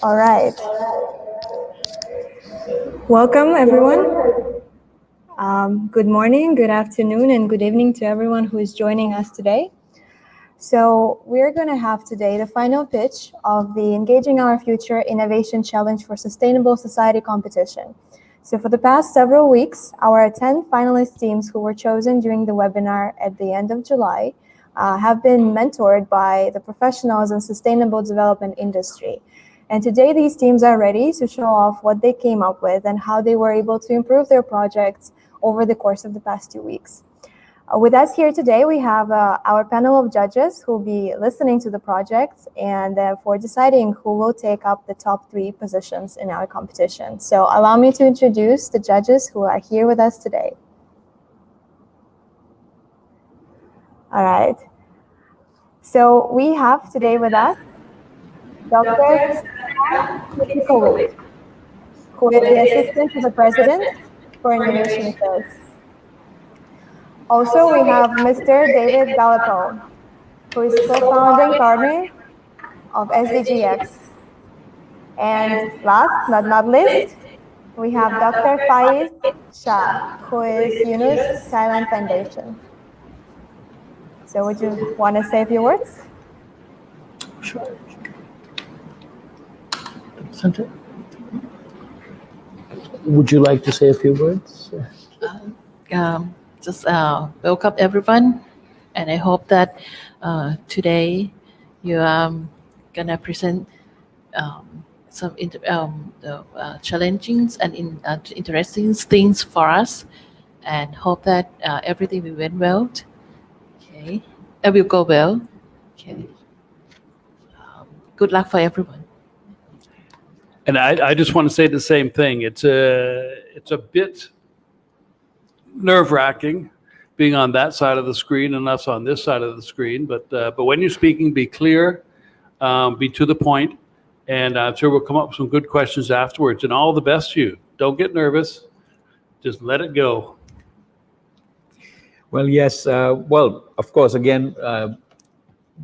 All right. Welcome, everyone. Good morning, good afternoon, and good evening to everyone who is joining us today. So we're going to have today the final pitch of the Engaging Our Future Innovation Challenge for Sustainable Society competition. So for the past several weeks, our 10 finalist teams who were chosen during the webinar at the end of July have been mentored by the professionals in sustainable development industry. And today these teams are ready to show off what they came up with and how they were able to improve their projects over the course of the past 2 weeks. With us here today, we have our panel of judges who will be listening to the projects and for deciding who will take up the top 3 positions in our competition. So allow me to introduce the judges who are here with us today. All right. So we have today with us Dr. Teraffic, who is the Assistant to the President for Innovation Affairs. Also, we have Mr. David Galapo, who is co-founding partner of SDGX. And last but not least, we have Dr. Faiz Shah, who is Yunus Thailand Foundation. So would you want to say a few words? Sure. Would you like to say a few words? Just welcome everyone, and I hope that today you are gonna present some challenging and interesting things for us, and hope that everything will went well. Okay, it will go well. Okay, good luck for everyone. And I just want to say the same thing. It's a bit nerve-wracking being on that side of the screen and us on this side of the screen. But when you're speaking, be clear, be to the point, and I'm sure we'll come up with some good questions afterwards. And all the best to you. Don't get nervous. Just let it go. Well, yes. Well, of course, again,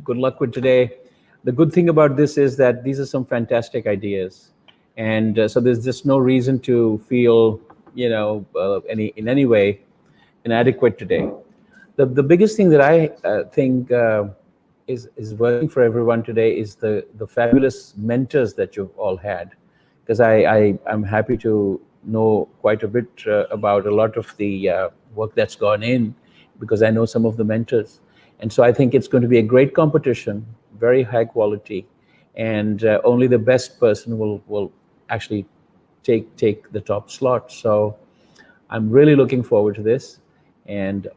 good luck with today. The good thing about this is that these are some fantastic ideas. And so there's just no reason to feel, in any way inadequate today. The biggest thing that I think is working for everyone today is the fabulous mentors that you've all had, because I'm happy to know quite a bit about a lot of the work that's gone in, because I know some of the mentors. And so I think it's going to be a great competition, very high quality, and only the best person will actually take the top slot. So I'm really looking forward to this, and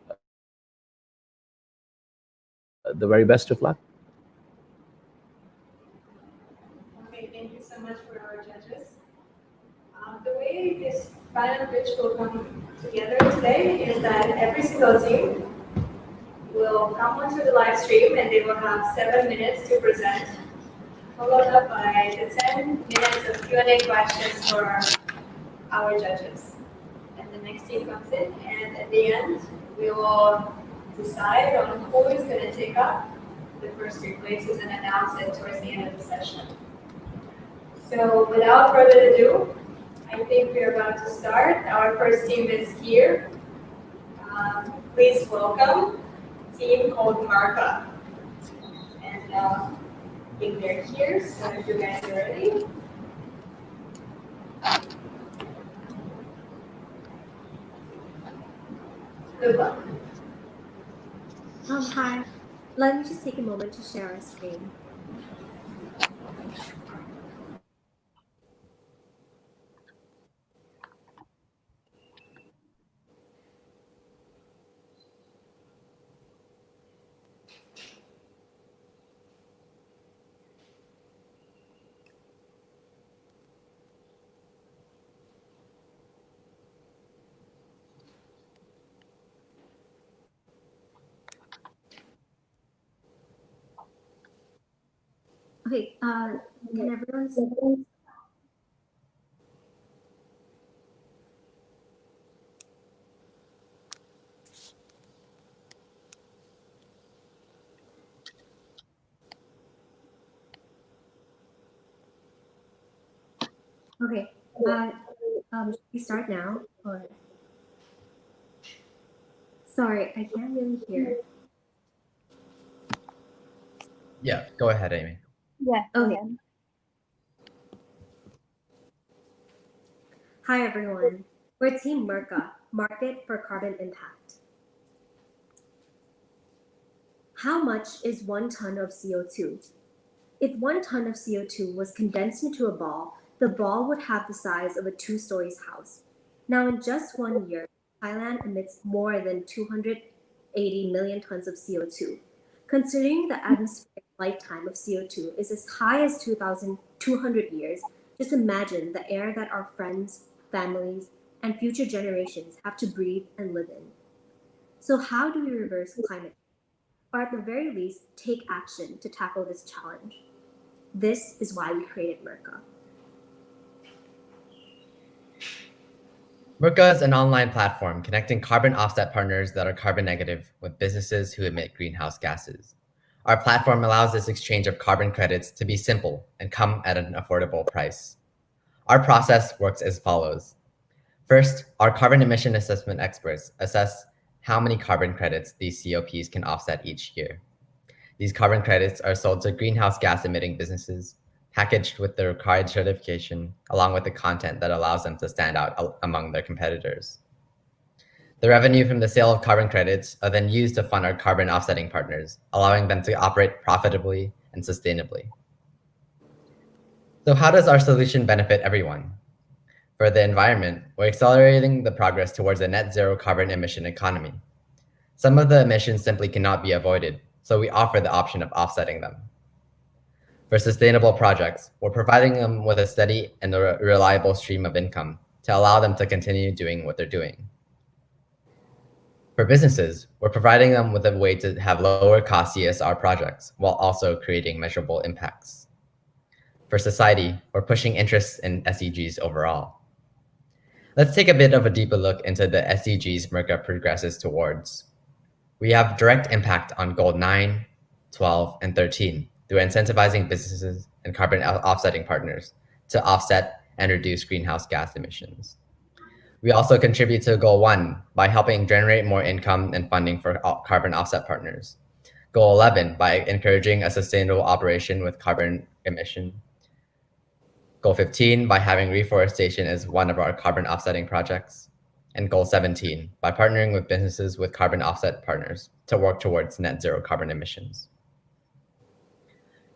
the very best of luck. Okay, thank you so much for our judges. The way this final pitch will come together today is that every single team will come onto the live stream and they will have 7 minutes to present, followed up by the 10 minutes of Q&A questions for our judges. And the next team comes in, and at the end, we will decide on who is going to take up the first 3 places and announce it towards the end of the session. So without further ado, I think we're about to start. Our first team is here. Please welcome a team called Merca. And I think they're here, so if you guys are ready. Good luck. Hi. Let me just take a moment to share our screen. Okay, can everyone see? Okay. Should we start now? Or sorry, I can't really hear. Yeah, go ahead, Amy. Yeah. Go Okay. ahead. Hi everyone. We're Team Merca, Market for Carbon Impact. How much is 1 ton of CO2? If 1 ton of CO2 was condensed into a ball, the ball would have the size of a 2-story house. Now, in just 1 year, Thailand emits more than 280 million tons of CO2. Considering the atmospheric lifetime of CO2 is as high as 2,200 years, just imagine the air that our friends, families, and future generations have to breathe and live in. So, how do we reverse climate change? Or at the very least, take action to tackle this challenge? This is why we created Merca. Merca is an online platform connecting carbon offset partners that are carbon negative with businesses who emit greenhouse gases. Our platform allows this exchange of carbon credits to be simple and come at an affordable price. Our process works as follows. First, our carbon emission assessment experts assess how many carbon credits these COPs can offset each year. These carbon credits are sold to greenhouse gas emitting businesses, packaged with the required certification, along with the content that allows them to stand out among their competitors. The revenue from the sale of carbon credits are then used to fund our carbon offsetting partners, allowing them to operate profitably and sustainably. So how does our solution benefit everyone? For the environment, we're accelerating the progress towards a net zero carbon emission economy. Some of the emissions simply cannot be avoided, so we offer the option of offsetting them. For sustainable projects, we're providing them with a steady and reliable stream of income to allow them to continue doing what they're doing. For businesses, we're providing them with a way to have lower cost CSR projects while also creating measurable impacts. For society, we're pushing interests in SDGs overall. Let's take a bit of a deeper look into the SDGs Merca progresses towards. We have direct impact on goal 9, 12, and 13 through incentivizing businesses and carbon offsetting partners to offset and reduce greenhouse gas emissions. We also contribute to goal 1 by helping generate more income and funding for carbon offset partners. Goal 11 by encouraging a sustainable operation with carbon emission. Goal 15 by having reforestation as one of our carbon offsetting projects. And goal 17 by partnering with businesses with carbon offset partners to work towards net zero carbon emissions.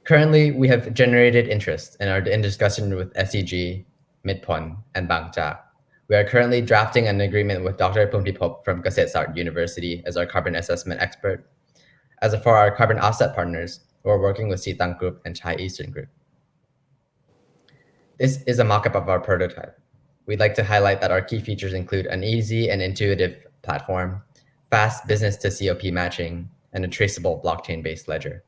Currently, we have generated interest and are in discussion with SEG, Midpon, and Bangja. We are currently drafting an agreement with Dr. Pumtipop from Kasetsart University as our carbon assessment expert. As for our carbon offset partners, we're working with Sitang Group and Chai Eastern Group. This is a mock-up of our prototype. We'd like to highlight that our key features include an easy and intuitive platform, fast business to COP matching, and a traceable blockchain-based ledger.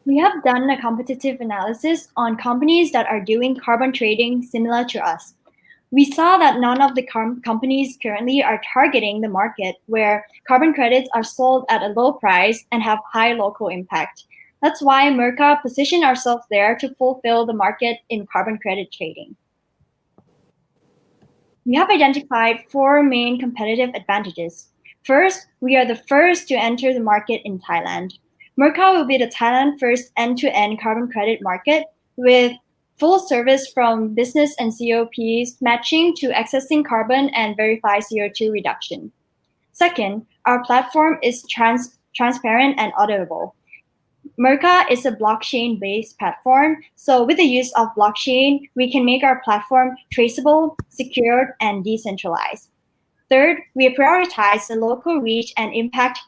We have done a competitive analysis on companies that are doing carbon trading similar to us. We saw that none of the companies currently are targeting the market where carbon credits are sold at a low price and have high local impact. That's why Merca positioned ourselves there to fulfill the market in carbon credit trading. We have identified 4 main competitive advantages. First, we are the first to enter the market in Thailand. Merca will be the Thailand first end-to-end carbon credit market with full service from business and COPs matching to accessing carbon and verify CO2 reduction. Second, our platform is transparent and auditable. Merca is a blockchain-based platform, so with the use of blockchain, we can make our platform traceable, secured, and decentralized. Third, we prioritize the local reach and impact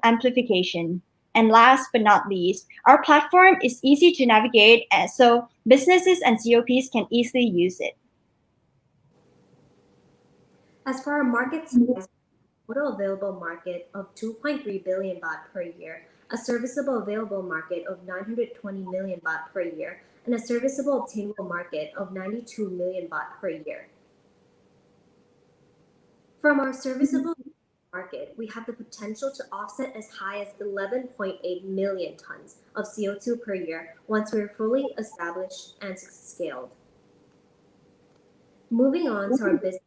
amplification. And last but not least, our platform is easy to navigate, so businesses and COPs can easily use it. As for our market size, total available market of 2.3 billion baht per year, a serviceable available market of 920 million baht per year, and a serviceable obtainable market of 92 million baht per year. From our serviceable market, we have the potential to offset as high as 11.8 million tons of CO2 per year once we're fully established and scaled. Moving on to our business,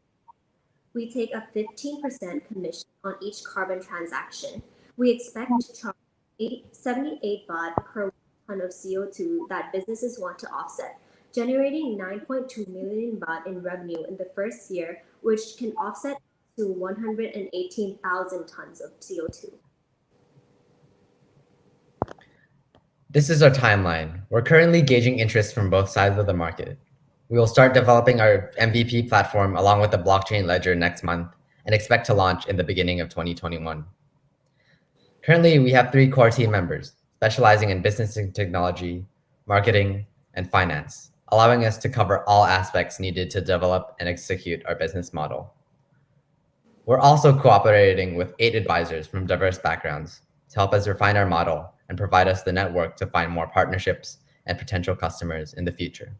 we take a 15% commission on each carbon transaction. We expect to charge 78 baht per ton of CO2 that businesses want to offset, generating 9.2 million baht in revenue in the first year, which can offset to 118,000 tons of CO2. This is our timeline. We're currently gauging interest from both sides of the market. We will start developing our MVP platform along with the blockchain ledger next month and expect to launch in the beginning of 2021. Currently, we have 3 core team members specializing in business and technology, marketing, and finance, allowing us to cover all aspects needed to develop and execute our business model. We're also cooperating with 8 advisors from diverse backgrounds to help us refine our model and provide us the network to find more partnerships and potential customers in the future.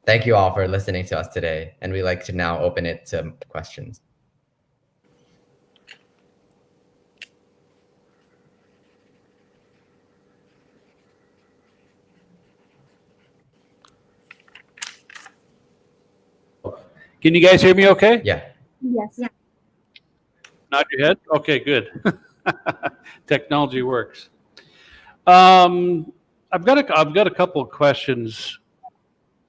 Thank you all for listening to us today, and we'd like to now open it to questions. Can you guys hear me okay? Yeah. Yes. Yeah. Nod your head? Okay, good. Technology works. I've got a couple of questions.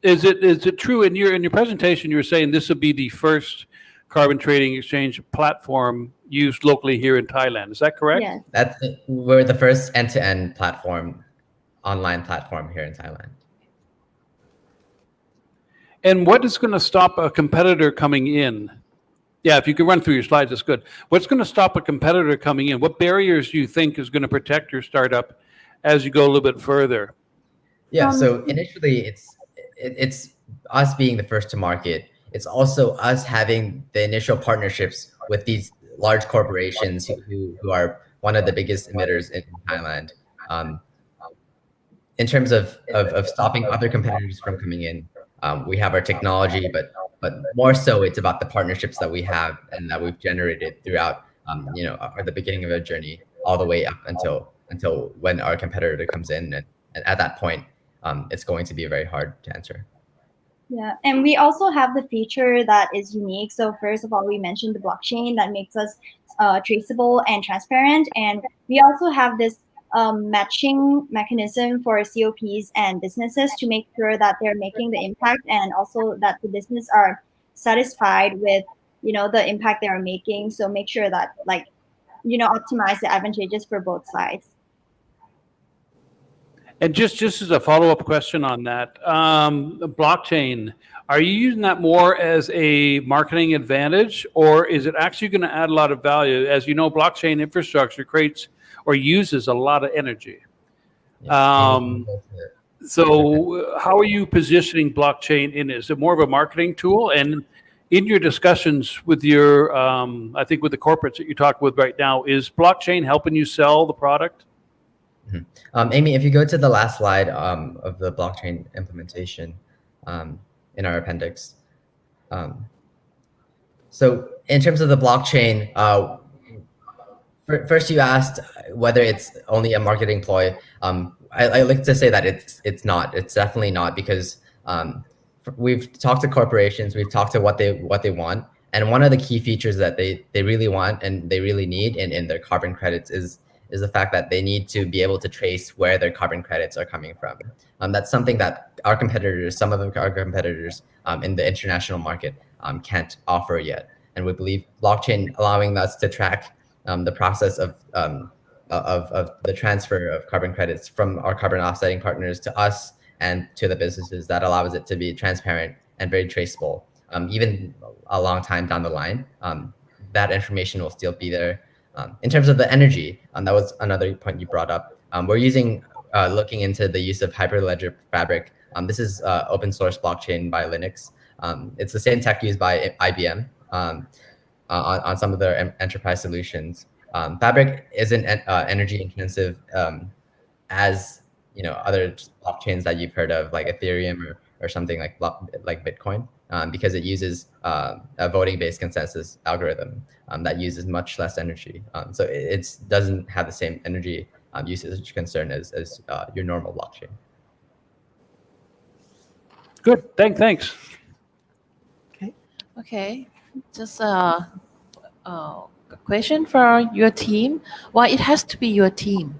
Is it true in your presentation you were saying this would be the first carbon trading exchange platform used locally here in Thailand? Is that correct? Yes. We're the first end-to-end platform, online platform here in Thailand. And what is going to stop a competitor coming in? Yeah, if you can run through your slides, that's good. What's going to stop a competitor coming in? What barriers do you think is going to protect your startup as you go a little bit further? Yeah, so initially it's us being the first to market. It's also us having the initial partnerships with these large corporations who are one of the biggest emitters in Thailand. In terms of stopping other competitors from coming in, we have our technology, but more so it's about the partnerships that we have and that we've generated throughout, the beginning of our journey all the way up until when our competitor comes in, and at that point, it's going to be very hard to answer. Yeah, and we also have the feature that is unique. So first of all, we mentioned the blockchain that makes us traceable and transparent, and we also have this matching mechanism for COPs and businesses to make sure that they're making the impact, and also that the business are satisfied with the impact they are making. So make sure that optimize the advantages for both sides. And just as a follow-up question on that, blockchain, are you using that more as a marketing advantage, or is it actually going to add a lot of value? As you know, blockchain infrastructure creates or uses a lot of energy. So how are you positioning blockchain in? Is it more of a marketing tool? And in your discussions with your, I think with the corporates that you talk with right now, is blockchain helping you sell the product? Mm-hmm. Amy, if you go to the last slide of the blockchain implementation in our appendix. So in terms of the blockchain, first you asked whether it's only a marketing ploy. I like to say that it's not. It's definitely not, because we've talked to corporations, we've talked to what they want, and one of the key features that they really want and they really need in their carbon credits is the fact that they need to be able to trace where their carbon credits are coming from. That's something that our competitors, some of our competitors in the international market can't offer yet. And we believe blockchain allowing us to track the process of the transfer of carbon credits from our carbon offsetting partners to us and to the businesses, that allows it to be transparent and very traceable. Even a long time down the line, that information will still be there. In terms of the energy, that was another point you brought up. We're looking into the use of Hyperledger Fabric. This is open source blockchain by Linux. It's the same tech used by IBM on some of their enterprise solutions. Fabric isn't energy intensive as other blockchains that you've heard of, like Ethereum or something like Bitcoin. because it uses a voting-based consensus algorithm that uses much less energy. So it doesn't have the same energy usage concern as your normal blockchain. Good. Thanks. Okay, just a question for your team. Why it has to be your team?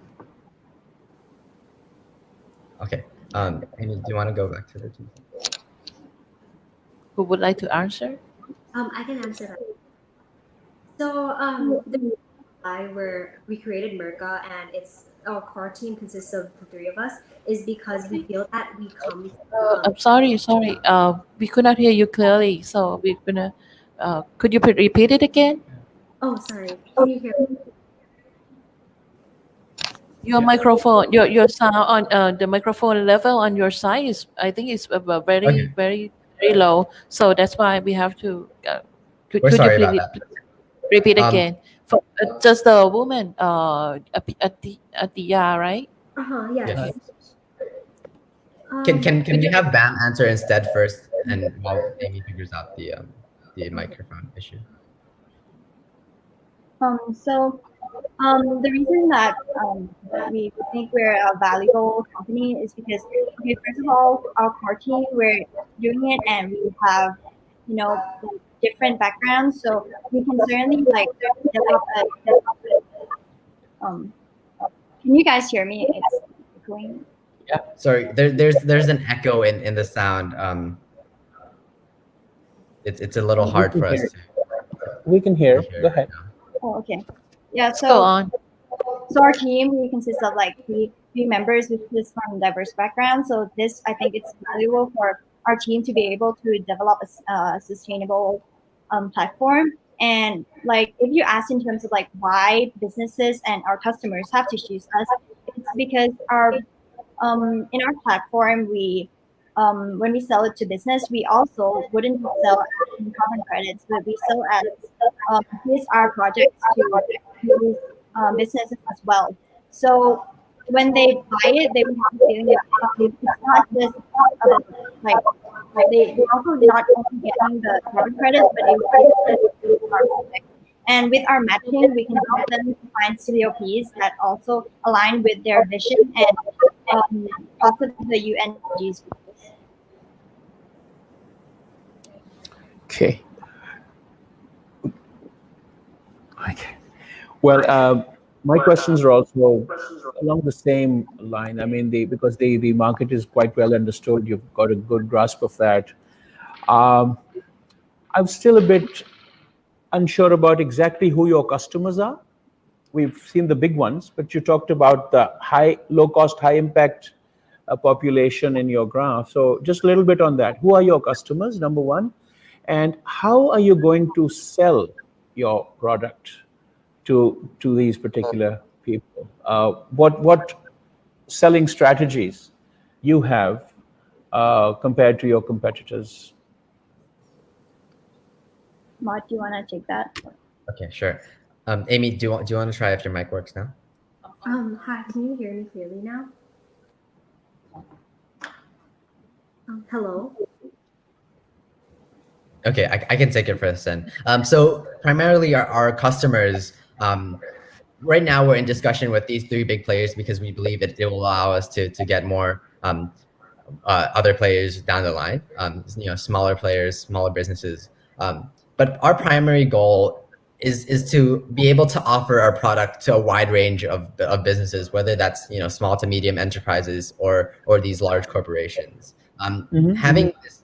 Okay. Amy, do you want to go back to the team? Who would like to answer? I can answer that. So we created Merca, and our core team consists of the three of us, is because we feel that we come. I'm sorry. We could not hear you clearly, so we're gonna. Could you repeat it again? Oh, sorry. Can you hear me? Your microphone, your sound on the microphone level on your side is, I think, is very low. So that's why we have to. Could you sorry please about that. repeat again? For just the woman, at the right? Yes. Yes. Can we have Bam answer instead first, and while Amy figures out the microphone issue? The reason that we think we're a valuable company is because, okay, first of all, our core team, we're doing it and we have, different backgrounds, so we can certainly develop can you guys hear me? It's going. Yeah. Sorry, there's an echo in the sound. It's a little hard for us to. We can hear. Go ahead. Oh, okay. Yeah. Go on. So our team, we consist of three members, which is from diverse backgrounds. So this, I think, it's valuable for our team to be able to develop a sustainable platform. And if you ask in terms of why businesses and our customers have to choose us, it's because in our platform, we when we sell it to business, we also wouldn't sell in carbon credits, but we sell as these are projects to use businesses as well. So when they buy it, they will have the feeling that it's not just they also not only getting the carbon credits, but they will get our project. And with our matching, we can help them to find COPs that also align with their vision and possibly the UNG's goals. Okay. Well, my questions are also along the same line. I mean, because the market is quite well understood. You've got a good grasp of that. I'm still a bit unsure about exactly who your customers are. We've seen the big ones, but you talked about the low cost, high impact population in your graph. So just a little bit on that. Who are your customers, number one? And how are you going to sell your product to these particular people? What selling strategies you have compared to your competitors? Maud, do you want to take that? Okay, sure. Amy, do you want to try if your mic works now? Hi, can you hear me clearly now? Hello? Okay, I can take it first then. So primarily our customers, right now we're in discussion with these three big players because we believe it will allow us to get more other players down the line, smaller players, smaller businesses. But our primary goal is to be able to offer our product to a wide range of businesses, whether that's small to medium enterprises or these large corporations. Having this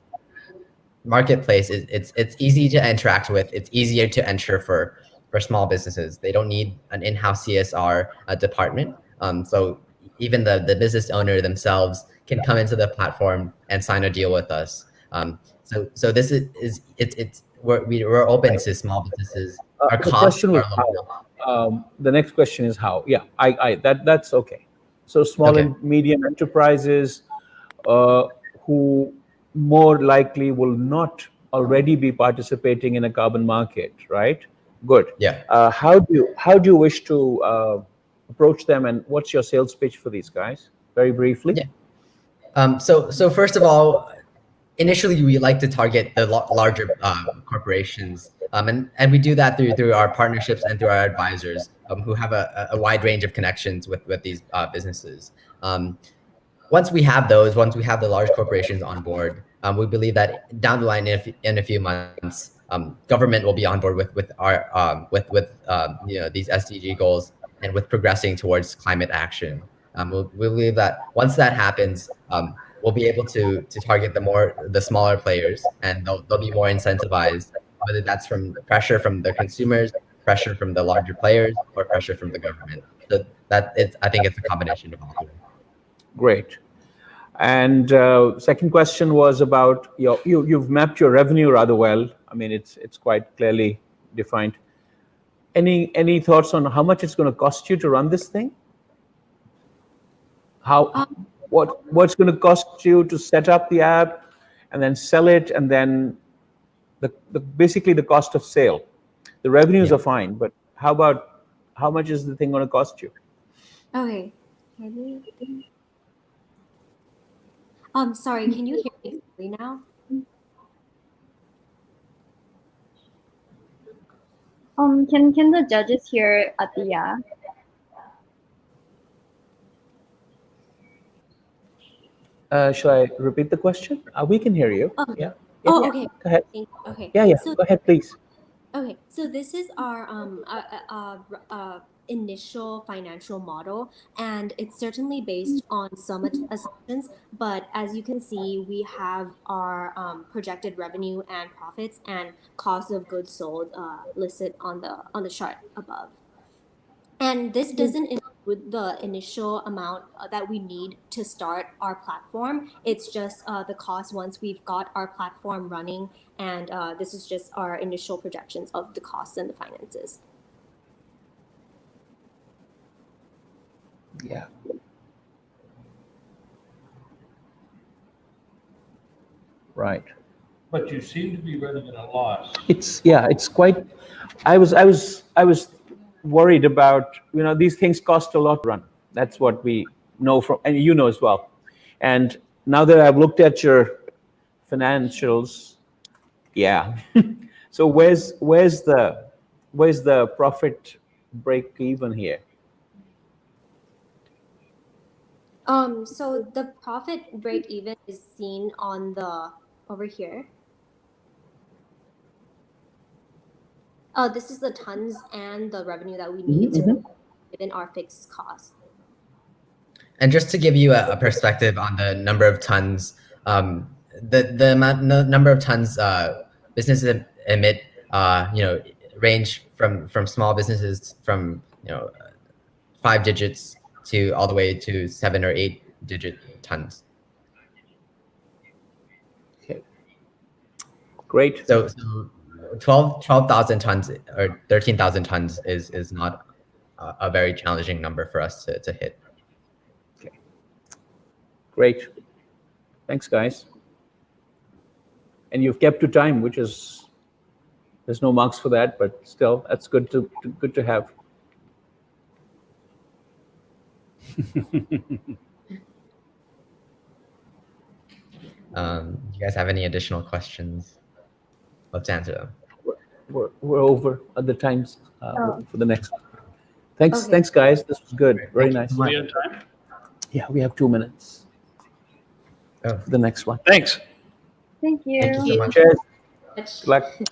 marketplace, it's easy to interact with. It's easier to enter for small businesses. They don't need an in-house CSR department. So even the business owner themselves can come into the platform and sign a deal with us. So this is we're open to small businesses. Our costs are low. The next question is how. Yeah, that's okay. So small and medium enterprises who more likely will not already be participating in a carbon market, right? Good. Yeah. How do you wish to approach them, and what's your sales pitch for these guys? Very briefly. Yeah. So first of all, initially we like to target the larger corporations, and we do that through our partnerships and through our advisors, who have a wide range of connections with these businesses. Once we have the large corporations on board, we believe that down the line, in a few months, government will be on board with our these SDG goals and with progressing towards climate action. We believe that once that happens, we'll be able to target the smaller players, and they'll be more incentivized, whether that's from pressure from the consumers, pressure from the larger players, or pressure from the government. So I think it's a combination of all three. Great. And second question was about you've mapped your revenue rather well. I mean, it's quite clearly defined. Any thoughts on how much it's going to cost you to run this thing? What's going to cost you to set up the app and then sell it, and then basically the cost of sale? The revenues are fine, but how much is the thing going to cost you? Okay. Sorry, can you hear me clearly now? Can the judges hear Atiya? Shall I repeat the question? We can hear you. Yeah. Okay. Go ahead. Okay. Yeah. So, Go ahead, please. okay. So this is our initial financial model, and it's certainly based on some assumptions. But as you can see, we have our projected revenue and profits and cost of goods sold listed on the chart above. And this doesn't include the initial amount that we need to start our platform. It's just the cost once we've got our platform running, and this is just our initial projections of the costs and the finances. Yeah. Right. But you seem to be running at a loss. It's quite. I was worried about, these things cost a lot to run. That's what we know from, and you know as well. And now that I've looked at your financials, yeah. So where's the profit break even here? So the profit break even is seen on over here. This is the tons and the revenue that we need to given our fixed costs. And just to give you a perspective on the number of tons, the number of tons businesses emit, range from small businesses from 5 digits to all the way to 7 or 8 digit tons. Okay. Great. So 12,000 tons or 13,000 tons is not a very challenging number for us to hit. Okay. Great. Thanks, guys. And you've kept to time, which is, there's no marks for that, but still, that's good to have. You guys have any additional questions? Love to answer them. We're over at the times for the next one. Thanks, guys. This was good. Very nice. Do we have time? Yeah, we have 2 minutes. Oh. For the next one. Thanks. Thank you. Thank you so much. Cheers. Good luck. We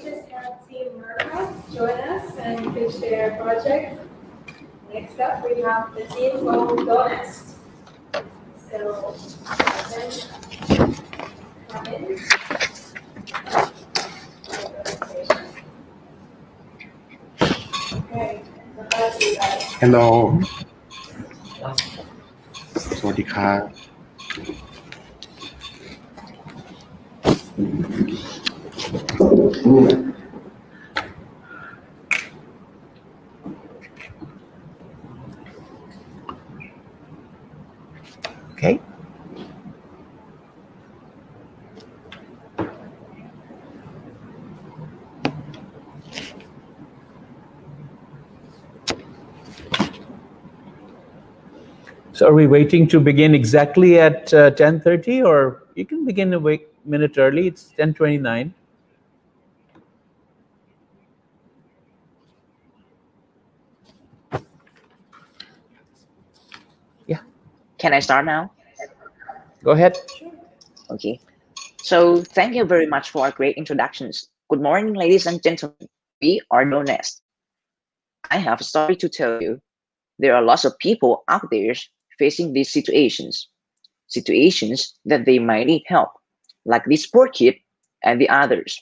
just have Team Merca join us and pitch their project. Next up, we have the team from Donest. So, then come in. Okay. Hello สวัสดีครับ Okay. So are we waiting to begin exactly at 10:30, or you can begin a minute early? It's 10:29. Yeah. Can I start now? Go ahead. Okay. So thank you very much for our great introductions. Good morning, ladies and gentlemen. We are Donest. I have a story to tell you. There are lots of people out there facing these situations that they might need help, like this poor kid and the others.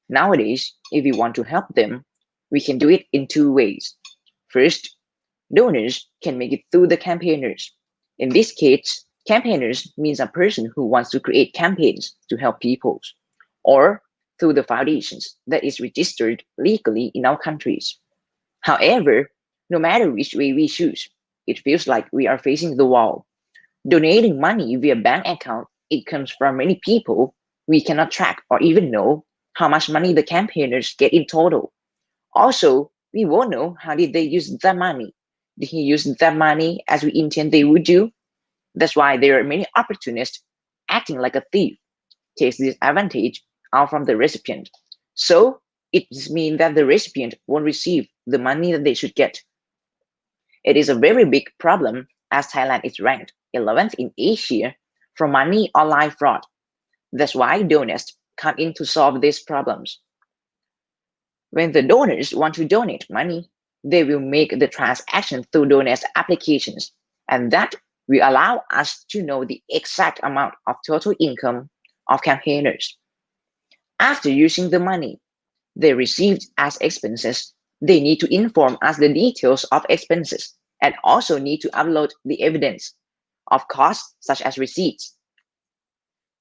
Nowadays, if we want to help them, we can do it in two ways. First, donors can make it through the campaigners. In this case, campaigners means a person who wants to create campaigns to help people, or through the foundations that is registered legally in our countries. However, no matter which way we choose, it feels like we are facing the wall. Donating money via bank account, it comes from many people. We cannot track or even know how much money the campaigners get in total. Also, we won't know how did they use that money. Did he use that money as we intend they would do? That's why there are many opportunists acting like a thief, takes this advantage out from the recipient. So it means that the recipient won't receive the money that they should get. It is a very big problem as Thailand is ranked 11th in Asia for money online fraud. That's why Donest come in to solve these problems. When the donors want to donate money, they will make the transaction through Donest applications, and that will allow us to know the exact amount of total income of campaigners. After using the money they received as expenses, they need to inform us the details of expenses and also need to upload the evidence of costs such as receipts.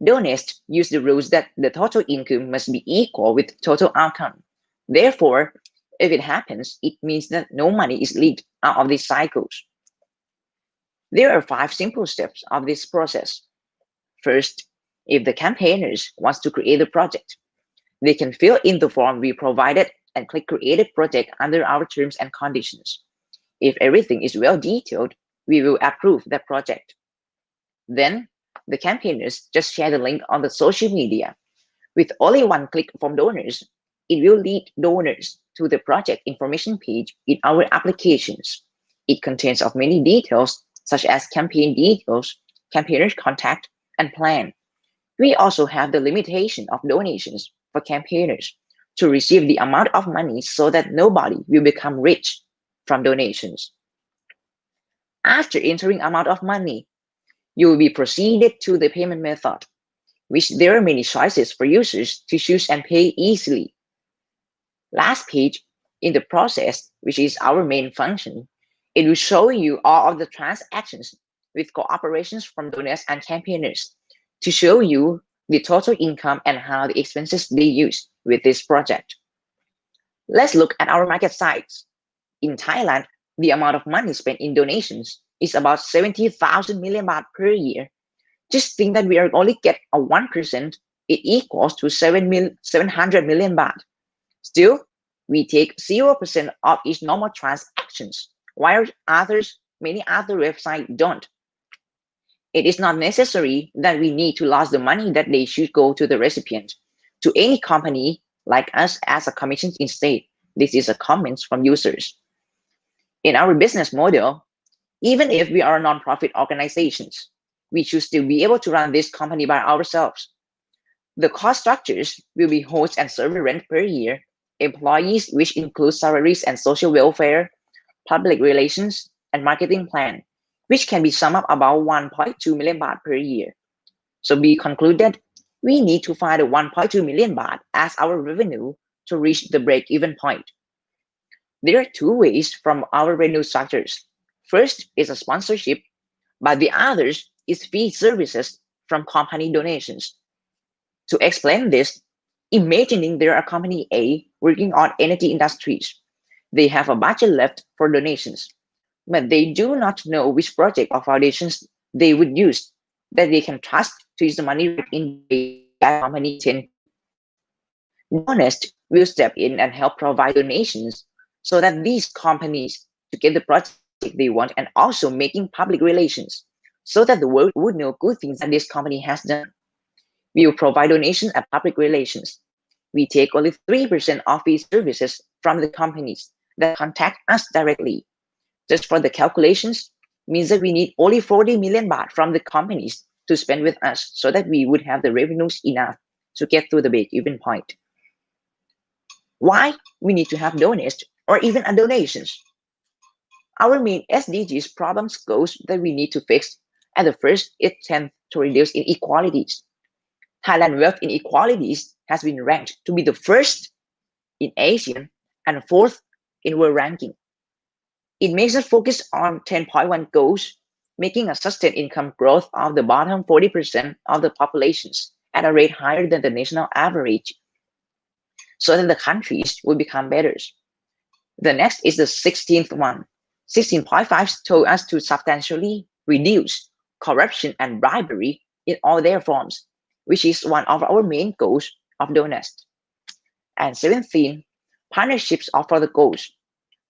Donest use the rules that the total income must be equal with total outcome. Therefore, if it happens, it means that no money is leaked out of these cycles. There are 5 simple steps of this process. First, if the campaigners wants to create a project, they can fill in the form we provided and click Create a Project under our terms and conditions. If everything is well detailed, we will approve that project. Then, the campaigners just share the link on the social media. With only one click from donors, it will lead donors to the project information page in our applications. It contains of many details such as campaign details, campaigner's contact, and plan. We also have the limitation of donations for campaigners to receive the amount of money so that nobody will become rich from donations. After entering amount of money, you will be proceeded to the payment method, which there are many choices for users to choose and pay easily. Last page in the process, which is our main function, it will show you all of the transactions with cooperations from donors and campaigners to show you the total income and how the expenses they use with this project. Let's look at our market size. In Thailand, the amount of money spent in donations is about 70,000 million baht per year. Just think that we are only get a 1%, it equals to 700 million baht. Still, we take 0% of each normal transactions, while many other websites don't. It is not necessary that we need to lose the money that they should go to the recipient, to any company like us as a commission instead. This is a comment from users. In our business model, even if we are non-profit organizations, we should still be able to run this company by ourselves. The cost structures will be host and server rent per year, employees, which includes salaries and social welfare, public relations, and marketing plan, which can be summed up about 1.2 million baht per year. So we concluded we need to find 1.2 million baht as our revenue to reach the break-even point. There are 2 ways from our revenue structures. First is a sponsorship, but the others is fee services from company donations. To explain this, imagining there are company A working on energy industries. They have a budget left for donations, but they do not know which project or foundations they would use that they can trust to use the money in that company. Donest will step in and help provide donations so that these companies to get the project they want, and also making public relations so that the world would know good things that this company has done. We will provide donations and public relations. We take only 3% of these services from the companies that contact us directly. Just for the calculations, means that we need only 40 million baht from the companies to spend with us so that we would have the revenues enough to get to the break-even point. Why we need to have Donest or even a donations? Our main SDGs problems goals that we need to fix. At the first, it tends to reduce inequalities. Thailand wealth inequalities has been ranked to be the first in ASEAN and fourth in world ranking. It makes us focus on 10.1 goals, making a sustained income growth of the bottom 40% of the populations at a rate higher than the national average, so that the countries will become better. The next is the 16th one. 16.5 told us to substantially reduce corruption and bribery in all their forms, which is one of our main goals of Donest. And 17, partnerships are for the goals.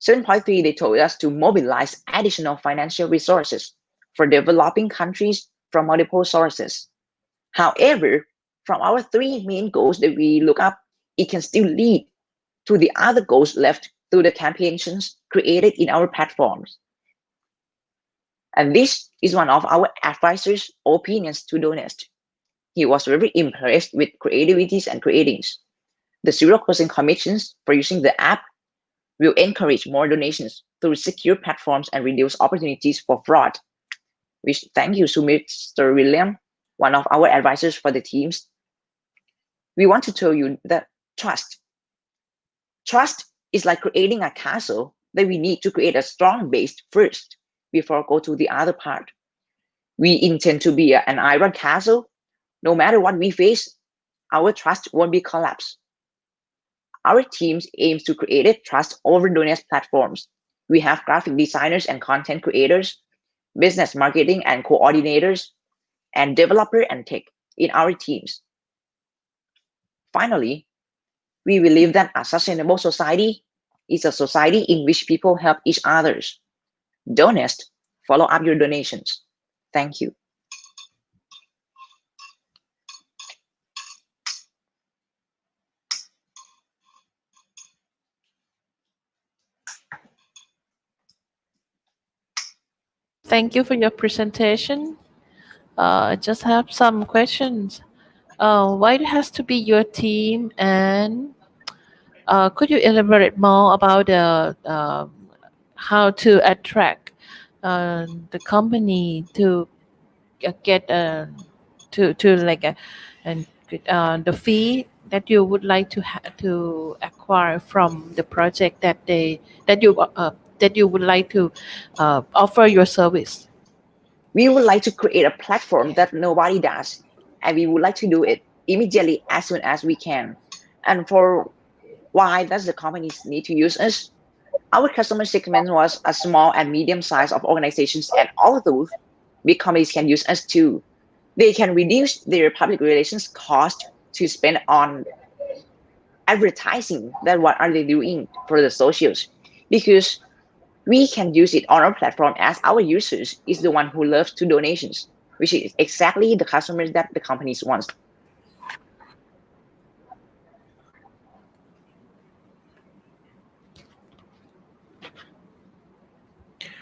7.3, they told us to mobilize additional financial resources for developing countries from multiple sources. However, from our three main goals that we look up, it can still lead to the other goals left through the campaigns created in our platforms. And this is one of our advisors' opinions to Donest. He was very impressed with creativities and creatings. The 0% commissions for using the app will encourage more donations through secure platforms and reduce opportunities for fraud. Which thank you to Mr. William, one of our advisors for the teams. We want to tell you that trust is like creating a castle that we need to create a strong base first before go to the other part. We intend to be an iron castle. No matter what we face, our trust won't be collapsed. Our teams aims to create trust over Donest platforms. We have graphic designers and content creators, business marketing and coordinators, and developer and tech in our teams. Finally, we believe that a sustainable society is a society in which people help each other. Donest, follow up your donations. Thank you. Thank you for your presentation. I just have some questions. Why it has to be your team, and could you elaborate more about how to attract the company to get to like and the fee that you would like to acquire from the project that you would like to offer your service? We would like to create a platform that nobody does, and we would like to do it immediately as soon as we can. And for why does the companies need to use us? Our customer segment was a small and medium size of organizations, and although big companies can use us too, they can reduce their public relations cost to spend on advertising. That what are they doing for the socials? Because we can use it on our platform as our users is the one who loves to donations, which is exactly the customers that the companies want.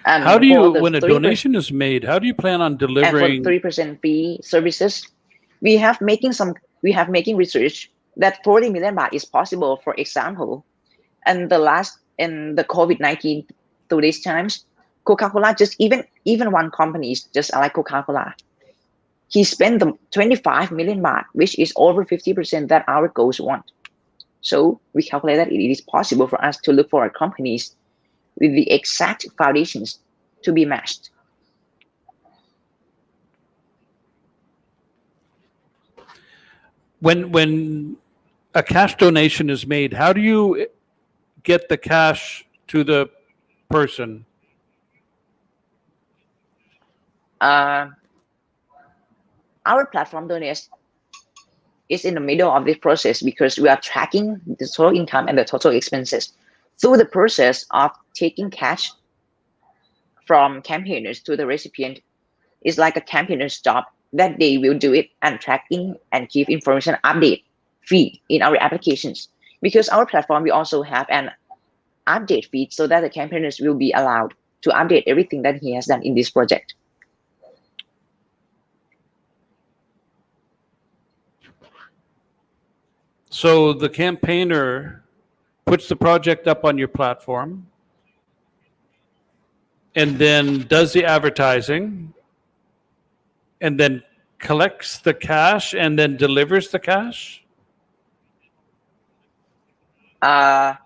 And How do you, for when a donation is made, how do you plan on and for delivering? 3% fee services, we have making research that 40 million baht is possible. For example, and in the COVID-19 through these times, Coca-Cola, just even one company is just like Coca-Cola. He spent the 25 million baht, which is over 50% that our goals want. So we calculate that it is possible for us to look for companies with the exact foundations to be matched. When a cash donation is made, how do you get the cash to the person? Our platform Donest is in the middle of this process because we are tracking the total income and the total expenses through the process of taking cash from campaigners to the recipient is like a campaigner's job that they will do it and tracking and give information update feed in our applications. Because our platform, we also have an update feed so that the campaigners will be allowed to update everything that he has done in this project. So the campaigner puts the project up on your platform and then does the advertising and then collects the cash and then delivers the cash? The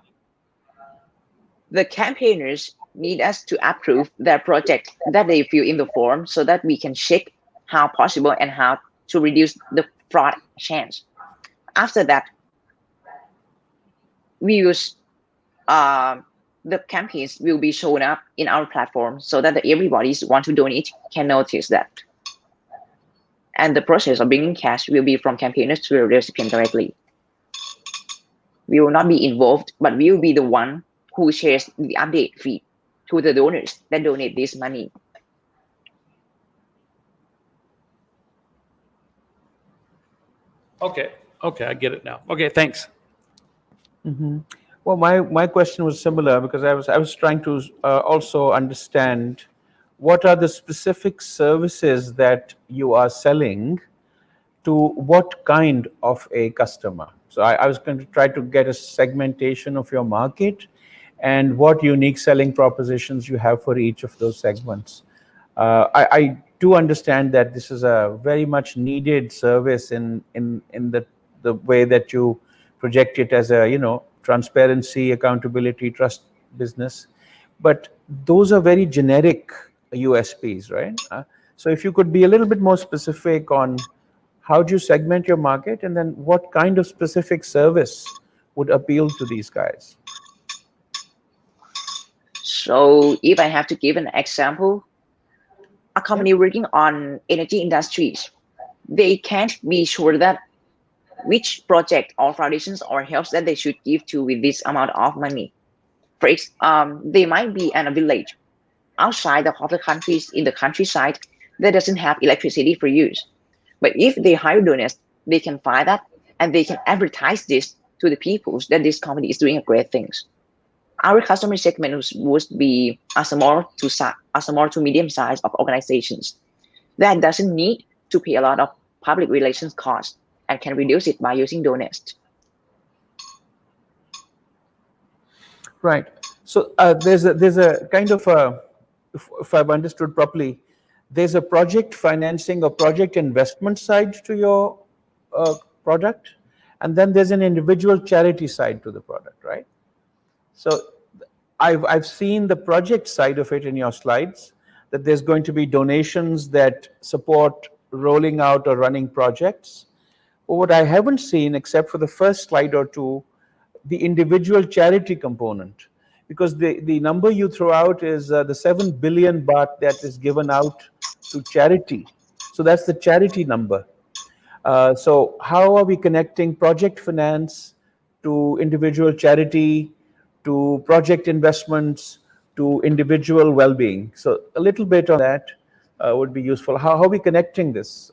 campaigners need us to approve their project that they fill in the form so that we can check how possible and how to reduce the fraud chance. After that, we use the campaigns will be shown up in our platform so that everybody who want to donate can notice that. And the process of bringing cash will be from campaigners to the recipient directly. We will not be involved, but we will be the one who shares the update feed to the donors that donate this money. Okay, I get it now. Okay, thanks. Well, my question was similar because I was trying to also understand what are the specific services that you are selling to what kind of a customer. So I was going to try to get a segmentation of your market and what unique selling propositions you have for each of those segments. I do understand that this is a very much needed service in the way that you project it as a, transparency, accountability, trust business. But those are very generic USPs, right? So if you could be a little bit more specific on how do you segment your market and then what kind of specific service would appeal to these guys? So if I have to give an example, a company working on energy industries, they can't be sure that which project or foundations or helps that they should give to with this amount of money. For example, they might be in a village outside of the countries in the countryside that doesn't have electricity for use. But if they hire Donest, they can find that and they can advertise this to the people that this company is doing great things. Our customer segment would be a small to medium size of organizations that doesn't need to pay a lot of public relations costs and can reduce it by using Donest. Right. So there's a kind of a, if I've understood properly, there's a project financing or project investment side to your product, and then there's an individual charity side to the product, right? So I've seen the project side of it in your slides, that there's going to be donations that support rolling out or running projects. But what I haven't seen, except for the first slide or two, the individual charity component, because the number you throw out is the 7 billion baht that is given out to charity. So that's the charity number. So how are we connecting project finance to individual charity, to project investments, to individual well-being? So a little bit on that would be useful. How are we connecting this?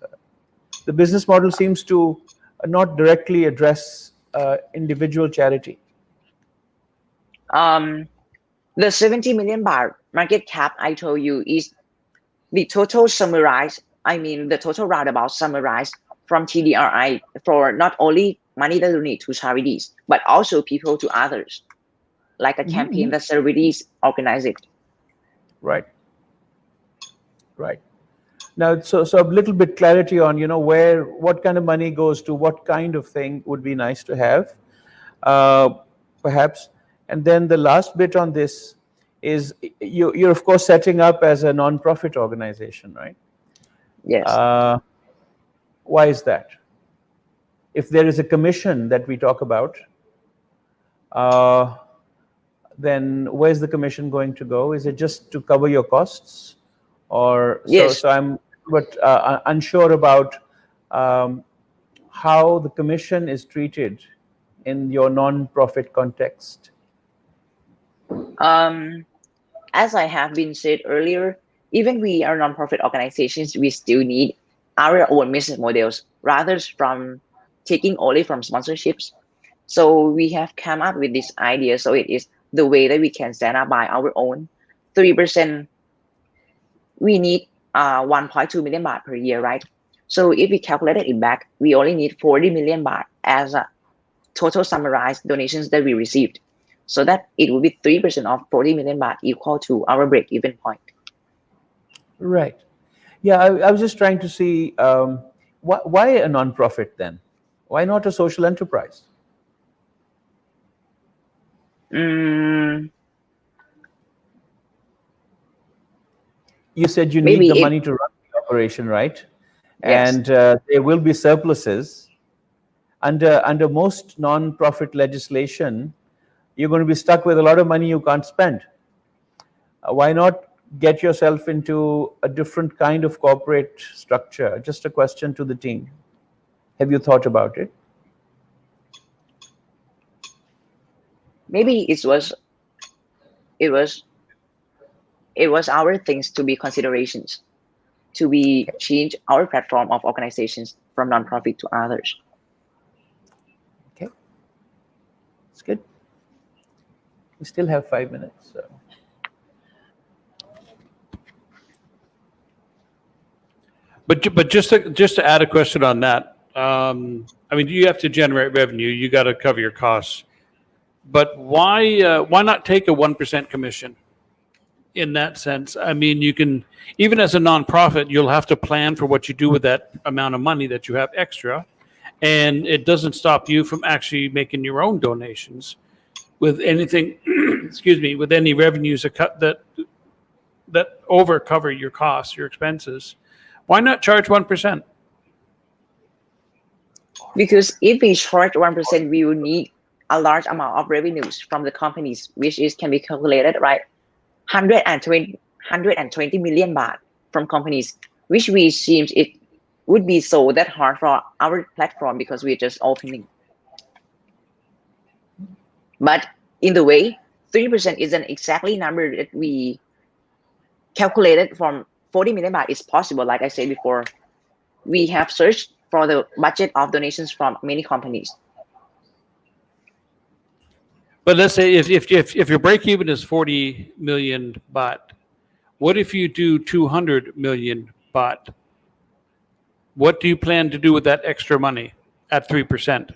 The business model seems to not directly address individual charity. The 70 million baht market cap I told you is the total summarized, the total roundabout summarized from TDRI for not only money that donate to charities, but also people to others, like a campaign that celebrities organize it. Right. Now, so a little bit clarity on, what kind of money goes to what kind of thing would be nice to have, perhaps. And then the last bit on this is you're of course setting up as a non-profit organization, right? Yes. Why is that? If there is a commission that we talk about, then where's the commission going to go? Is it just to cover your costs? Or yes. So I'm unsure about how the commission is treated in your non-profit context. as I have been said earlier, even we are nonprofit organizations, we still need our own business models rather from taking only from sponsorships. So we have come up with this idea. So it is the way that we can stand up by our own. 3%, we need 1.2 million baht per year, right? So if we calculated it back, we only need 40 million baht as a total summarized donations that we received. So that it will be 3% of 40 million baht equal to our break-even point. Right. Yeah, I was just trying to see why a nonprofit then? Why not a social enterprise? Mm, You said you Maybe need the it- money to run the operation, right? Yes. And there will be surpluses. Under most non-profit legislation, you're going to be stuck with a lot of money you can't spend. Why not get yourself into a different kind of corporate structure? Just a question to the team. Have you thought about it? Maybe it was our things to be considerations, to be change our platform of organizations from nonprofit to others. Okay, it's good. We still have 5 minutes. So. But just to add a question on that, I mean, you have to generate revenue. You got to cover your costs. But why not take a 1% commission? In that sense, I mean, you can, even as a nonprofit, you'll have to plan for what you do with that amount of money that you have extra, and it doesn't stop you from actually making your own donations with anything. Excuse me, with any revenues that over cover your costs, your expenses. Why not charge 1%? Because if we charge 1%, we will need a large amount of revenues from the companies, which can be calculated, right? 120 million baht from companies, which we seems it would be so that hard for our platform because we're just opening. But in the way, 3% is an exactly number that we calculated from 40 million baht is possible. Like I said before, we have searched for the budget of donations from many companies. But let's say if your break even is 40 million baht, what if you do 200 million baht? What do you plan to do with that extra money at 3%?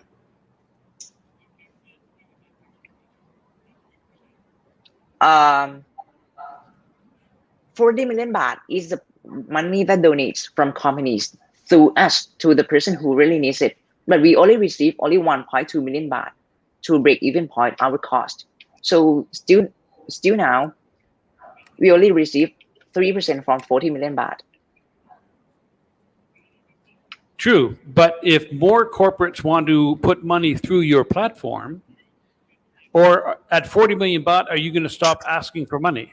Um, 40 million baht is the money that donates from companies through us to the person who really needs it. But we only receive only 1.2 million baht to break even point our cost. So still now, we only receive 3% from 40 million baht. True, but if more corporates want to put money through your platform, or at 40 million baht, are you going to stop asking for money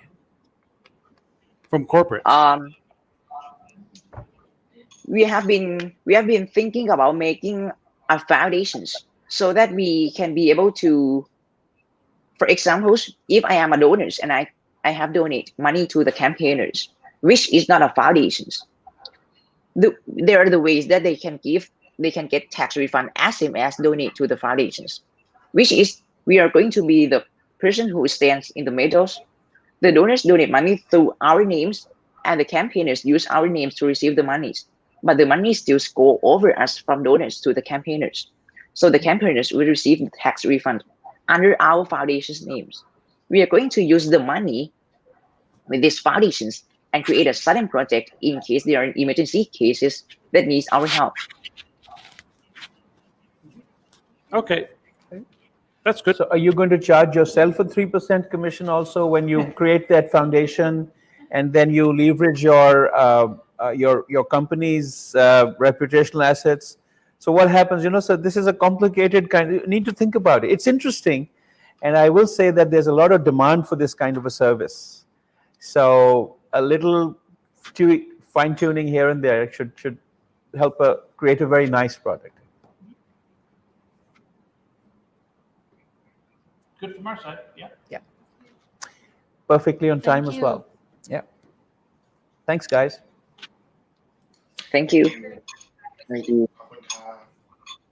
from corporates? We have been thinking about making a foundations so that we can be able to, for example, if I am a donor and I have donate money to the campaigners, which is not a foundations, there are the ways that they can get tax refund as same as donate to the foundations, which is we are going to be the person who stands in the middle. The donors donate money through our names, and the campaigners use our names to receive the monies. But the money still go over us from donors to the campaigners. So the campaigners will receive the tax refund under our foundation's names. We are going to use the money with these foundations and create a sudden project in case there are emergency cases that needs our help. Okay. That's good. So are you going to charge yourself a 3% commission also when you create that foundation, and then you leverage your company's reputational assets? So what happens, so this is a complicated kind, you need to think about it. It's interesting, and I will say that there's a lot of demand for this kind of a service. So a little fine tuning here and there should help create a very nice product. Good from our side, yeah. Yeah. perfectly on time Thank as you. well. Yeah. Thanks, guys. Thank you. thank you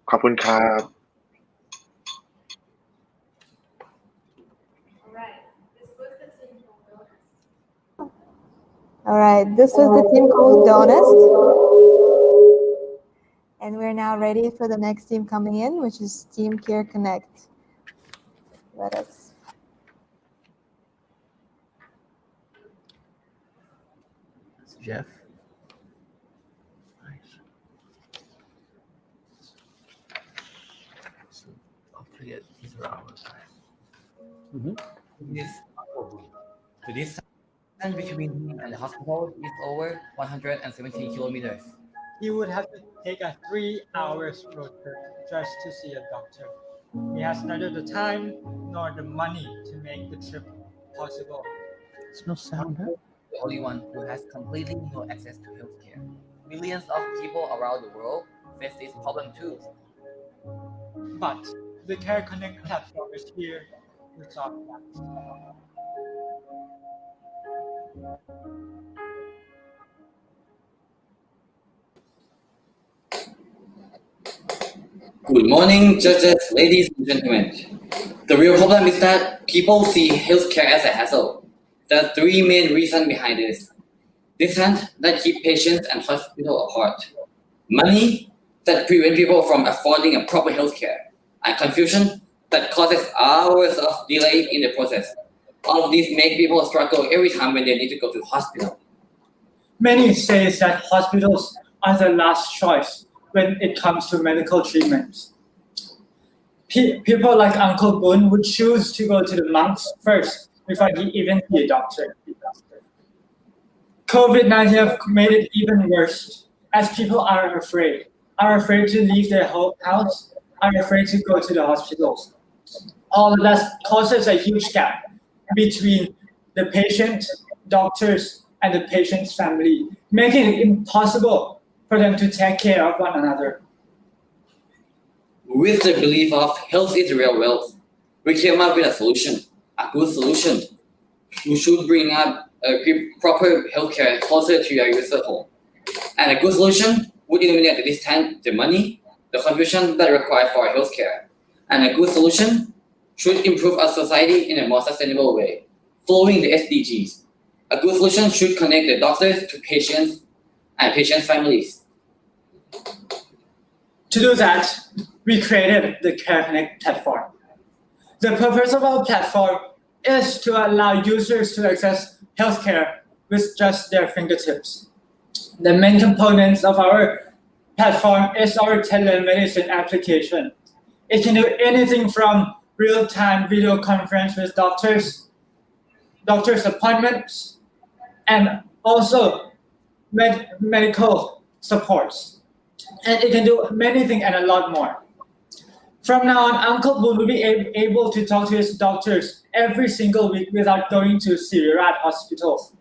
ขอบคุณครับ All right, this was the team called Donest. And we're now ready for the next team coming in, which is Team CareConnect. Let us. That's Jeff. Nice. So hopefully these are ours. The distance between him and the hospital is over 170 kilometers. He would have to take a 3 hours road trip just to see a doctor. He has neither the time nor the money to make the trip possible. There's no sound, huh? The only one who has completely no access to healthcare. Millions of people around the world face this problem too. But the CareConnect platform is here to solve that. Good morning, judges, ladies and gentlemen. The real problem is that people see healthcare as a hassle. There are three main reasons behind this. Distance that keep patients and hospital apart. Money that prevent people from affording a proper healthcare. And confusion that causes hours of delay in the process. All of these make people struggle every time when they need to go to the hospital. Many say that hospitals are the last choice when it comes to medical treatments. People like Uncle Boon would choose to go to the monks first before he even see a doctor. COVID-19 have made it even worse, as people are afraid to leave their house, are afraid to go to the hospitals. All of that causes a huge gap between the patient, doctors, and the patient's family, making it impossible for them to take care of one another. With the belief of health is real wealth, we came up with a solution, a good solution. We should bring up proper healthcare closer to your user home. And a good solution would eliminate the distance, the money, the confusion that required for healthcare. And a good solution should improve our society in a more sustainable way, following the SDGs. A good solution should connect the doctors to patients and patients' families. To do that, we created the CareConnect platform. The purpose of our platform is to allow users to access healthcare with just their fingertips. The main components of our platform is our telemedicine application. It can do anything from real-time video conference with doctors appointments, and also medical supports. And it can do many things and a lot more. From now on, Uncle Boon will be able to talk to his doctors every single week without going to Sirirat hospitals.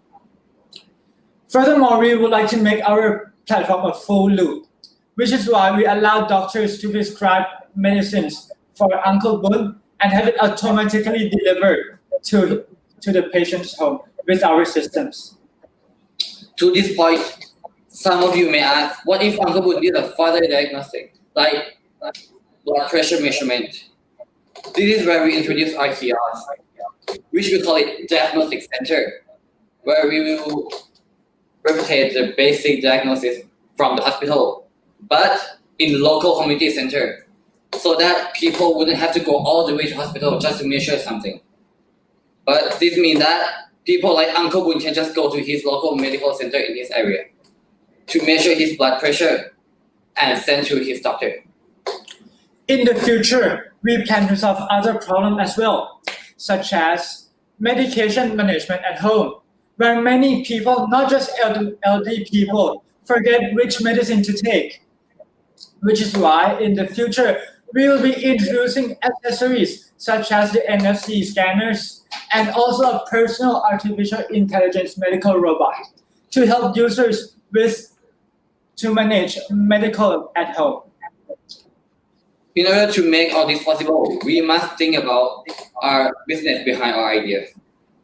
Furthermore, we would like to make our platform a full loop, which is why we allow doctors to prescribe medicines for Uncle Boon and have it automatically delivered to the patient's home with our systems. To this point, some of you may ask, what if Uncle Boon did a further diagnostic, like blood pressure measurement? This is where we introduce our kiosk, which we call it diagnostic center, where we will replicate the basic diagnosis from the hospital, but in local community center, so that people wouldn't have to go all the way to hospital just to measure something. But this means that people like Uncle Boon can just go to his local medical center in his area to measure his blood pressure and send to his doctor. In the future, we plan to solve other problems as well, such as medication management at home, where many people, not just elderly people, forget which medicine to take. Which is why in the future, we will be introducing accessories such as the NFC scanners and also a personal artificial intelligence medical robot to help users to manage medical at home. In order to make all this possible, we must think about our business behind our ideas.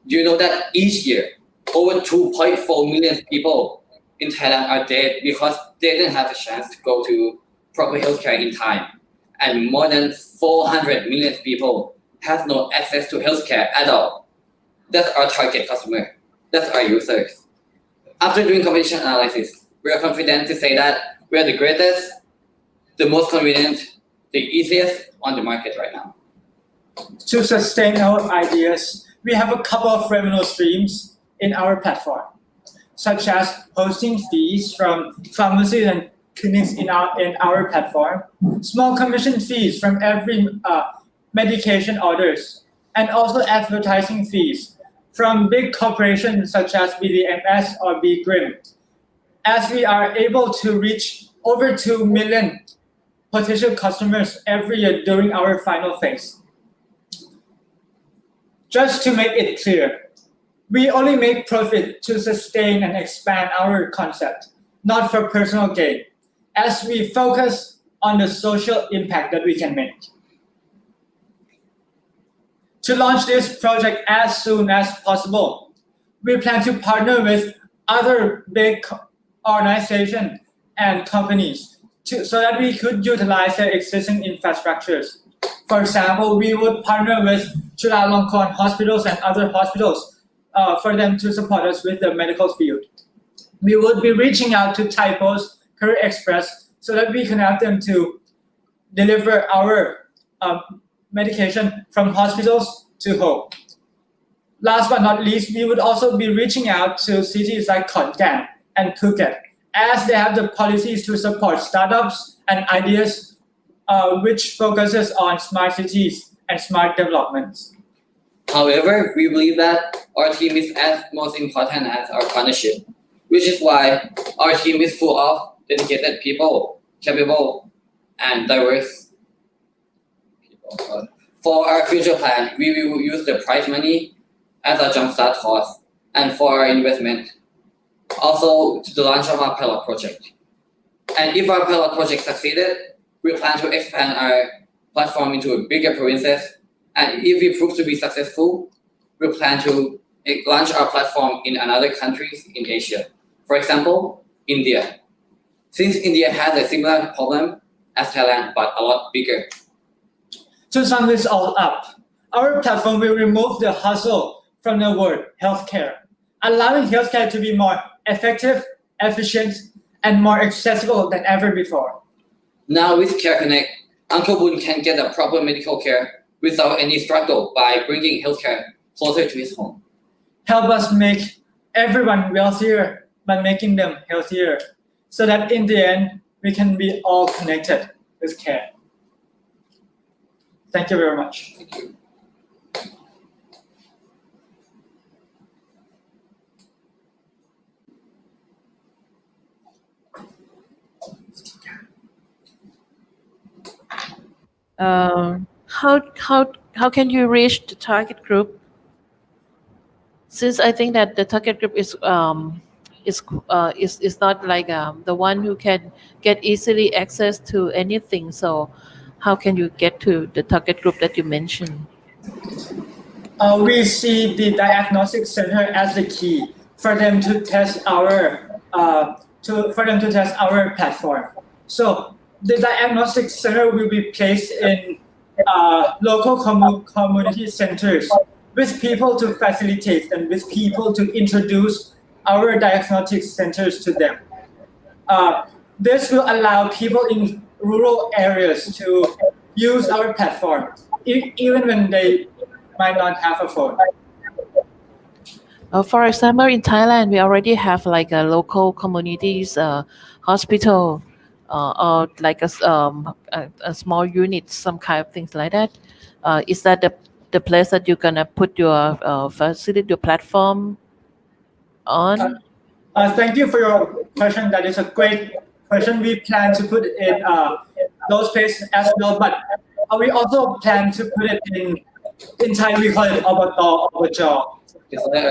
Do you know that each year, over 2.4 million people in Thailand are dead because they didn't have a chance to go to proper healthcare in time, and more than 400 million people have no access to healthcare at all. That's our target customer. That's our users. After doing competition analysis, we are confident to say that we are the greatest, the most convenient, the easiest on the market right now. To sustain our ideas, we have a couple of revenue streams in our platform, such as hosting fees from pharmacies and clinics in our platform, small commission fees from every medication orders, and also advertising fees from big corporations such as BDMS or BGRIM, as we are able to reach over 2 million potential customers every year during our final phase. Just to make it clear, we only make profit to sustain and expand our concept, not for personal gain, as we focus on the social impact that we can make. To launch this project as soon as possible, we plan to partner with other big organizations and companies so that we could utilize their existing infrastructures. For example, we would partner with Chulalongkorn hospitals and other hospitals for them to support us with the medical field. We would be reaching out to Thai Post, Courier Express, so that we can have them to deliver our medication from hospitals to home. Last but not least, we would also be reaching out to cities like Khon Kaen and Phuket, as they have the policies to support startups and ideas which focuses on smart cities and smart developments. However, we believe that our team is as most important as our partnership, which is why our team is full of dedicated people, capable and diverse people. For our future plan, we will use the prize money as a jumpstart cost and for our investment, also to the launch of our pilot project. And if our pilot project succeeded, we plan to expand our platform into bigger provinces. And if we prove to be successful, we plan to launch our platform in other countries in Asia. For example, India. Since India has a similar problem as Thailand, but a lot bigger. To sum this all up, our platform will remove the hustle from the word healthcare, allowing healthcare to be more effective, efficient, and more accessible than ever before. Now with CareConnect, Uncle Boon can get a proper medical care without any struggle by bringing healthcare closer to his home. Help us make everyone wealthier by making them healthier, so that in the end, we can be all connected with care. Thank you very much. Thank you. How can you reach the target group? Since I think that the target group is not like the one who can get easily access to anything. So how can you get to the target group that you mentioned? We see the diagnostic center as the key for them to test our platform. So the diagnostic center will be placed in local community centers with people to facilitate and with people to introduce our diagnostic centers to them. This will allow people in rural areas to use our platform, even when they might not have a phone. For example, in Thailand, we already have like a local communities hospital or like a small unit, some kind of things like that. Is that the place that you're gonna put your facility, your platform on? Thank you for your question. That is a great question. We plan to put it in those places as well, but we also plan to put it in Thai. We call it Obaj. It's like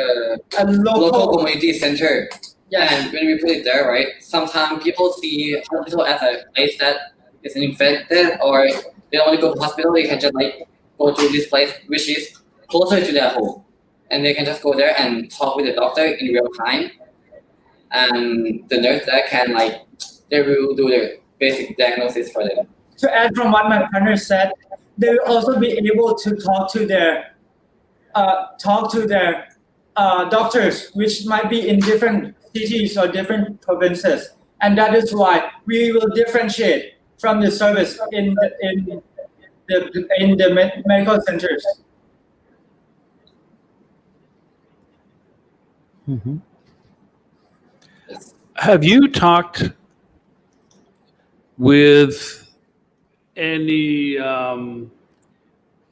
a local community center. Yeah. And when we put it there, right, sometimes people see hospital as a place that is infected, or they don't want to go to hospital. They can just like go to this place which is closer to their home, and they can just go there and talk with the doctor in real time, and the nurse there can they will do the basic diagnosis for them. To add from what my partner said, they will also be able to talk to their doctors, which might be in different cities or different provinces, and that is why we will differentiate from the service in the medical centers. Mm-hmm. Have you talked with any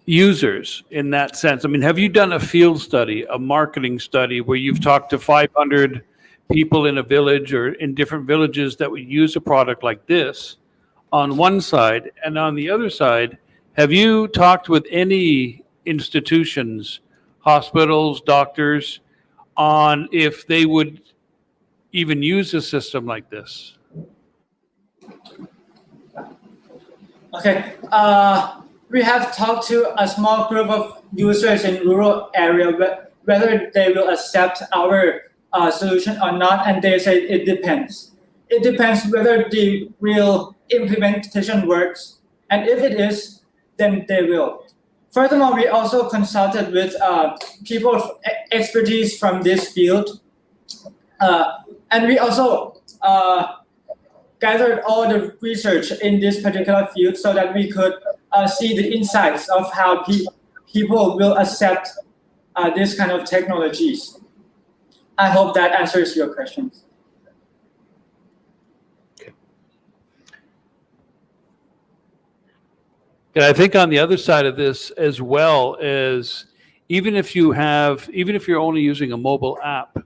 users in that sense? I mean, have you done a field study, a marketing study, where you've talked to 500 people in a village or in different villages that would use a product like this on one side, and on the other side, have you talked with any institutions, hospitals, doctors, on if they would even use a system like this? Okay, we have talked to a small group of users in rural area whether they will accept our solution or not, and they say it depends. It depends whether the real implementation works, and if it is, then they will. Furthermore, we also consulted with people of expertise from this field, and we also gathered all the research in this particular field so that we could see the insights of how people will accept this kind of technologies. I hope that answers your questions. And I think on the other side of this as well is, even if you're only using a mobile app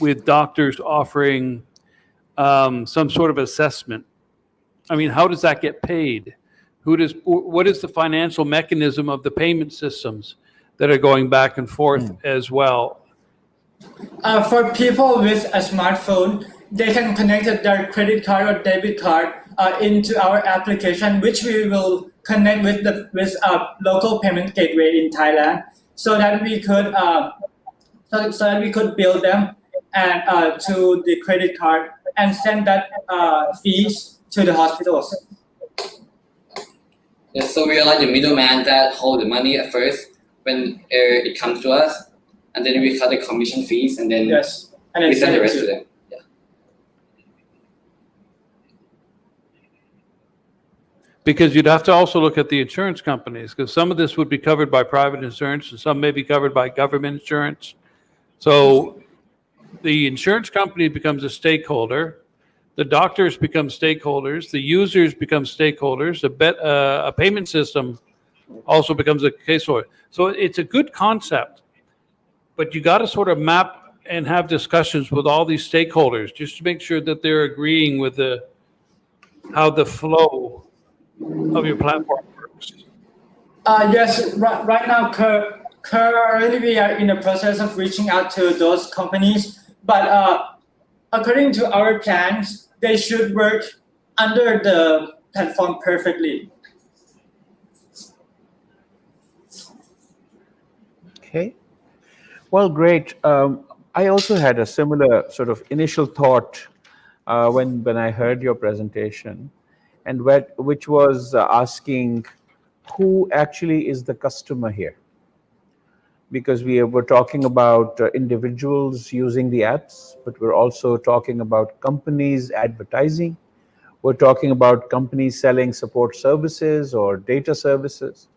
with doctors offering some sort of assessment, I mean, how does that get paid? What is the financial mechanism of the payment systems that are going back and forth as well? For people with a smartphone, they can connect their credit card or debit card into our application, which we will connect with a local payment gateway in Thailand, so that we could bill them and to the credit card and send that fees to the hospitals. Yes, so we are like the middleman that hold the money at first when it comes to us, and then we cut the commission fees, and then we send the rest to them. Yeah. Because you'd have to also look at the insurance companies, because some of this would be covered by private insurance and some may be covered by government insurance. So the insurance company becomes a stakeholder, the doctors become stakeholders, the users become stakeholders, a payment system also becomes a case holder. So it's a good concept, but you got to sort of map and have discussions with all these stakeholders just to make sure that they're agreeing with how the flow of your platform works. Yes, right now, currently we are in the process of reaching out to those companies, but according to our plans, they should work under the platform perfectly. Okay. Well, great. I also had a similar sort of initial thought when I heard your presentation, and which was asking who actually is the customer here, because we were talking about individuals using the apps, but we're also talking about companies advertising. We're talking about companies selling support services or data services.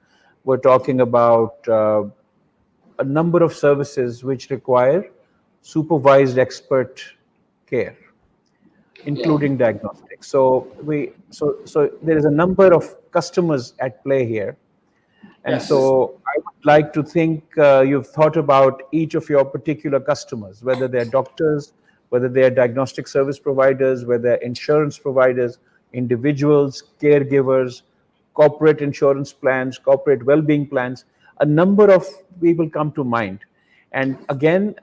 We're talking about a number of services which require supervised expert care, including diagnostics. So there is a number of customers at play here. And so I would like to think you've thought about each of your particular customers, whether they're doctors, whether they're diagnostic service providers, whether they're insurance providers, individuals, caregivers, corporate insurance plans, corporate well-being plans. A number of people come to mind. And again,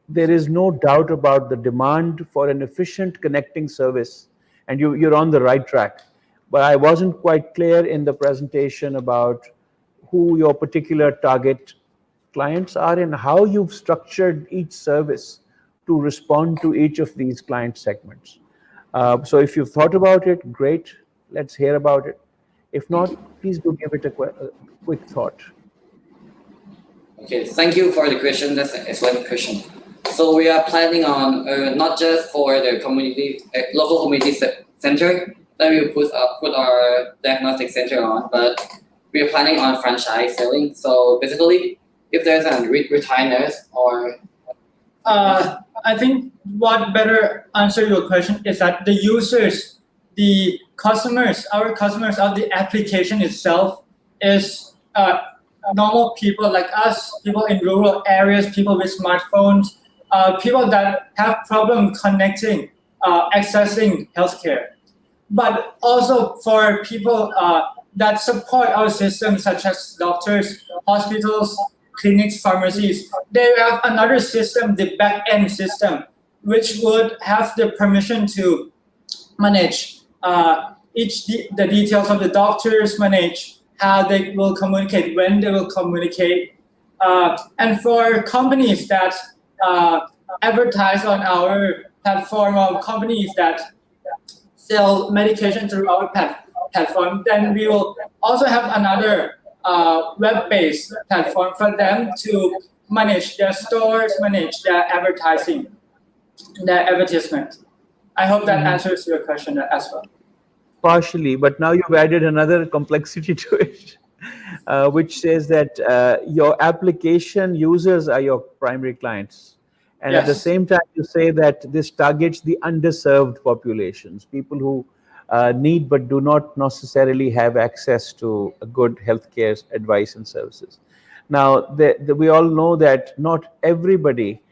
there is no doubt about the demand for an efficient connecting service, and you're on the right track. But I wasn't quite clear in the presentation about who your particular target clients are and how you've structured each service to respond to each of these client segments. So if you've thought about it, great, let's hear about it. If not, please do give it a quick thought. Okay, thank you for the question. That's an excellent question. So we are planning on not just for the community, local community center that we put our diagnostic center on, but we are planning on franchise selling. So basically, if there's a retired nurse or I think what better answer your question is that the users, the customers, our customers of the application itself is normal people like us, people in rural areas, people with smartphones, people that have problem connecting, accessing healthcare. But also for people that support our system, such as doctors, hospitals, clinics, pharmacies, they have another system, the back-end system, which would have the permission to manage the details of the doctors, manage how they will communicate, when they will communicate. And for companies that advertise on our platform, or companies that sell medication through our platform, then we will also have another web-based platform for them to manage their stores, manage their advertising, their advertisement. I hope that answers your question as well. Partially, but now you've added another complexity to it, which says that your application users are your primary clients. And Yes. At the same time, you say that this targets the underserved populations, people who need but do not necessarily have access to a good healthcare advice and services. Now, we all know that not everybody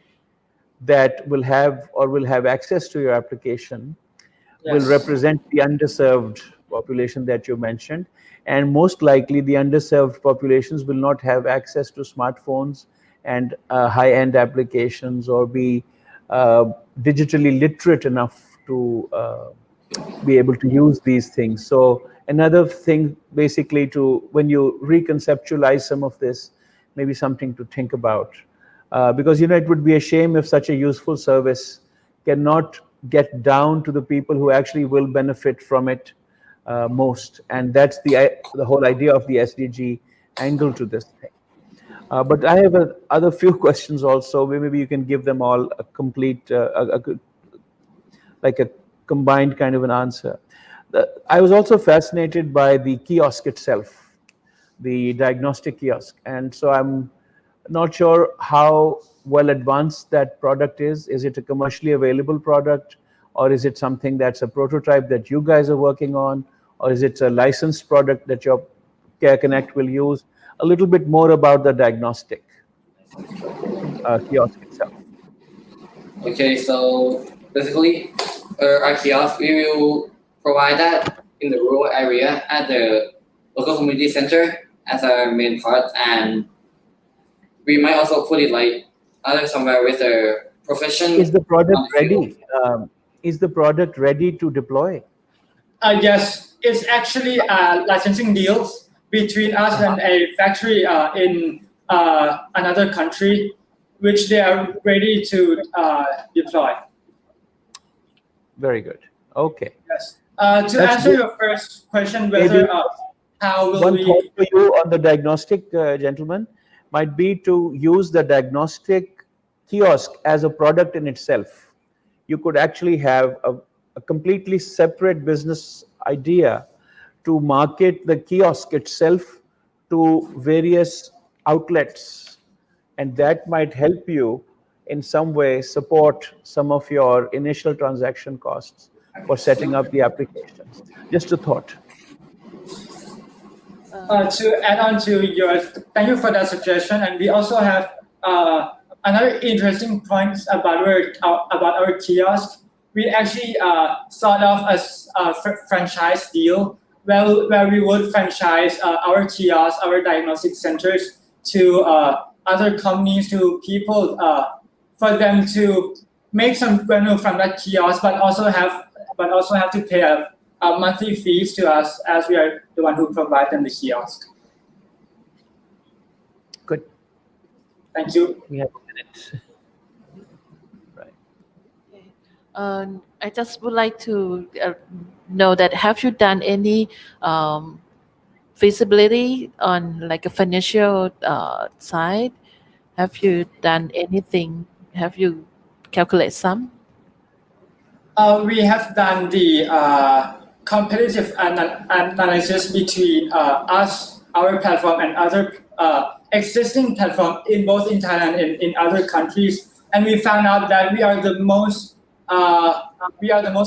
that will have access to your application will Yes. represent the underserved population that you mentioned. And most likely the underserved populations will not have access to smartphones and high-end applications or be digitally literate enough to be able to use these things. So another thing basically when you reconceptualize some of this, maybe something to think about. Because it would be a shame if such a useful service cannot get down to the people who actually will benefit from it most. And that's the whole idea of the SDG angle to this thing. But I have other few questions also. Maybe you can give them all a complete, like a combined kind of an answer. I was also fascinated by the kiosk itself, the diagnostic kiosk. And so I'm not sure how well advanced that product is. Is it a commercially available product, or is it something that's a prototype that you guys are working on, or is it a licensed product that your CareConnect will use? A little bit more about the diagnostic kiosk itself. Okay, so basically, our kiosk, we will provide that in the rural area at the local community center as our main part, and we might also put it like somewhere with a profession. Is the product ready? Is the product ready to deploy? Yes, it's actually licensing deals between us and a factory in another country, which they are ready to deploy. Very good. Okay. Yes. To answer your first question, whether how will we... One thought for you on the diagnostic, gentlemen, might be to use the diagnostic kiosk as a product in itself. You could actually have a completely separate business idea to market the kiosk itself to various outlets, and that might help you in some way support some of your initial transaction costs for setting up the application. Just a thought. To add on to yours, thank you for that suggestion. And we also have another interesting point about our kiosk. We actually sort of a franchise deal where we would franchise our kiosks, our diagnostic centers to other companies, to people, for them to make some revenue from that kiosk, but also have to pay a monthly fees to us, as we are the one who provide them the kiosk. Good. Thank you. We have a minute. I just would like to know that have you done any feasibility on like a financial side? Have you done anything? Have you calculate some? We have done the competitive analysis between us, our platform, and other existing platform in both in Thailand and in other countries, and we found out that we are the most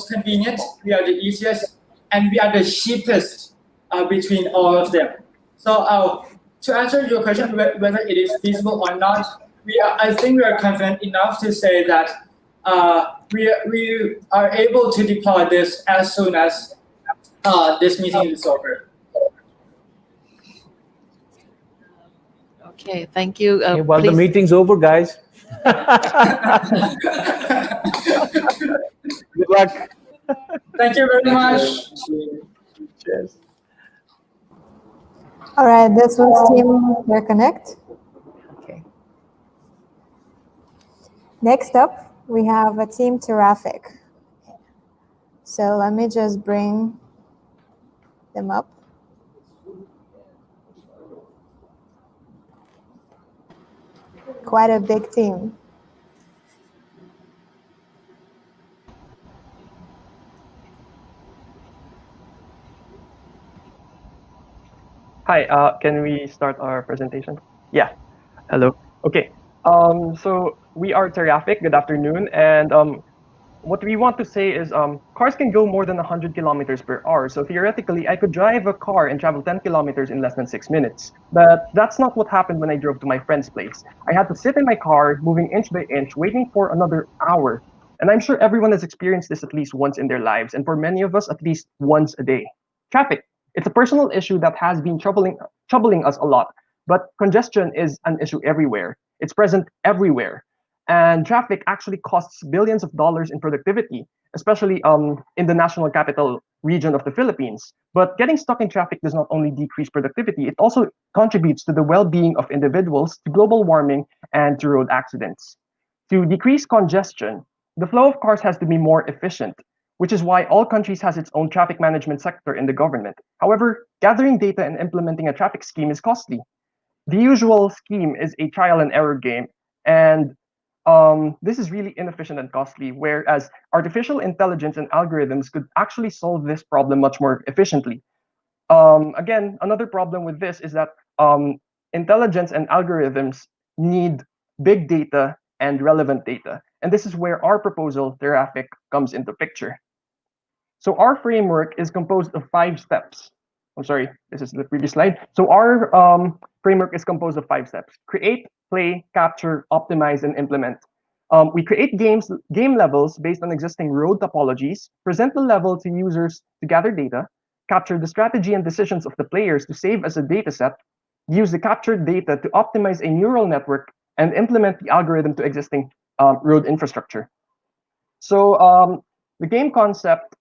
convenient, we are the easiest, and we are the cheapest between all of them. So to answer your question, whether it is feasible or not, I think we are confident enough to say that we are able to deploy this as soon as this meeting is over. Okay, thank you. Okay, well, the meeting's over, guys. Good luck. Thank you very much. Cheers. All right, this was Team CareConnect. Okay. Next up, we have a Team Teraffic. So let me just bring them up. Quite a big team. Hi, can we start our presentation? Yeah, hello. Okay, so we are Teraffic, good afternoon, and what we want to say is cars can go more than 100 kilometers per hour, so theoretically I could drive a car and travel 10 kilometers in less than 6 minutes, but that's not what happened when I drove to my friend's place. I had to sit in my car, moving inch by inch, waiting for another hour, and I'm sure everyone has experienced this at least once in their lives, and for many of us, at least once a day. Traffic. It's a personal issue that has been troubling us a lot, but congestion is an issue everywhere. It's present everywhere. And traffic actually costs billions of dollars in productivity, especially in the national capital region of the Philippines. But getting stuck in traffic does not only decrease productivity, it also contributes to the well-being of individuals, to global warming, and to road accidents. To decrease congestion, the flow of cars has to be more efficient, which is why all countries has its own traffic management sector in the government. However, gathering data and implementing a traffic scheme is costly. The usual scheme is a trial and error game, and this is really inefficient and costly, whereas artificial intelligence and algorithms could actually solve this problem much more efficiently. Again, another problem with this is that intelligence and algorithms need big data and relevant data. And this is where our proposal, Teraffic, comes into picture. So our framework is composed of 5 steps. I'm sorry, this is the previous slide. So our framework is composed of 5 steps: create, play, capture, optimize, and implement. We create game levels based on existing road topologies, present the level to users to gather data, capture the strategy and decisions of the players to save as a data set, use the captured data to optimize a neural network, and implement the algorithm to existing road infrastructure. So the game concept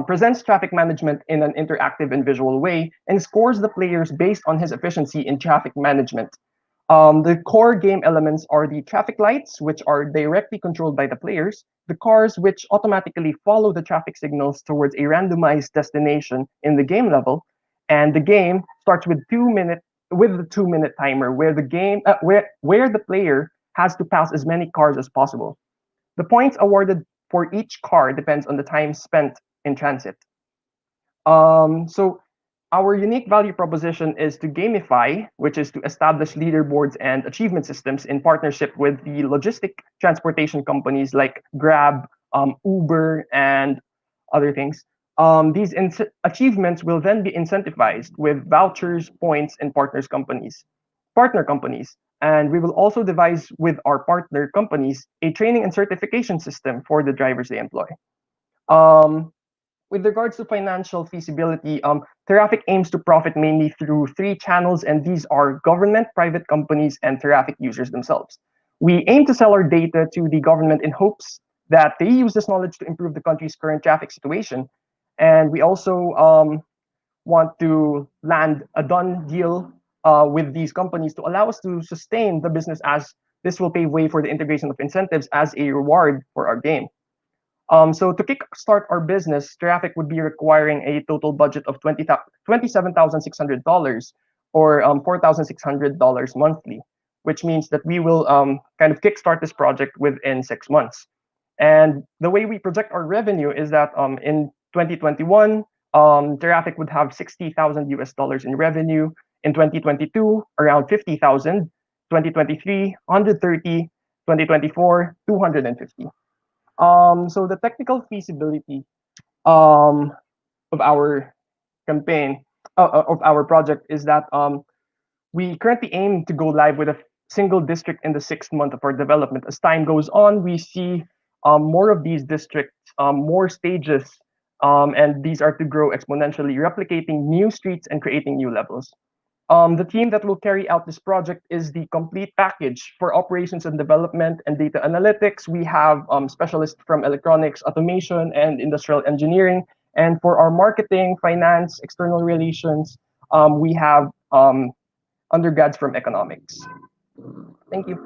presents traffic management in an interactive and visual way and scores the players based on his efficiency in traffic management. The core game elements are the traffic lights, which are directly controlled by the players, the cars, which automatically follow the traffic signals towards a randomized destination in the game level, and the game starts with the 2-minute timer, where the player has to pass as many cars as possible. The points awarded for each car depends on the time spent in transit. So our unique value proposition is to gamify, which is to establish leaderboards and achievement systems in partnership with the logistic transportation companies like Grab, Uber, and other things. These achievements will then be incentivized with vouchers, points, and partner companies. And we will also devise with our partner companies a training and certification system for the drivers they employ. With regards to financial feasibility, Teraffic aims to profit mainly through 3 channels, and these are government, private companies, and Teraffic users themselves. We aim to sell our data to the government in hopes that they use this knowledge to improve the country's current traffic situation. And we also want to land a done deal with these companies to allow us to sustain the business, as this will pave way for the integration of incentives as a reward for our game. So to kickstart our business, Teraffic would be requiring a total budget of $27,600 or $4,600 monthly, which means that we will kind of kickstart this project within 6 months. And the way we project our revenue is that in 2021, Teraffic would have 60,000 US dollars in revenue. In 2022, around 50,000. 2023, 130. 2024, 250. So the technical feasibility of our campaign of our project is that we currently aim to go live with a single district in the 6th month of our development. As time goes on, we see more of these districts, more stages, and these are to grow exponentially, replicating new streets and creating new levels. The team that will carry out this project is the complete package. For operations and development and data analytics, we have specialists from electronics, automation, and industrial engineering. And for our marketing, finance, external relations, we have undergrads from economics. Thank you.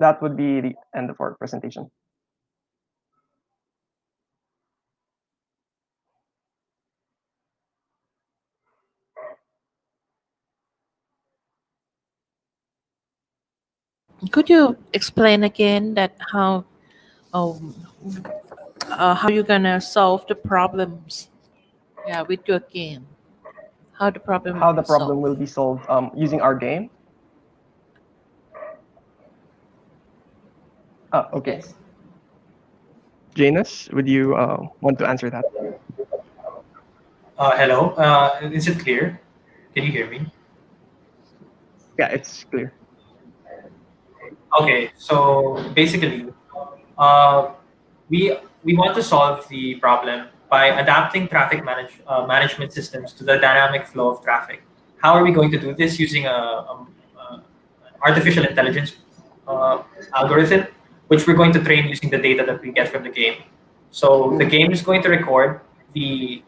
That would be the end of our presentation. Could you explain again that how you're gonna solve the problems? Yeah, with your game. How the problem will be solved using our game? Okay. Yes. Janus, would you want to answer that? Hello. Is it clear? Can you hear me? Yeah, it's clear. Okay. So basically, we want to solve the problem by adapting traffic management systems to the dynamic flow of traffic. How are we going to do this? Using a artificial intelligence algorithm, which we're going to train using the data that we get from the game. So the game is going to record the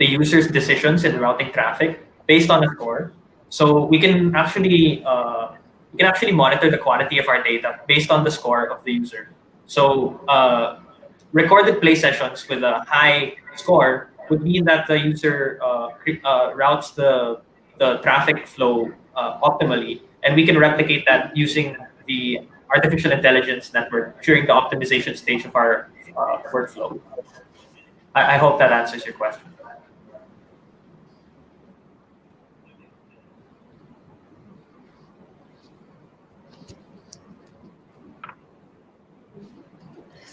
user's decisions in routing traffic based on a score. So we can actually monitor the quality of our data based on the score of the user. So recorded play sessions with a high score would mean that the user routes the traffic flow optimally, and we can replicate that using the artificial intelligence network during the optimization stage of our workflow. I hope that answers your question.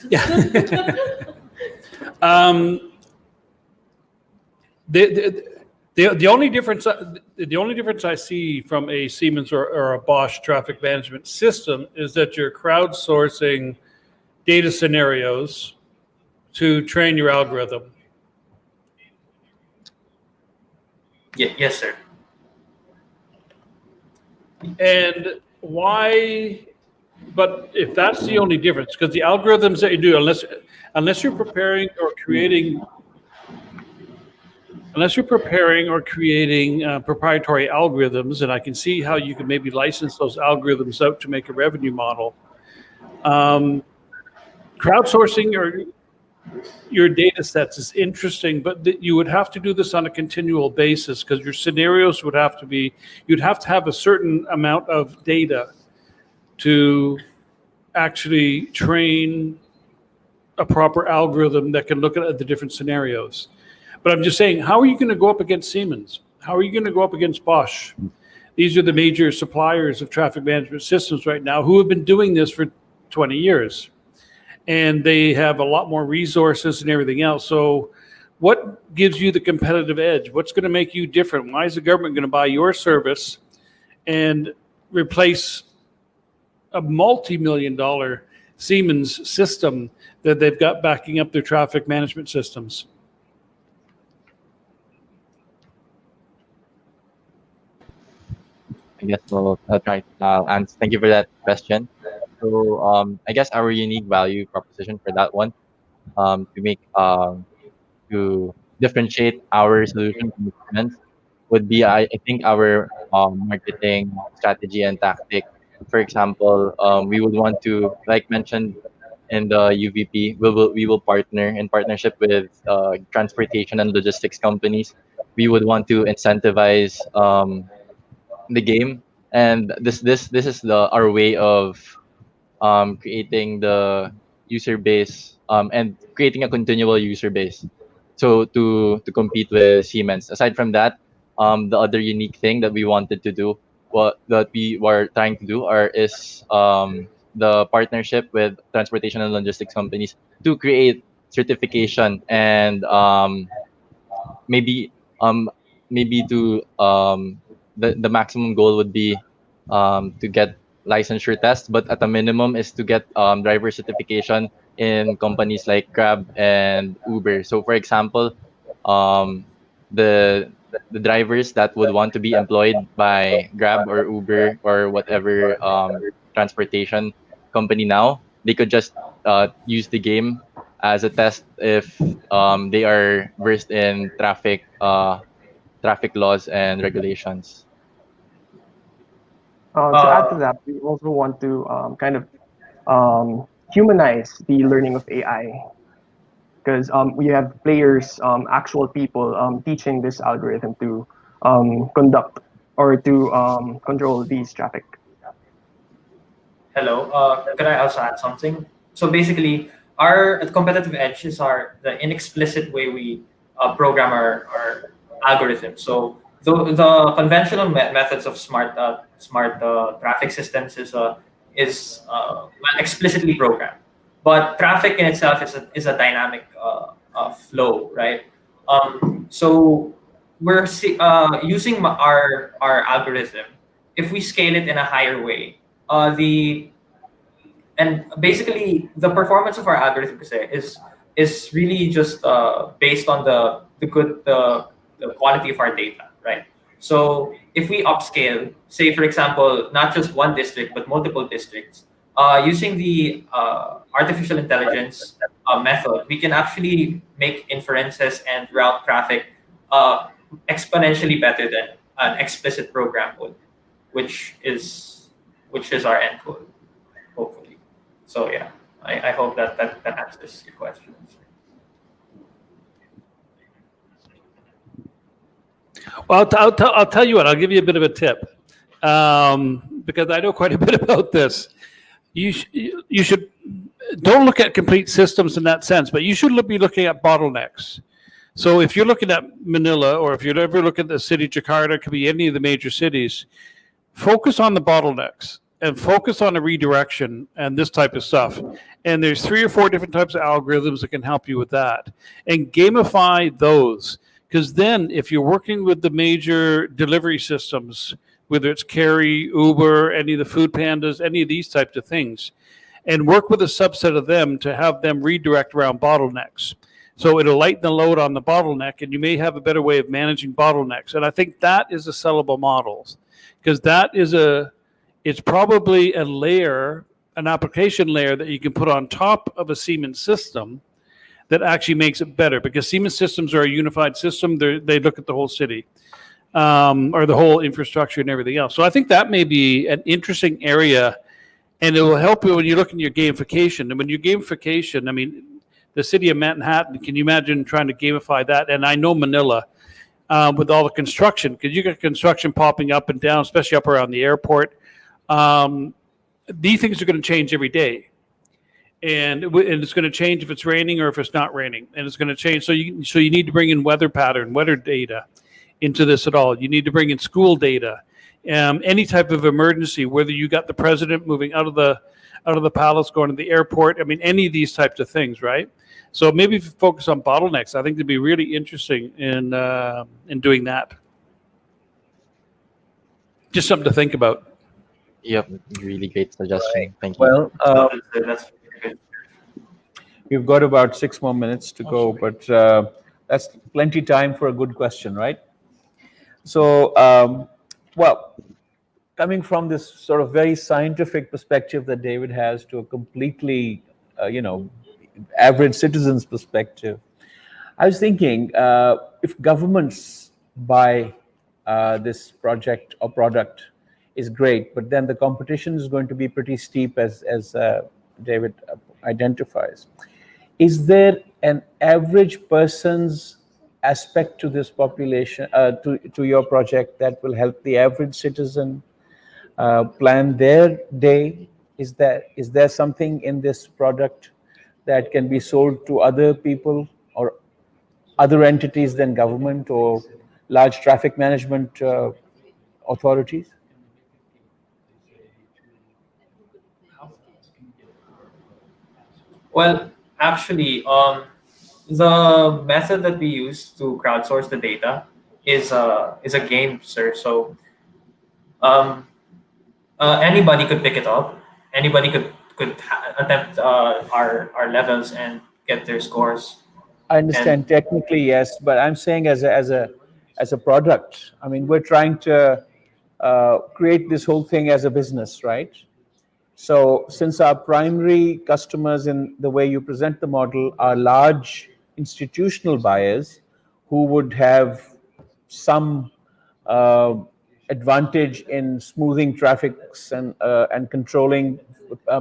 Yeah. The only difference I see from a Siemens or a Bosch traffic management system is that you're crowdsourcing data scenarios to train your algorithm. Yes, sir. And why? But if that's the only difference, because the algorithms that you do, unless you're preparing or creating proprietary algorithms, and I can see how you can maybe license those algorithms out to make a revenue model. Crowdsourcing your data sets is interesting, but you would have to do this on a continual basis, because your scenarios would have to be, you'd have to have a certain amount of data to actually train a proper algorithm that can look at the different scenarios. But I'm just saying, how are you going to go up against Siemens? How are you going to go up against Bosch? These are the major suppliers of traffic management systems right now who have been doing this for 20 years. And they have a lot more resources and everything else. So what gives you the competitive edge? What's going to make you different? Why is the government going to buy your service and replace a multi-million-dollar Siemens system that they've got backing up their traffic management systems? I guess I'll try. And thank you for that question. So I guess our unique value proposition for that one to make to differentiate our solution from humans would be, I think, our marketing strategy and tactic. For example, we would want to, like mentioned in the UVP, we will partner in partnership with transportation and logistics companies. We would want to incentivize the game, and this is the our way of creating the user base, and creating a continual user base, so to compete with Siemens. Aside from that, the other unique thing that we wanted to do, what that we were trying to do, is the partnership with transportation and logistics companies to create certification, and maybe um maybe to the maximum goal would be to get licensure test, but at a minimum is to get driver certification in companies like Grab and Uber. So for example, um the the drivers that would want to be employed by Grab or Uber or whatever transportation company now, they could just use the game as a test if they are versed in traffic laws and regulations. To add to that, we also want to kind of humanize the learning of AI, because we have players, actual people teaching this algorithm to conduct or to control these traffic. Hello. Could I also add something? So basically, our competitive edge is the inexplicit way we program our algorithm. So the conventional methods of smart traffic systems is well explicitly programmed, but traffic in itself is a dynamic flow, right? So we're using our algorithm. If we scale it in a higher way, the and basically the performance of our algorithm per se is really just based on the quality of our data, right? So if we upscale, say for example, not just one district but multiple districts, using the artificial intelligence method, we can actually make inferences and route traffic exponentially better than an explicit program would, which is our end goal, hopefully. So yeah, I hope that answers your questions. Well, I'll tell you what. I'll give you a bit of a tip, because I know quite a bit about this. You should don't look at complete systems in that sense, but you should be looking at bottlenecks. So if you're looking at Manila, or if you're ever looking at the city Jakarta, it could be any of the major cities, focus on the bottlenecks and focus on the redirection and this type of stuff. And there's 3 or 4 different types of algorithms that can help you with that. And gamify those. Because then if you're working with the major delivery systems, whether it's Carry, Uber, any of the Food Pandas, any of these types of things, and work with a subset of them to have them redirect around bottlenecks. So it'll lighten the load on the bottleneck, and you may have a better way of managing bottlenecks. And I think that is a sellable model, because it's probably a layer, an application layer that you can put on top of a Siemens system that actually makes it better, because Siemens systems are a unified system. They look at the whole city, or the whole infrastructure and everything else. So I think that may be an interesting area, and it will help you when you're looking at your gamification. And when you gamification, I mean, the city of Manhattan, can you imagine trying to gamify that? And I know Manila, with all the construction, because you got construction popping up and down, especially up around the airport. These things are going to change every day. And it's going to change if it's raining or if it's not raining, and it's going to change. So you need to bring in weather data into this at all. You need to bring in school data, any type of emergency, whether you got the president moving out of the palace going to the airport. I mean, any of these types of things, right? So maybe if you focus on bottlenecks, I think it'd be really interesting in doing that. Just something to think about. Yep, really great suggestion. Thank you. Well, we've got about 6 more minutes to go, but that's plenty time for a good question, right? So, well, coming from this sort of very scientific perspective that David has to a completely, average citizen's perspective. I was thinking, if governments buy this project or product, is great, but then the competition is going to be pretty steep, as David identifies. Is there an average person's aspect to this population, to your project, that will help the average citizen plan their day? Is there something in this product that can be sold to other people or other entities than government or large traffic management authorities? Well, actually, the method that we use to crowdsource the data is a game, sir. So um, anybody could pick it up. Anybody could attempt our levels and get their scores. I understand technically, yes, but I'm saying as a product. I mean, we're trying to create this whole thing as a business, right? So since our primary customers in the way you present the model are large institutional buyers who would have some uh, advantage in smoothing traffics and controlling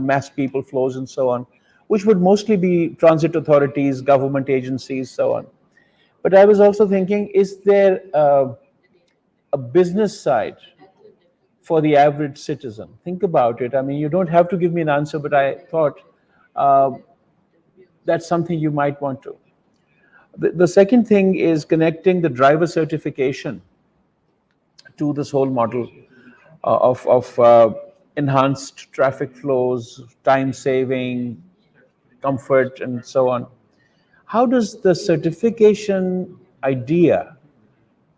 mass people flows and so on, which would mostly be transit authorities, government agencies, so on. But I was also thinking, is there a business side for the average citizen? Think about it. I mean, you don't have to give me an answer, but I thought uh, that's something you might want to. The second thing is connecting the driver certification to this whole model of enhanced traffic flows, time saving, comfort, and so on. How does the certification idea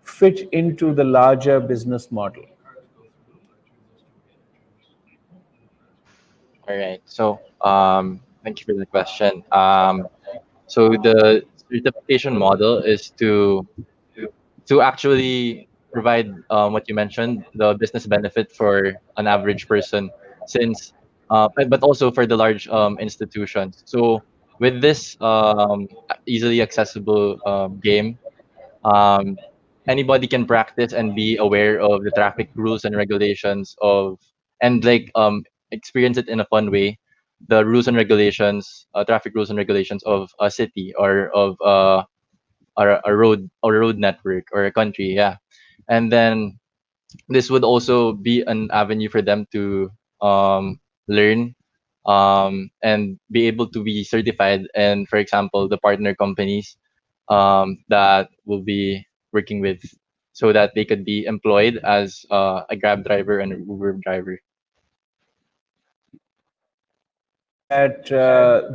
fit into the larger business model? All right. So, thank you for the question. So the certification model is to actually provide what you mentioned, the business benefit for an average person, since but also for the large institutions. So with this easily accessible game, um, anybody can practice and be aware of the traffic rules and regulations of, and like experience it in a fun way, the rules and regulations, traffic rules and regulations of a city or of a road network or a country. Yeah. And then this would also be an avenue for them to learn and be able to be certified, and for example the partner companies that will be working with, so that they could be employed as a Grab driver and an Uber driver. That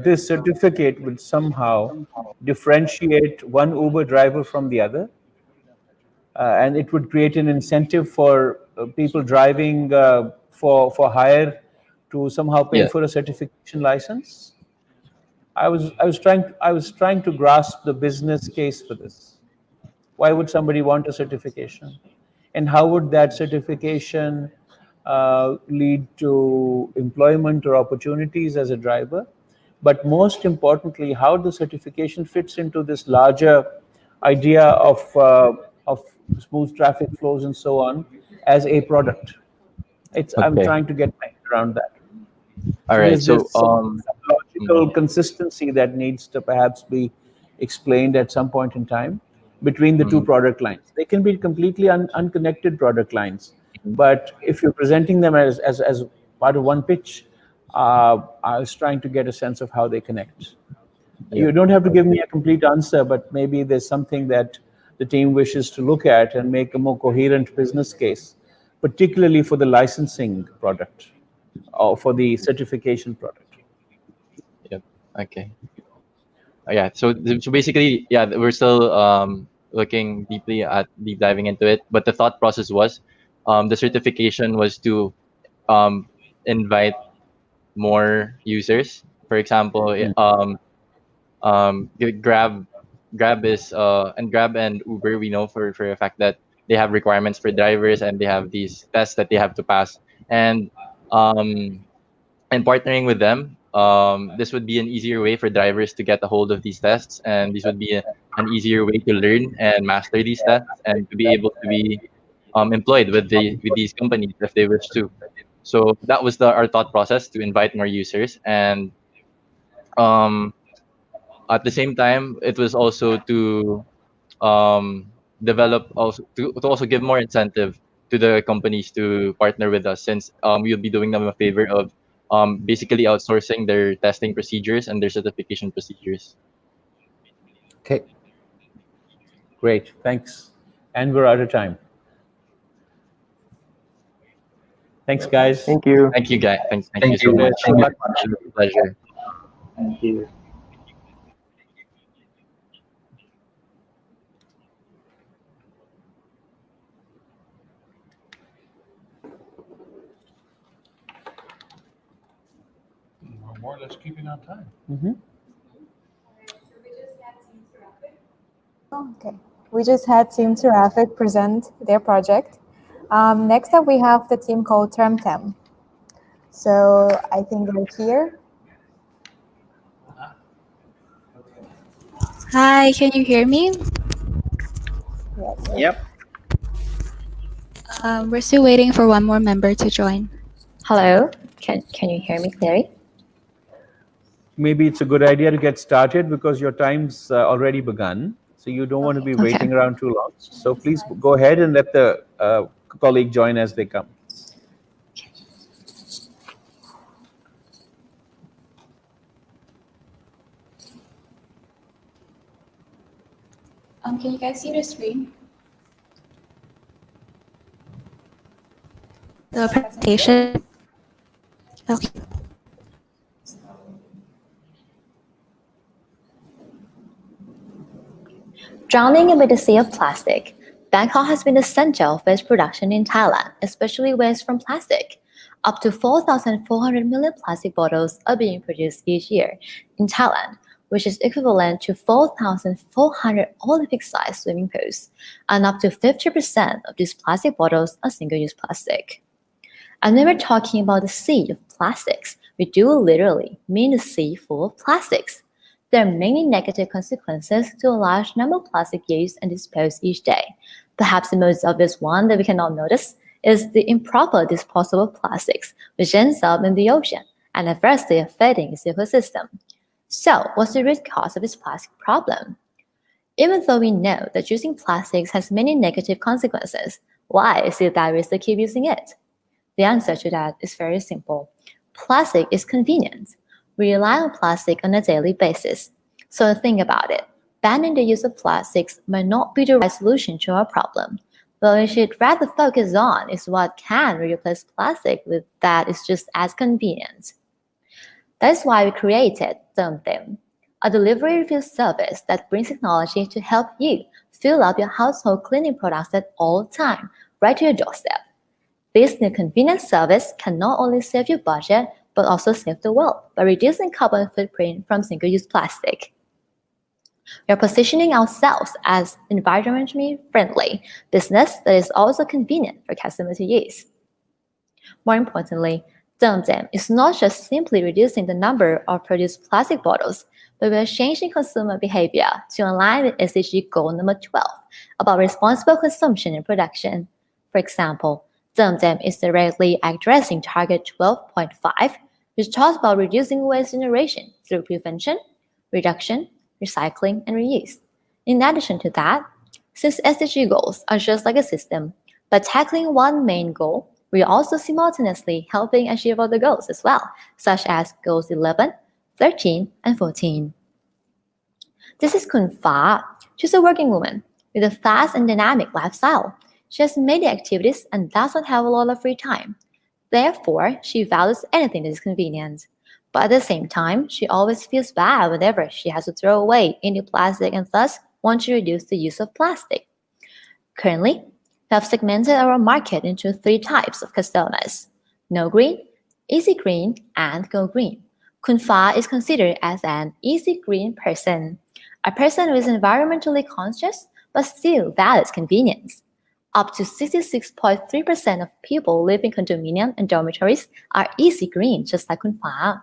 this certificate would somehow differentiate one Uber driver from the other, and it would create an incentive for people driving for hire to somehow pay Yeah. for a certification license. I was trying to grasp the business case for this. Why would somebody want a certification? And how would that certification lead to employment or opportunities as a driver? But most importantly, how the certification fits into this larger idea of smooth traffic flows and so on as a product. I'm Okay. trying to get my head around that. All So right. there's So this logical consistency that needs to perhaps be explained at some point in time between the two product lines. They can be completely unconnected product lines, but if you're presenting them as part of one pitch, I was trying to get a sense of how they connect. Yep. You don't have to give me a complete answer, but maybe there's something that the team wishes to look at and make a more coherent business case, particularly for the licensing product or for the certification product. Yep. Okay. Yeah. So basically, yeah, we're still looking deep diving into it. But the thought process was, the certification was to um, invite more users. For example, Grab, Grab and Uber, we know for a fact that they have requirements for drivers and they have these tests that they have to pass. And um, and partnering with them, this would be an easier way for drivers to get a hold of these tests, and this would be an easier way to learn and master these tests and to be able to be employed with these companies if they wish to. So that was our thought process, to invite more users, and um, at the same time, it was also to develop, also to also give more incentive to the companies to partner with us, since we'll be doing them a favor of basically outsourcing their testing procedures and their certification procedures. Okay. Great. Thanks. And we're out of time. Thanks, guys. Thank you. Thank you, guys. Thank you so much. Good luck. It was a pleasure. Thank you. We're more or less keeping on time. Okay. We just had Team Teraffic present their project. Next up, we have the team called Termtem. So I think they're here. Hi, can you hear me? Yes. Yep. We're still waiting for one more member to join. Hello, can you hear me clearly? Maybe it's a good idea to get started because your time's already begun. So you don't want to be waiting around too long. So please go ahead and let the colleague join as they come. Can you guys see the screen? The presentation. Okay. Drowning amid a sea of plastic, Bangkok has been the center of waste production in Thailand, especially waste from plastic. Up to 4,400 million plastic bottles are being produced each year in Thailand, which is equivalent to 4,400 Olympic-sized swimming pools, and up to 50% of these plastic bottles are single-use plastic. And when we're talking about the sea of plastics, we do literally mean the sea full of plastics. There are many negative consequences to a large number of plastic used and disposed each day. Perhaps the most obvious one that we can all notice is the improper disposal of plastics, which ends up in the ocean and adversely affecting its ecosystem. So, what's the root cause of this plastic problem? Even though we know that using plastics has many negative consequences, why is it that we still keep using it? The answer to that is very simple. Plastic is convenient. We rely on plastic on a daily basis. So think about it. Banning the use of plastics might not be the right solution to our problem. What we should rather focus on is what can replace plastic with that is just as convenient. That's why we created Termtem, a delivery refill service that brings technology to help you fill up your household cleaning products at all time, right to your doorstep. This new convenient service can not only save you budget, but also save the world by reducing carbon footprint from single-use plastic. We are positioning ourselves as environmentally friendly business that is also convenient for customers to use. More importantly, Donest is not just simply reducing the number of produced plastic bottles, but we are changing consumer behavior to align with SDG goal number 12 about responsible consumption and production. For example, Termtem is directly addressing target 12.5, which talks about reducing waste generation through prevention, reduction, recycling, and reuse. In addition to that, since SDG goals are just like a system, by tackling one main goal, we are also simultaneously helping achieve other goals as well, such as goals 11, 13, and 14. This is Kun Fa. She's a working woman with a fast and dynamic lifestyle. She has many activities and does not have a lot of free time. Therefore, she values anything that is convenient. But at the same time, she always feels bad whenever she has to throw away any plastic and thus wants to reduce the use of plastic. Currently, we have segmented our market into 3 types of customers: No Green, Easy Green, and Go Green. Kun Fa is considered as an easy green person, a person who is environmentally conscious but still values convenience. Up to 66.3% of people living in condominium and dormitories are easy green, just like Kun Fa,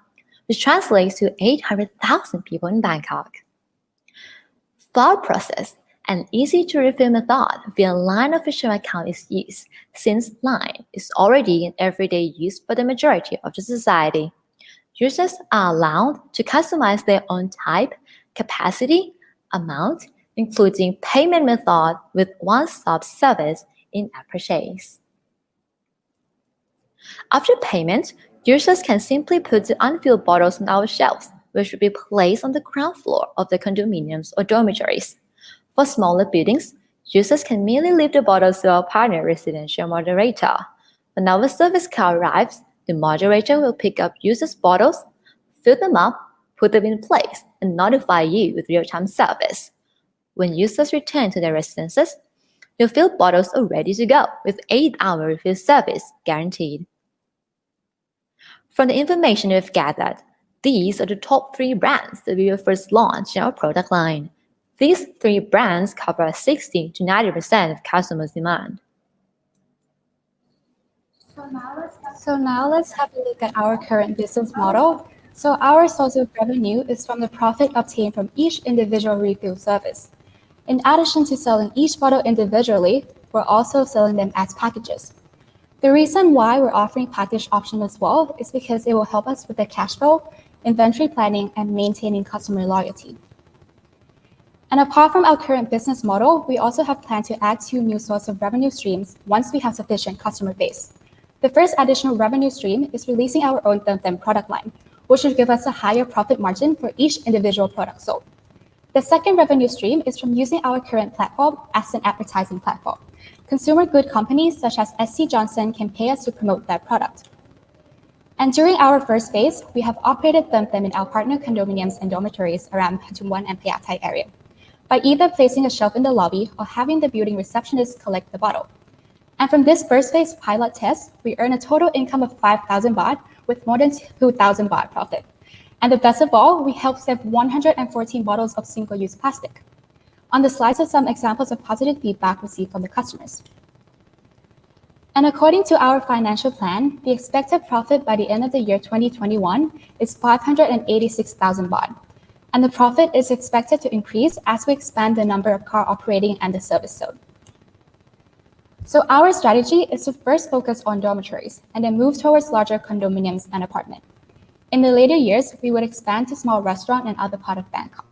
which translates to 800,000 people in Bangkok. File process, an easy-to-refill method via Line official account is used, since Line is already in everyday use for the majority of the society. Users are allowed to customize their own type, capacity, amount, including payment method with one-stop service in-app purchase. After payment, users can simply put the unfilled bottles on our shelves, which will be placed on the ground floor of the condominiums or dormitories. For smaller buildings, users can merely leave the bottles to our partner residential moderator. When our service car arrives, the moderator will pick up users' bottles, fill them up, put them in place, and notify you with real-time service. When users return to their residences, your filled bottles are ready to go with 8-hour refill service guaranteed. From the information we've gathered, these are the top 3 brands that we will first launch in our product line. These 3 brands cover 60 to 90% of customers' demand. So now let's have a look at our current business model. So our source of revenue is from the profit obtained from each individual refill service. In addition to selling each bottle individually, we're also selling them as packages. The reason why we're offering package option as well is because it will help us with the cash flow, inventory planning, and maintaining customer loyalty. And apart from our current business model, we also have planned to add 2 new sources of revenue streams once we have sufficient customer base. The first additional revenue stream is releasing our own Termtem product line, which will give us a higher profit margin for each individual product sold. The second revenue stream is from using our current platform as an advertising platform. Consumer good companies such as SC Johnson can pay us to promote their product. And during our first phase, we have operated Termtem in our partner condominiums and dormitories around Patumwan and Payatai area, by either placing a shelf in the lobby or having the building receptionist collect the bottle. And from this first phase pilot test, we earn a total income of 5,000 baht with more than 2,000 baht profit. And the best of all, we helped save 114 bottles of single-use plastic. On the slides are some examples of positive feedback received from the customers. And according to our financial plan, the expected profit by the end of the year 2021 is 586,000 baht. And the profit is expected to increase as we expand the number of car operating and the service sold. So our strategy is to first focus on dormitories and then move towards larger condominiums and apartments. In the later years, we would expand to small restaurants and other parts of Bangkok.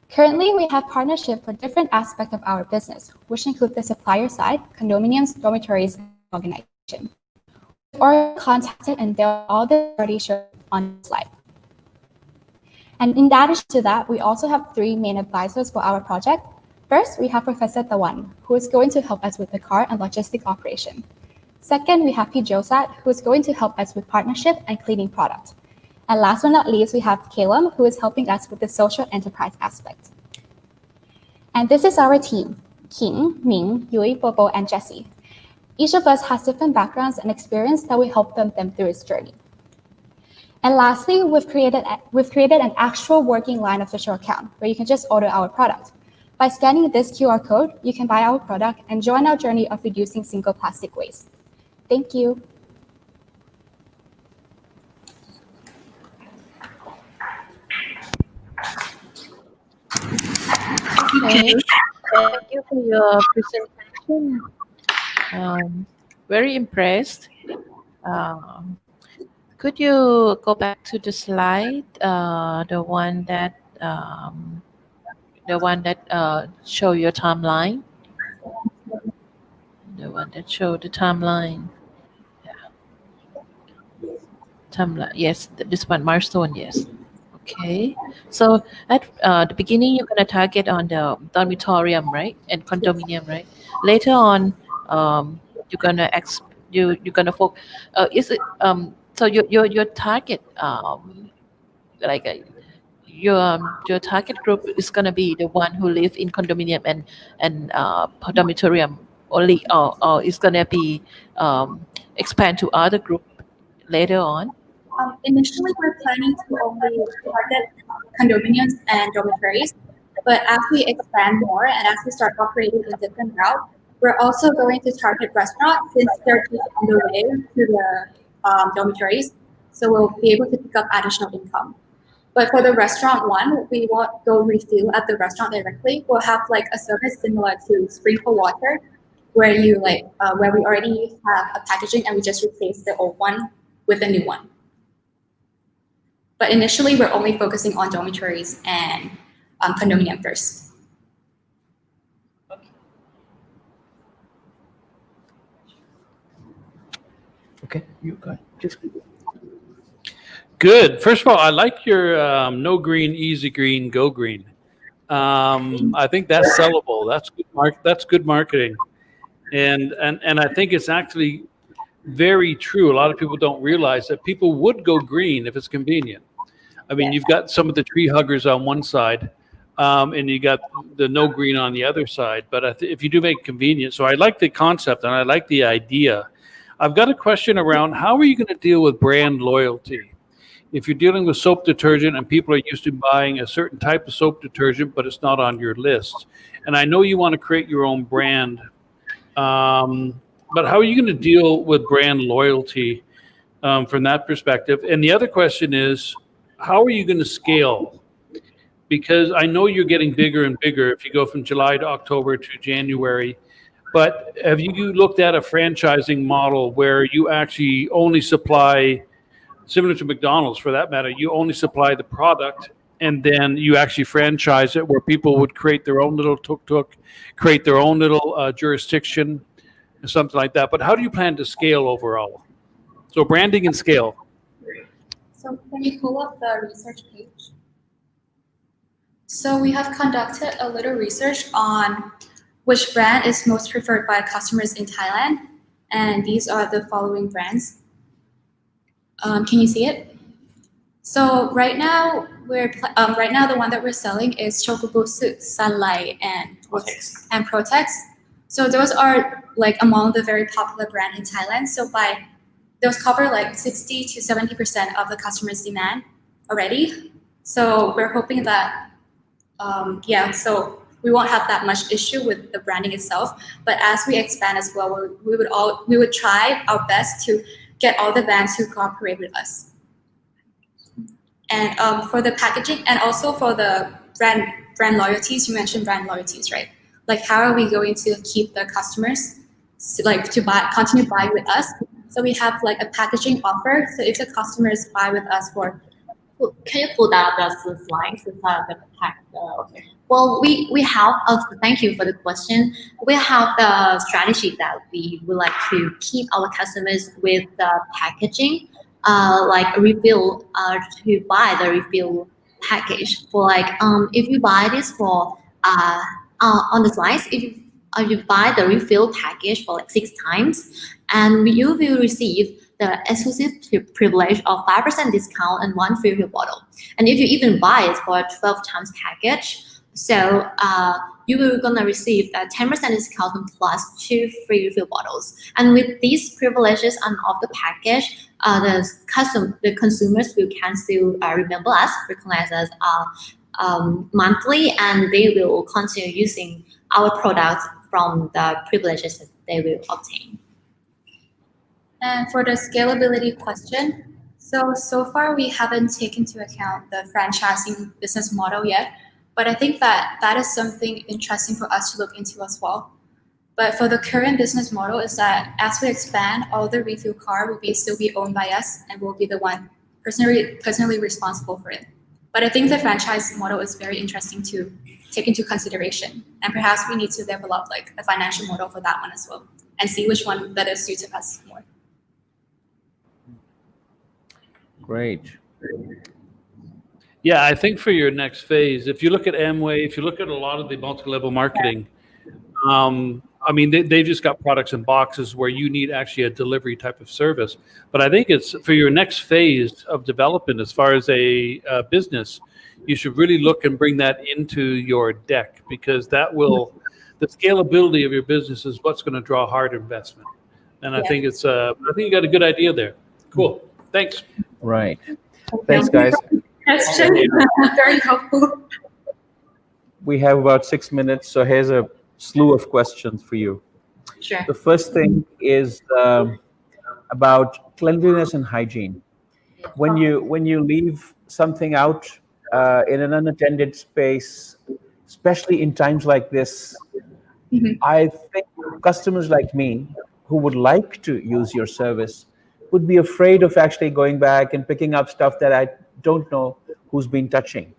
Currently, we have partnerships for different aspects of our business, which include the supplier side, condominiums, dormitories, and organization. We've already contacted and they're all already shown on the slide. And in addition to that, we also have 3 main advisors for our project. First, we have Professor Tawan, who is going to help us with the car and logistic operation. Second, we have P. Josat, who is going to help us with partnership and cleaning product. And last but not least, we have Caleb, who is helping us with the social enterprise aspect. And this is our team, King, Ming, Yui, Bobo, and Jesse. Each of us has different backgrounds and experience that will help them through its journey. And lastly, we've created an actual working Line official account where you can just order our product. By scanning this QR code, you can buy our product and join our journey of reducing single plastic waste. Thank you. Okay. Thank you for your presentation. Very impressed. Could you go back to the slide, the one that show your timeline? The one that show the timeline. Yeah. Timeline. Yes, this one milestone. Yes. Okay. So at the beginning, you're gonna target on the dormitorium, right, and condominium, right? Later on, you're gonna you're gonna focus. Is it so your target like your target group is gonna be the one who live in condominium and dormitorium only, or it's gonna be expand to other group later on? Initially, we're planning to only target condominiums and dormitories, but as we expand more and as we start operating in different routes, we're also going to target restaurants since they're just on the way to the dormitories. So we'll be able to pick up additional income. But for the restaurant one, we won't go refill at the restaurant directly. We'll have like a service similar to sprinkle water, where you where we already have a packaging and we just replace the old one with a new one. But initially, we're only focusing on dormitories and condominium first. Okay, you go. Just Good. First of all, I like your no green, easy green, go green. I think that's sellable. That's good. That's good marketing, and I think it's actually very true. A lot of people don't realize that people would go green if it's convenient. I mean, you've got some of the tree huggers on one side, and you got the no green on the other side. But if you do make it convenient, so I like the concept and I like the idea. I've got a question around how are you going to deal with brand loyalty? If you're dealing with soap detergent and people are used to buying a certain type of soap detergent, but it's not on your list. And I know you want to create your own brand, but how are you going to deal with brand loyalty from that perspective? And the other question is, how are you going to scale? Because I know you're getting bigger and bigger if you go from July to October to January. But have you looked at a franchising model where you actually only supply, similar to McDonald's for that matter, you only supply the product and then you actually franchise it where people would create their own little tuk-tuk, create their own little jurisdiction, or something like that. But how do you plan to scale overall? So branding and scale. So can you pull up the research page? So we have conducted a little research on which brand is most preferred by customers in Thailand. And these are the following brands. Can you see it? So right now, the one that we're selling is Shokubutsu, Sunlight, and Protex. So those are like among the very popular brand in Thailand. So those cover like 60 to 70% of the customers' demand already. So we're hoping that, so we won't have that much issue with the branding itself. But as we expand as well, we would try our best to get all the brands to cooperate with us. And for the packaging and also for the brand loyalties, you mentioned brand loyalties, right? Like how are we going to keep the customers to continue buying with us? So we have like a packaging offer. So if the customers buy with us for, can you pull down the slides? Okay. Well, we have, thank you for the question. We have the strategy that we would like to keep our customers with the packaging, like refill, to buy the refill package for like, if you buy this for, on the slides, if you buy the refill package for like 6 times, and you will receive the exclusive privilege of 5% discount and 1 free refill bottle. And if you even buy it for a 12 times package, so you will gonna receive a 10% discount plus 2 free refill bottles. And with these privileges and of the package, the consumers can still remember us, recognize us monthly, and they will continue using our products from the privileges that they will obtain. And for the scalability question, so far we haven't taken into account the franchising business model yet, but I think that is something interesting for us to look into as well. But for the current business model is that as we expand, all the refill car will still be owned by us and we'll be the one personally responsible for it. But I think the franchise model is very interesting to take into consideration. And perhaps we need to develop like a financial model for that one as well and see which one better suits us more. Great. Yeah, I think for your next phase, if you look at Amway, if you look at a lot of the multi-level marketing, I mean, they've just got products in boxes where you need actually a delivery type of service. But I think it's for your next phase of development as far as a business, you should really look and bring that into your deck, because that will, the scalability of your business is what's going to draw hard investment. And I think it's, I think you got a good idea there. Cool. Thanks. Right. Thanks, guys. Question. Very helpful. We have about 6 minutes, so here's a slew of questions for you. Sure. The first thing is about cleanliness and hygiene. when you leave something out in an unattended space, especially in times like this, I think customers like me who would like to use your service would be afraid of actually going back and picking up stuff that I don't know who's been touching.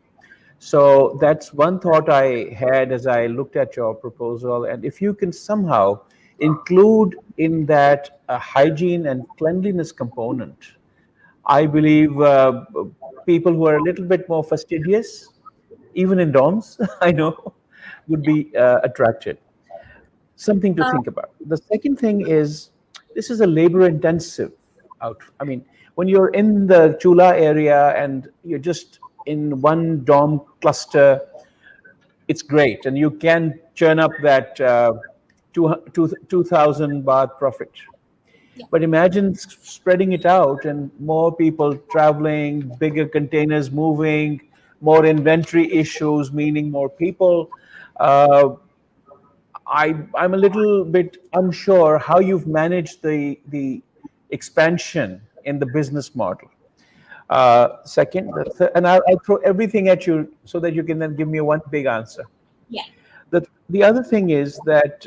So that's one thought I had as I looked at your proposal. And if you can somehow include in that a hygiene and cleanliness component, I believe people who are a little bit more fastidious, even in dorms, I know, would be attracted. Something to think about. The second thing is, this is a labor-intensive out. I mean, when you're in the Chula area and you're just in one dorm cluster, it's great, and you can churn up that 2,000 baht profit. But imagine spreading it out and more people traveling, bigger containers moving, more inventory issues, meaning more people. I'm a little bit unsure how you've managed the expansion in the business model. Second, and I'll throw everything at you so that you can then give me one big answer. Yeah. The other thing is that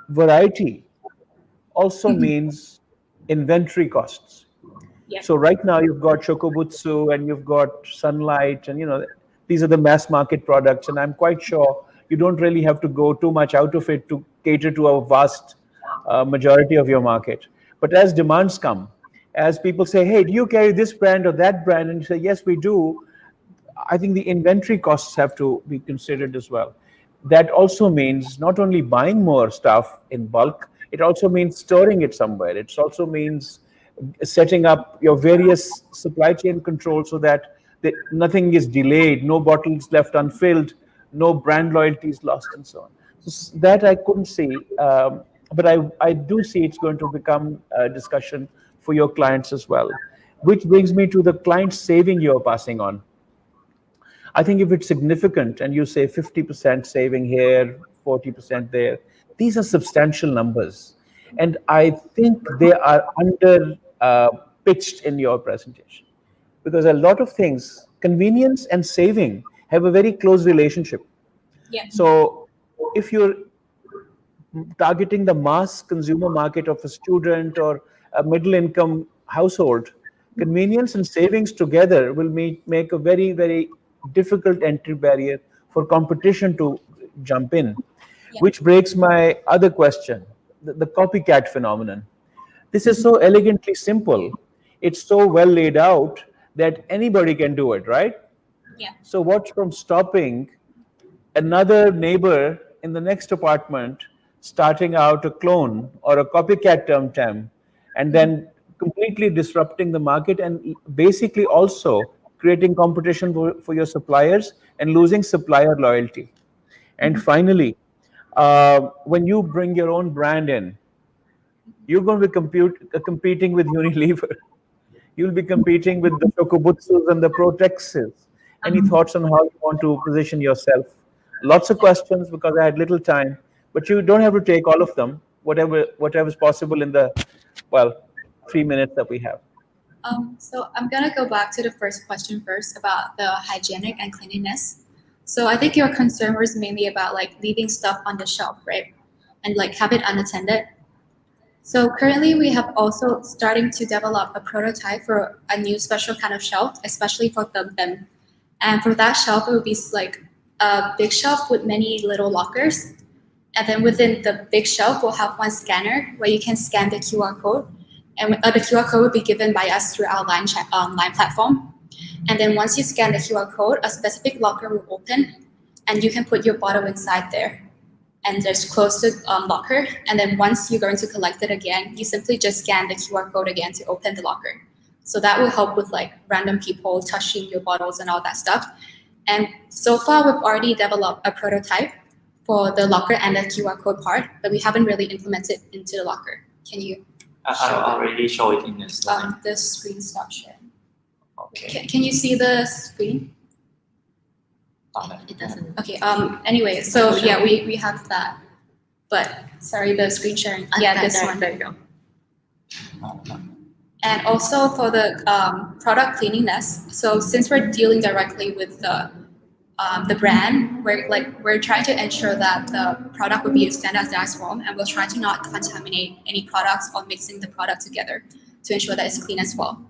variety also means inventory costs. Yeah. So right now you've got Shokubutsu and you've got Sunlight, and these are the mass market products, and I'm quite sure you don't really have to go too much out of it to cater to a vast majority of your market. But as demands come, as people say, hey, do you carry this brand or that brand? And you say, yes, we do. I think the inventory costs have to be considered as well. That also means not only buying more stuff in bulk, it also means storing it somewhere. It also means setting up your various supply chain controls so that nothing is delayed, no bottles left unfilled, no brand loyalty is lost, and so on. So that I couldn't see, but I do see it's going to become a discussion for your clients as well. Which brings me to the client saving you're passing on. I think if it's significant and you say 50% saving here, 40% there, these are substantial numbers. And I think they are under pitched in your presentation. Because a lot of things, convenience and saving, have a very close relationship. Yeah. So if you're targeting the mass consumer market of a student or a middle income household, convenience and savings together will make a very, very difficult entry barrier for competition to jump in. Yeah. Which breaks my other question, the copycat phenomenon. This is so elegantly simple. It's so well laid out that anybody can do it, right? Yeah. So what's from stopping another neighbor in the next apartment starting out a clone or a copycat Termtem, and then completely disrupting the market and basically also creating competition for your suppliers and losing supplier loyalty. And finally, when you bring your own brand in, you're going to be competing with Unilever. You'll be competing with the Shokubutsus and the Protexes. Any thoughts on how you want to position yourself? Lots of questions because I had little time, but you don't have to take all of them. Whatever is possible in the 3 minutes that we have. So I'm gonna go back to the first question first about the hygienic and cleanliness. So I think your concern was mainly about like leaving stuff on the shelf, right? And like have it unattended. So currently we have also starting to develop a prototype for a new special kind of shelf, especially for them. And for that shelf, it would be like a big shelf with many little lockers. And then within the big shelf, we'll have one scanner where you can scan the QR code. And the QR code will be given by us through our line platform. And then once you scan the QR code, a specific locker will open and you can put your bottle inside there. And there's close to locker. And then once you're going to collect it again, you simply just scan the QR code again to open the locker. So that will help with like random people touching your bottles and all that stuff. And so far, we've already developed a prototype for the locker and the QR code part, but we haven't really implemented into the locker. Can you? I already show it in the slide. The screen stop sharing. Okay. Can you see the screen? It doesn't. Okay. Anyway, so yeah, we have that, but sorry, the screen sharing. Yeah, this one. There you go. And also for the product cleanliness. So since we're dealing directly with the brand, we're trying to ensure that the product will be a standardized form, and we'll try to not contaminate any products or mixing the product together to ensure that it's clean as well.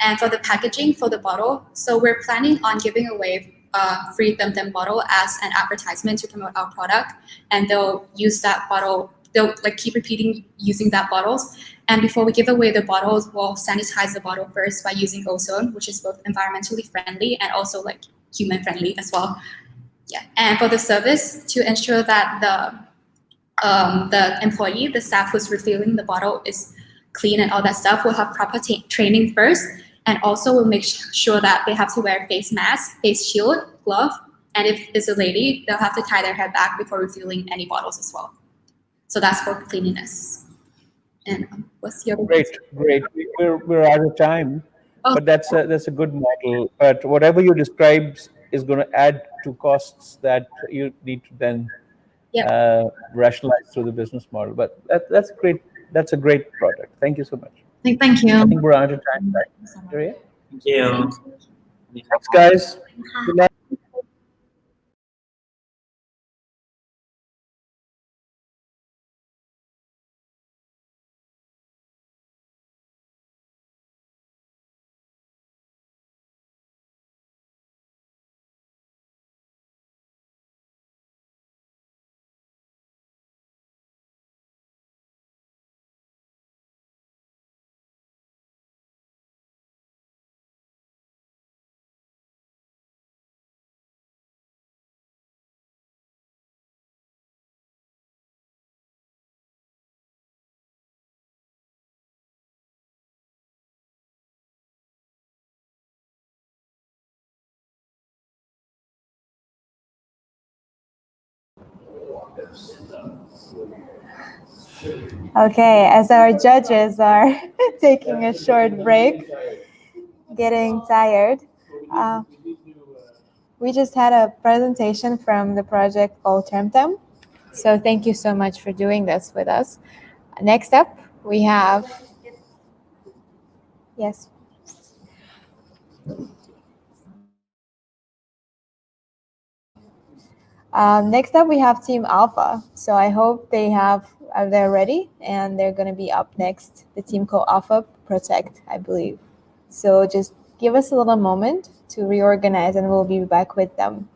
And for the packaging for the bottle, so we're planning on giving away a free Termtem bottle as an advertisement to promote our product, and they'll use that bottle. They'll keep repeating using that bottles. And before we give away the bottles, we'll sanitize the bottle first by using ozone, which is both environmentally friendly and also human friendly as well. Yeah. And for the service, to ensure that the employee, the staff who's refilling the bottle is clean and all that stuff, will have proper training first, and also we'll make sure that they have to wear face mask, face shield, glove, and if it's a lady, they'll have to tie their hair back before refilling any bottles as well. So that's for cleanliness. And what's the other? Great. We're out of time, but that's a good model. But whatever you describe is going to add to costs that you need to then rationalize through the business model. But that's great. That's a great product. Thank you so much. Thank you. I think we're out of time. Right? Thank you. Thanks, guys. Good luck. Okay, as our judges are taking a short break, getting tired, we just had a presentation from the project called Termtem. So thank you so much for doing this with us. Next up, we have, yes. Next up, we have Team Alpha. So I hope they're ready, and they're going to be up next. The team called Alpha Protect, I believe. So just give us a little moment to reorganize, and we'll be back with them.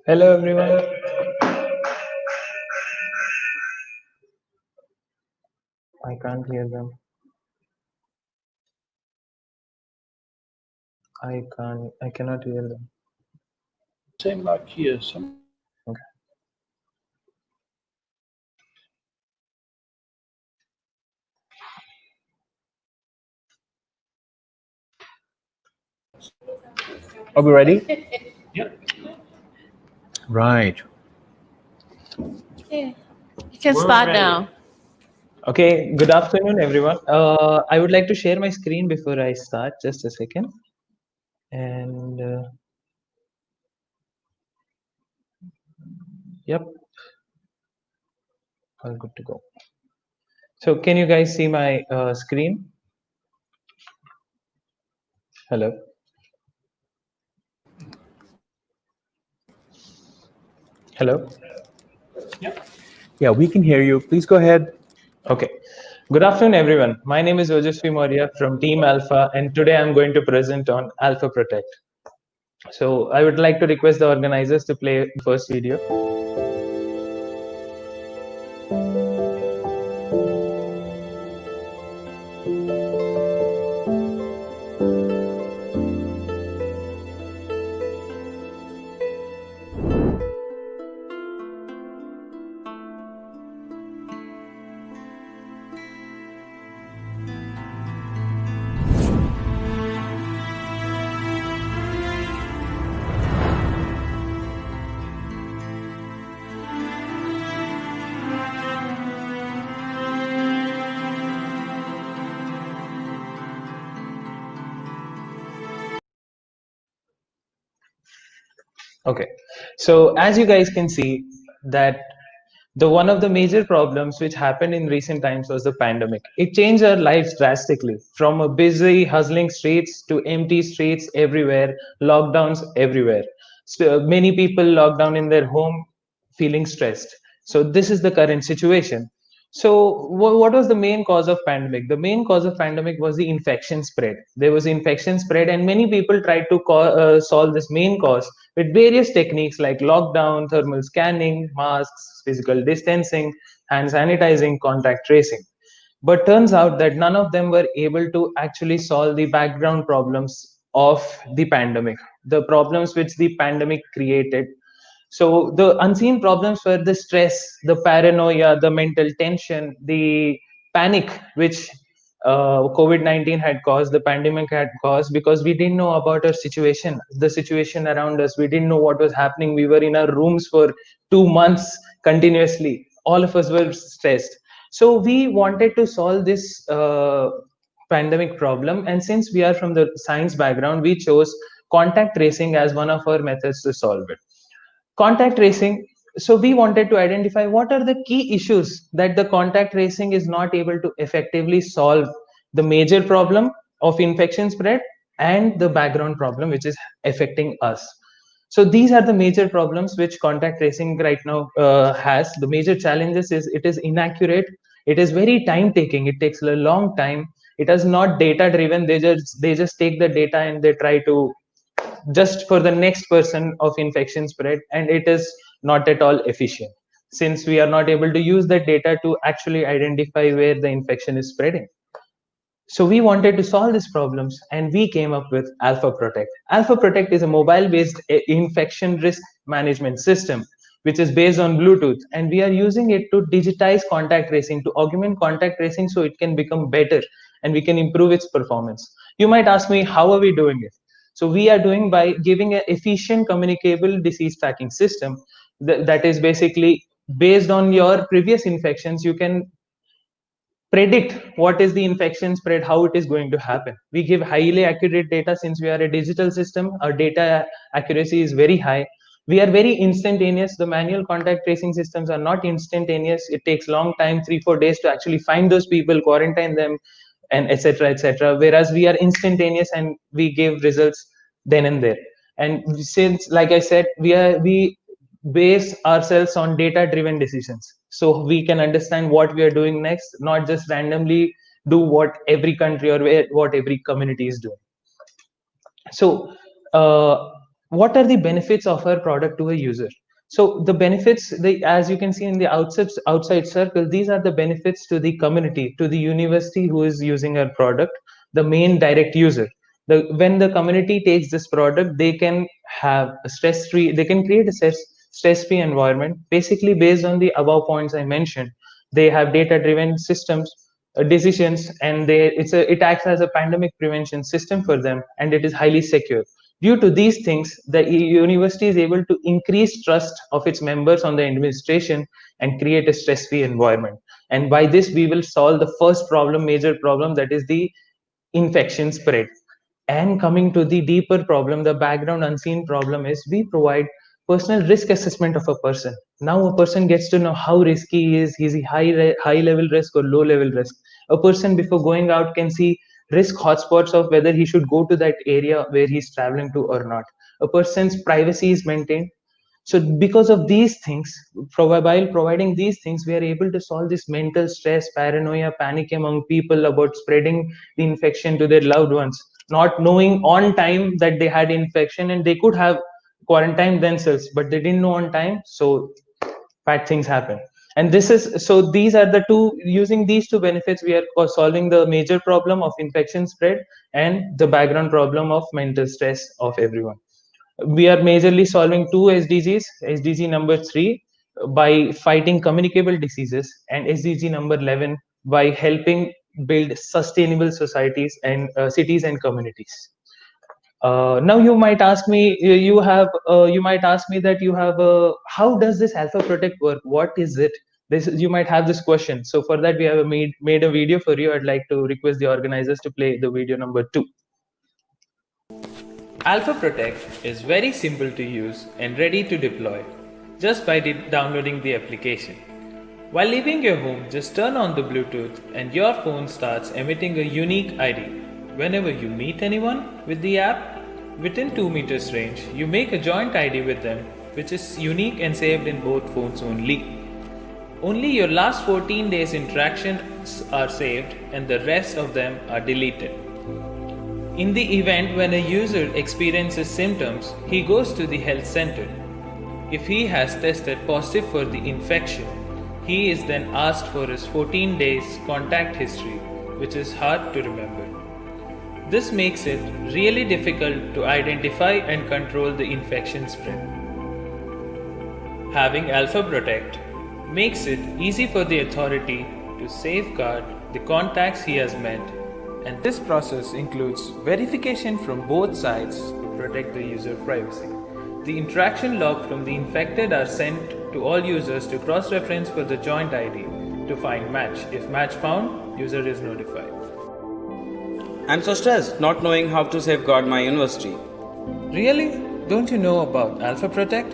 Hello everyone. I can't hear them. I cannot hear them. Same like here. Okay. Are we ready? Yeah. Right. Okay. You can start now. Okay, good afternoon everyone. I would like to share my screen before I start, just a second. And yep, all good to go. So can you guys see my screen? Hello. Hello? Yeah, we can hear you. Please go ahead. Okay. Good afternoon, everyone. My name is Ojasvi Maurya from Team Alpha, and today I'm going to present on Alpha Protect. So I would like to request the organizers to play the first video. Okay, so as you guys can see that the one of the major problems which happened in recent times was the pandemic. It changed our lives drastically from a busy, hustling streets to empty streets everywhere, lockdowns everywhere. So many people locked down in their home feeling stressed. So this is the current situation. So what was the main cause of pandemic? The main cause of pandemic was the infection spread. There was infection spread, and many people tried to solve this main cause with various techniques like lockdown, thermal scanning, masks, physical distancing, hand sanitizing, contact tracing. But turns out that none of them were able to actually solve the background problems of the pandemic, the problems which the pandemic created. So the unseen problems were the stress, the paranoia, the mental tension, the panic, which COVID-19 had caused, the pandemic had caused, because we didn't know about our situation, the situation around us. We didn't know what was happening. We were in our rooms for 2 months continuously. All of us were stressed. So we wanted to solve this pandemic problem. And since we are from the science background, we chose contact tracing as one of our methods to solve it. Contact tracing, so we wanted to identify what are the key issues that the contact tracing is not able to effectively solve, the major problem of infection spread and the background problem which is affecting us. So these are the major problems which contact tracing right now has. The major challenges is it is inaccurate, it is very time taking, it takes a long time, it is not data driven. They just take the data and they try to just for the next person of infection spread, and it is not at all efficient since we are not able to use that data to actually identify where the infection is spreading. So we wanted to solve these problems, and we came up with Alpha Protect. Alpha Protect is a mobile-based infection risk management system which is based on Bluetooth, and we are using it to digitize contact tracing, to augment contact tracing so it can become better and we can improve its performance. You might ask me, how are we doing it? So we are doing by giving an efficient communicable disease tracking system that is basically based on your previous infections. You can predict what is the infection spread, how it is going to happen. We give highly accurate data. Since we are a digital system, our data accuracy is very high. We are very instantaneous. The manual contact tracing systems are not instantaneous. It takes long time, 3-4 days to actually find those people, quarantine them, and etc., etc. Whereas we are instantaneous and we give results then and there. And since, like I said, we base ourselves on data driven decisions, so we can understand what we are doing next, not just randomly do what every country or what every community is doing. So what are the benefits of our product to a user? So the benefits, as you can see in the outside circle, these are the benefits to the community, to the university who is using our product, the main direct user. When the community takes this product, they can have a stress-free, they can create a stress-free environment, basically based on the above points I mentioned. They have data-driven systems, decisions, and it acts as a pandemic prevention system for them, and it is highly secure. Due to these things, the university is able to increase trust of its members on the administration and create a stress-free environment. And by this, we will solve the first problem, major problem, that is the infection spread. And coming to the deeper problem, the background unseen problem, is we provide personal risk assessment of a person. Now a person gets to know how risky he is he high level risk or low level risk. A person before going out can see risk hotspots of whether he should go to that area where he's traveling to or not. A person's privacy is maintained. So because of these things, while providing these things, we are able to solve this mental stress, paranoia, panic among people about spreading the infection to their loved ones, not knowing on time that they had infection, and they could have quarantined themselves, but they didn't know on time, so bad things happen. And this is, so these are the two, using these two benefits, we are solving the major problem of infection spread and the background problem of mental stress of everyone. We are majorly solving two SDGs. SDG number 3 by fighting communicable diseases, and SDG number 11 by helping build sustainable societies and cities and communities. Now you might ask me, you might ask me that you have how does this Alpha Protect work? What is it? This, you might have this question. So for that, we have made a video for you. I'd like to request the organizers to play the video number 2. Alpha Protect is very simple to use and ready to deploy just by downloading the application. While leaving your home, just turn on the Bluetooth and your phone starts emitting a unique ID. Whenever you meet anyone with the app, within 2 meters range, you make a joint ID with them, which is unique and saved in both phones only. Only your last 14 days interactions are saved and the rest of them are deleted. In the event when a user experiences symptoms, he goes to the health center. If he has tested positive for the infection, he is then asked for his 14 days contact history, which is hard to remember. This makes it really difficult to identify and control the infection spread. Having Alpha Protect makes it easy for the authority to safeguard the contacts he has met, and this process includes verification from both sides to protect the user privacy. The interaction log from the infected are sent to all users to cross-reference for the joint ID to find match. If match found, user is notified. I'm so stressed not knowing how to safeguard my university. Really? Don't you know about Alpha Protect?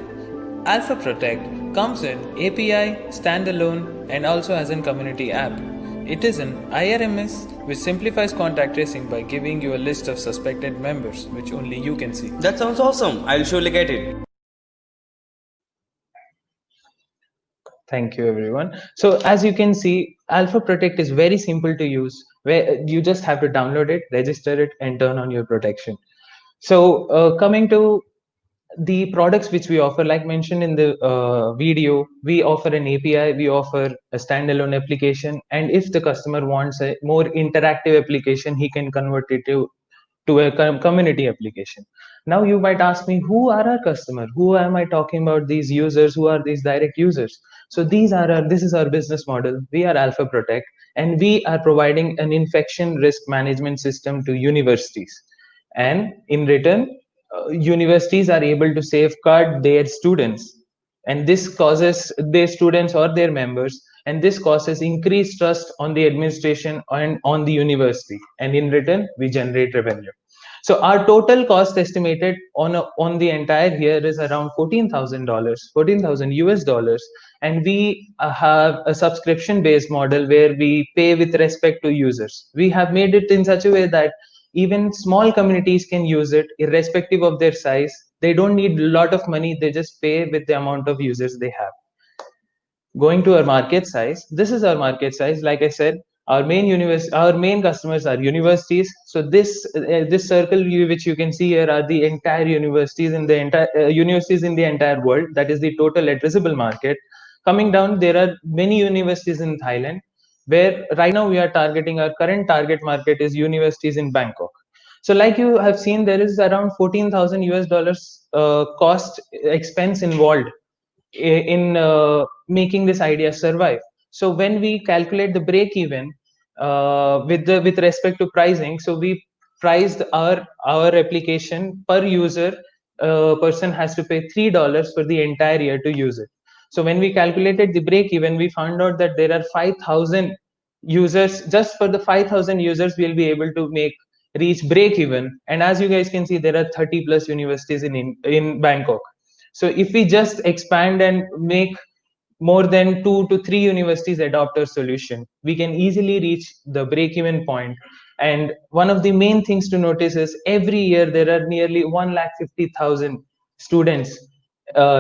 Alpha Protect comes in API, standalone, and also as a community app. It is an IRMS which simplifies contact tracing by giving you a list of suspected members which only you can see. That sounds awesome. I'll surely get it. Thank you, everyone. So as you can see, Alpha Protect is very simple to use, where you just have to download it, register it, and turn on your protection. So coming to the products which we offer, like mentioned in the video, we offer an API, we offer a standalone application, and if the customer wants a more interactive application, he can convert it to a community application. Now you might ask me, who are our customer? Who am I talking about? These users, who are these direct users? So this is our business model. We are Alpha Protect, and we are providing an infection risk management system to universities. And in return, universities are able to safeguard their students, and this causes their students or their members, and this causes increased trust on the administration and on the university, and in return we generate revenue. So our total cost estimated on the entire year is around $14,000, 14,000 US dollars, and we have a subscription based model where we pay with respect to users. We have made it in such a way that even small communities can use it irrespective of their size. They don't need a lot of money, they just pay with the amount of users they have. Going to our market size, this is our market size. Like I said, our main customers are universities. So this circle which you can see here are the entire universities in the entire world. That is the total addressable market. Coming down, there are many universities in Thailand, where right now we are targeting, our current target market is universities in Bangkok. So like you have seen, there is around 14,000 US dollars cost expense involved in making this idea survive. So when we calculate the break even with respect to pricing, so we priced our application per user. Person has to pay $3 for the entire year to use it. So when we calculated the break even, we found out that there are 5,000 users. Just for the 5,000 users, we'll be able to reach break even. And as you guys can see, there are 30 plus universities in Bangkok. So if we just expand and make more than 2 to 3 universities adopt our solution, we can easily reach the break-even point. And one of the main things to notice is every year there are nearly 150,000 students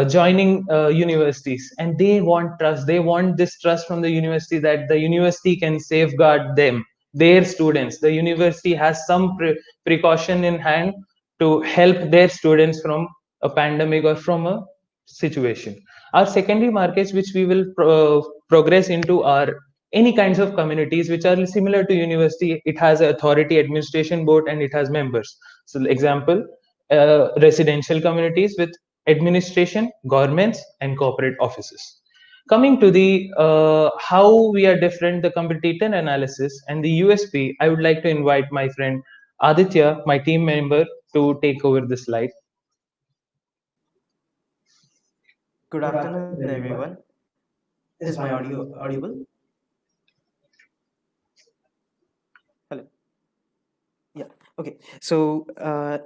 joining universities, and they want trust. They want this trust from the university that the university can safeguard them, their students. The university has some precaution in hand to help their students from a pandemic or from a situation. Our secondary markets, which we will progress into, are any kinds of communities which are similar to university. It has an authority administration board and it has members. So example, residential communities with administration, governments, and corporate offices. Coming to the how we are different, the competitor analysis and the USP, I would like to invite my friend Aditya, my team member, to take over the slide. Good afternoon, everyone. Is my audio audible? Hello. Yeah. Okay. So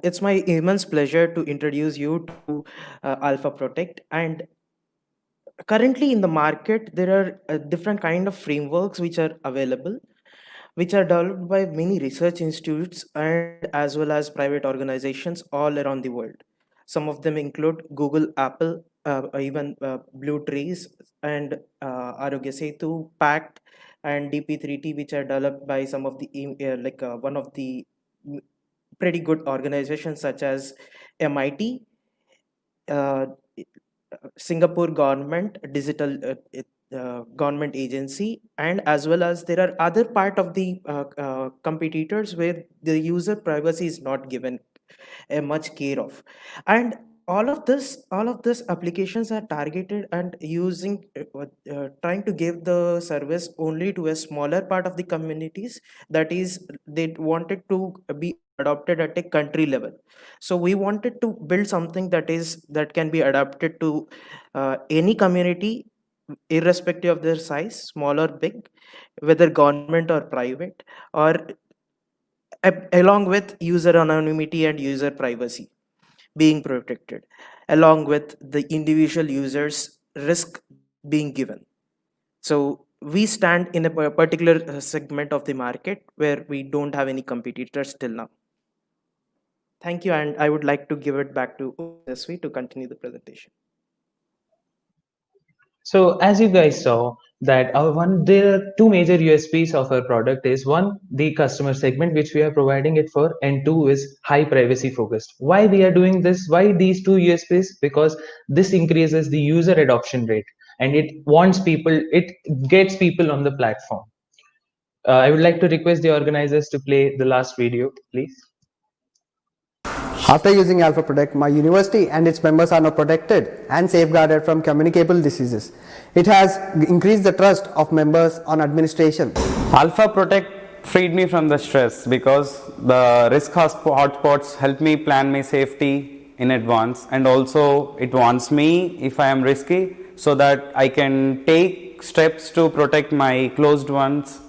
it's my immense pleasure to introduce you to Alpha Protect. And currently in the market, there are different kind of frameworks which are available, which are developed by many research institutes and as well as private organizations all around the world. Some of them include Google, Apple, even Blue Trees, and Arogya Setu, Pact, and DP3T, which are developed by some of the one of the pretty good organizations such as MIT, uh, Singapore government digital government agency, and as well as there are other part of the competitors where the user privacy is not given much care of. And all of this applications are targeted and using trying to give the service only to a smaller part of the communities, that is they wanted to be adopted at a country level. So we wanted to build something that can be adapted to any community irrespective of their size, small or big, whether government or private, or along with user anonymity and user privacy being protected, along with the individual users risk being given. So we stand in a particular segment of the market where we don't have any competitors till now. Thank you, and I would like to give it back to Yasvi to continue the presentation. So as you guys saw that there are two major USPs of our product is one, the customer segment which we are providing it for, and two is high privacy focused. Why we are doing this? Why these two USPs? Because this increases the user adoption rate and it gets people on the platform. I would like to request the organizers to play the last video, please. After using Alpha Protect, my university and its members are now protected and safeguarded from communicable diseases. It has increased the trust of members on administration. Alpha Protect freed me from the stress because the risk hotspots help me plan my safety in advance, and also it warns me if I am risky so that I can take steps to protect my closed ones.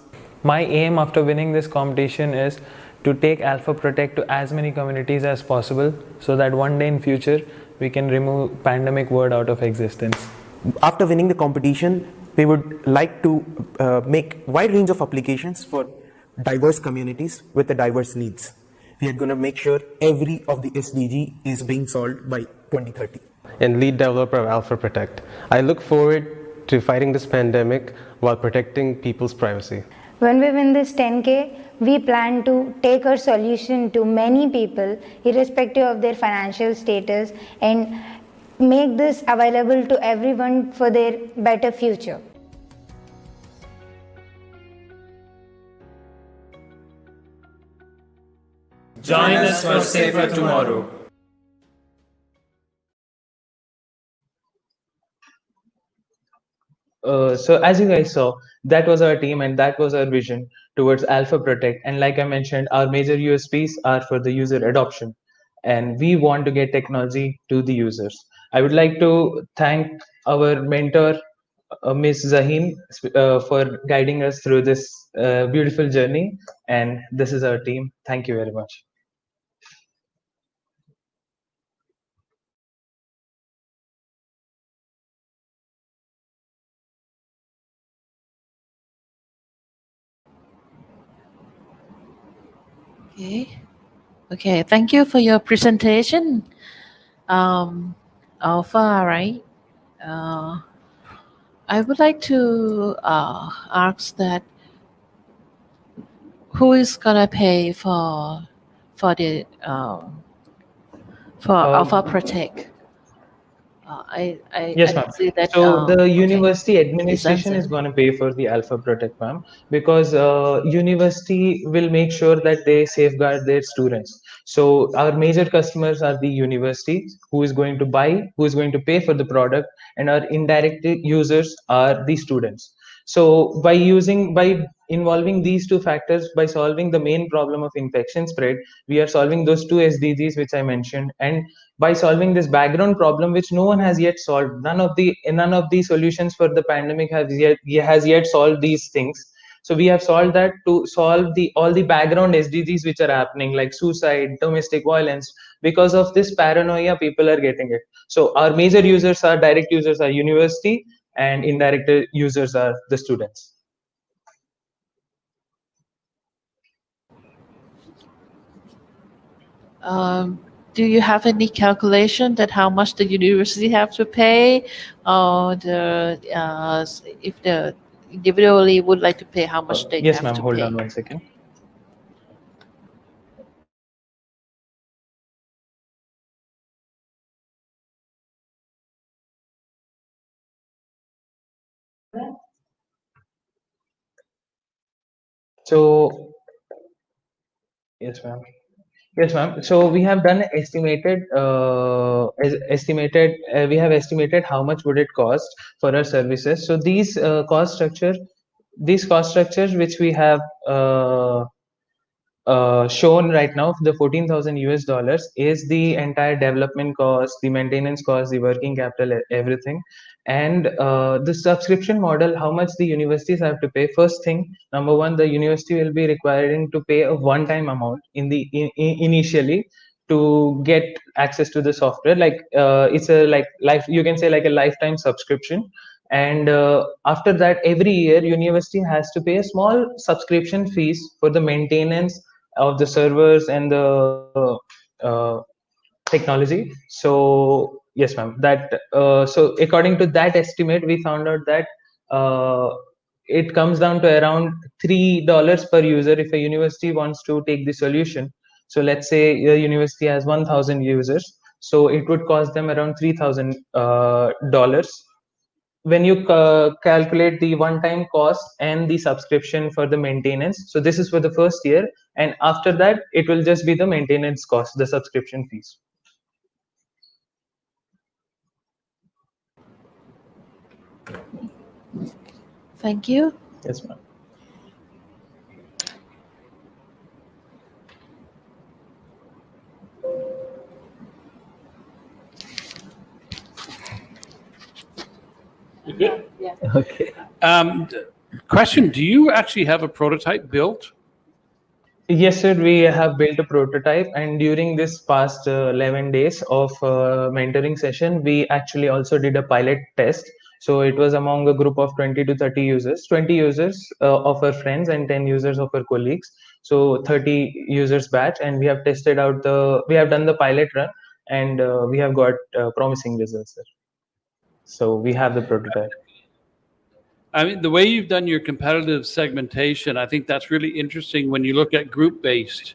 My aim after winning this competition is to take Alpha Protect to as many communities as possible so that one day in future we can remove pandemic word out of existence. After winning the competition, we would like to make wide range of applications for diverse communities with the diverse needs. We are going to make sure every of the SDG is being solved by 2030. And lead developer of Alpha Protect. I look forward to fighting this pandemic while protecting people's privacy. When we win this 10K, we plan to take our solution to many people, irrespective of their financial status, and make this available to everyone for their better future. Join us for safer tomorrow. So as you guys saw, that was our team and that was our vision towards Alpha Protect. And like I mentioned, our major USPs are for the user adoption, and we want to get technology to the users. I would like to thank our mentor, Ms. Zaheen, for guiding us through this beautiful journey. And this is our team. Thank you very much. Okay. Okay. Thank you for your presentation. Alpha, right? I would like to ask that who is gonna pay for the for Alpha Protect? I Yes, ma'am. don't see that. So the Okay, university please administration answer. is going to pay for the Alpha Protect, ma'am, because university will make sure that they safeguard their students. So our major customers are the university, who is going to buy, who is going to pay for the product, and our indirect users are the students. So by involving these two factors, by solving the main problem of infection spread, we are solving those two SDGs which I mentioned, and by solving this background problem which no one has yet solved, none of the solutions for the pandemic has yet solved these things. So we have solved that to solve the all the background SDGs which are happening, like suicide, domestic violence. Because of this paranoia, people are getting it. So our major users are direct users are university, and indirect users are the students. Do you have any calculation that how much the university have to pay, or if the individually would like to pay, how much they Yes, have ma'am. to Hold pay? on one second. So yes, ma'am. Yes, ma'am. So we have done we have estimated how much would it cost for our services. So these cost structures which we have shown right now, the 14,000 US dollars is the entire development cost, the maintenance cost, the working capital, everything. And the subscription model, how much the universities have to pay. First thing, number one, the university will be requiring to pay a one-time amount initially to get access to the software. Like it's a like life, you can say like a lifetime subscription. And after that, every year university has to pay a small subscription fees for the maintenance of the servers and the technology. So yes, ma'am, that so according to that estimate, we found out that it comes down to around $3 per user if a university wants to take the solution. So let's say a university has 1,000 users, so it would cost them around $3,000 when you calculate the one-time cost and the subscription for the maintenance. So this is for the first year, and after that it will just be the maintenance cost, the subscription fees. Thank you. Yes, ma'am. You good? Yeah. Okay. Question: do you actually have a prototype built? Yes, sir, we have built a prototype, and during this past 11 days of mentoring session, we actually also did a pilot test. So it was among a group of 20 to 30 users, 20 users of our friends and 10 users of our colleagues. So 30 users batch, and we have we have done the pilot run, and we have got promising results, sir. So we have the prototype. I mean, the way you've done your competitive segmentation, I think that's really interesting when you look at group-based,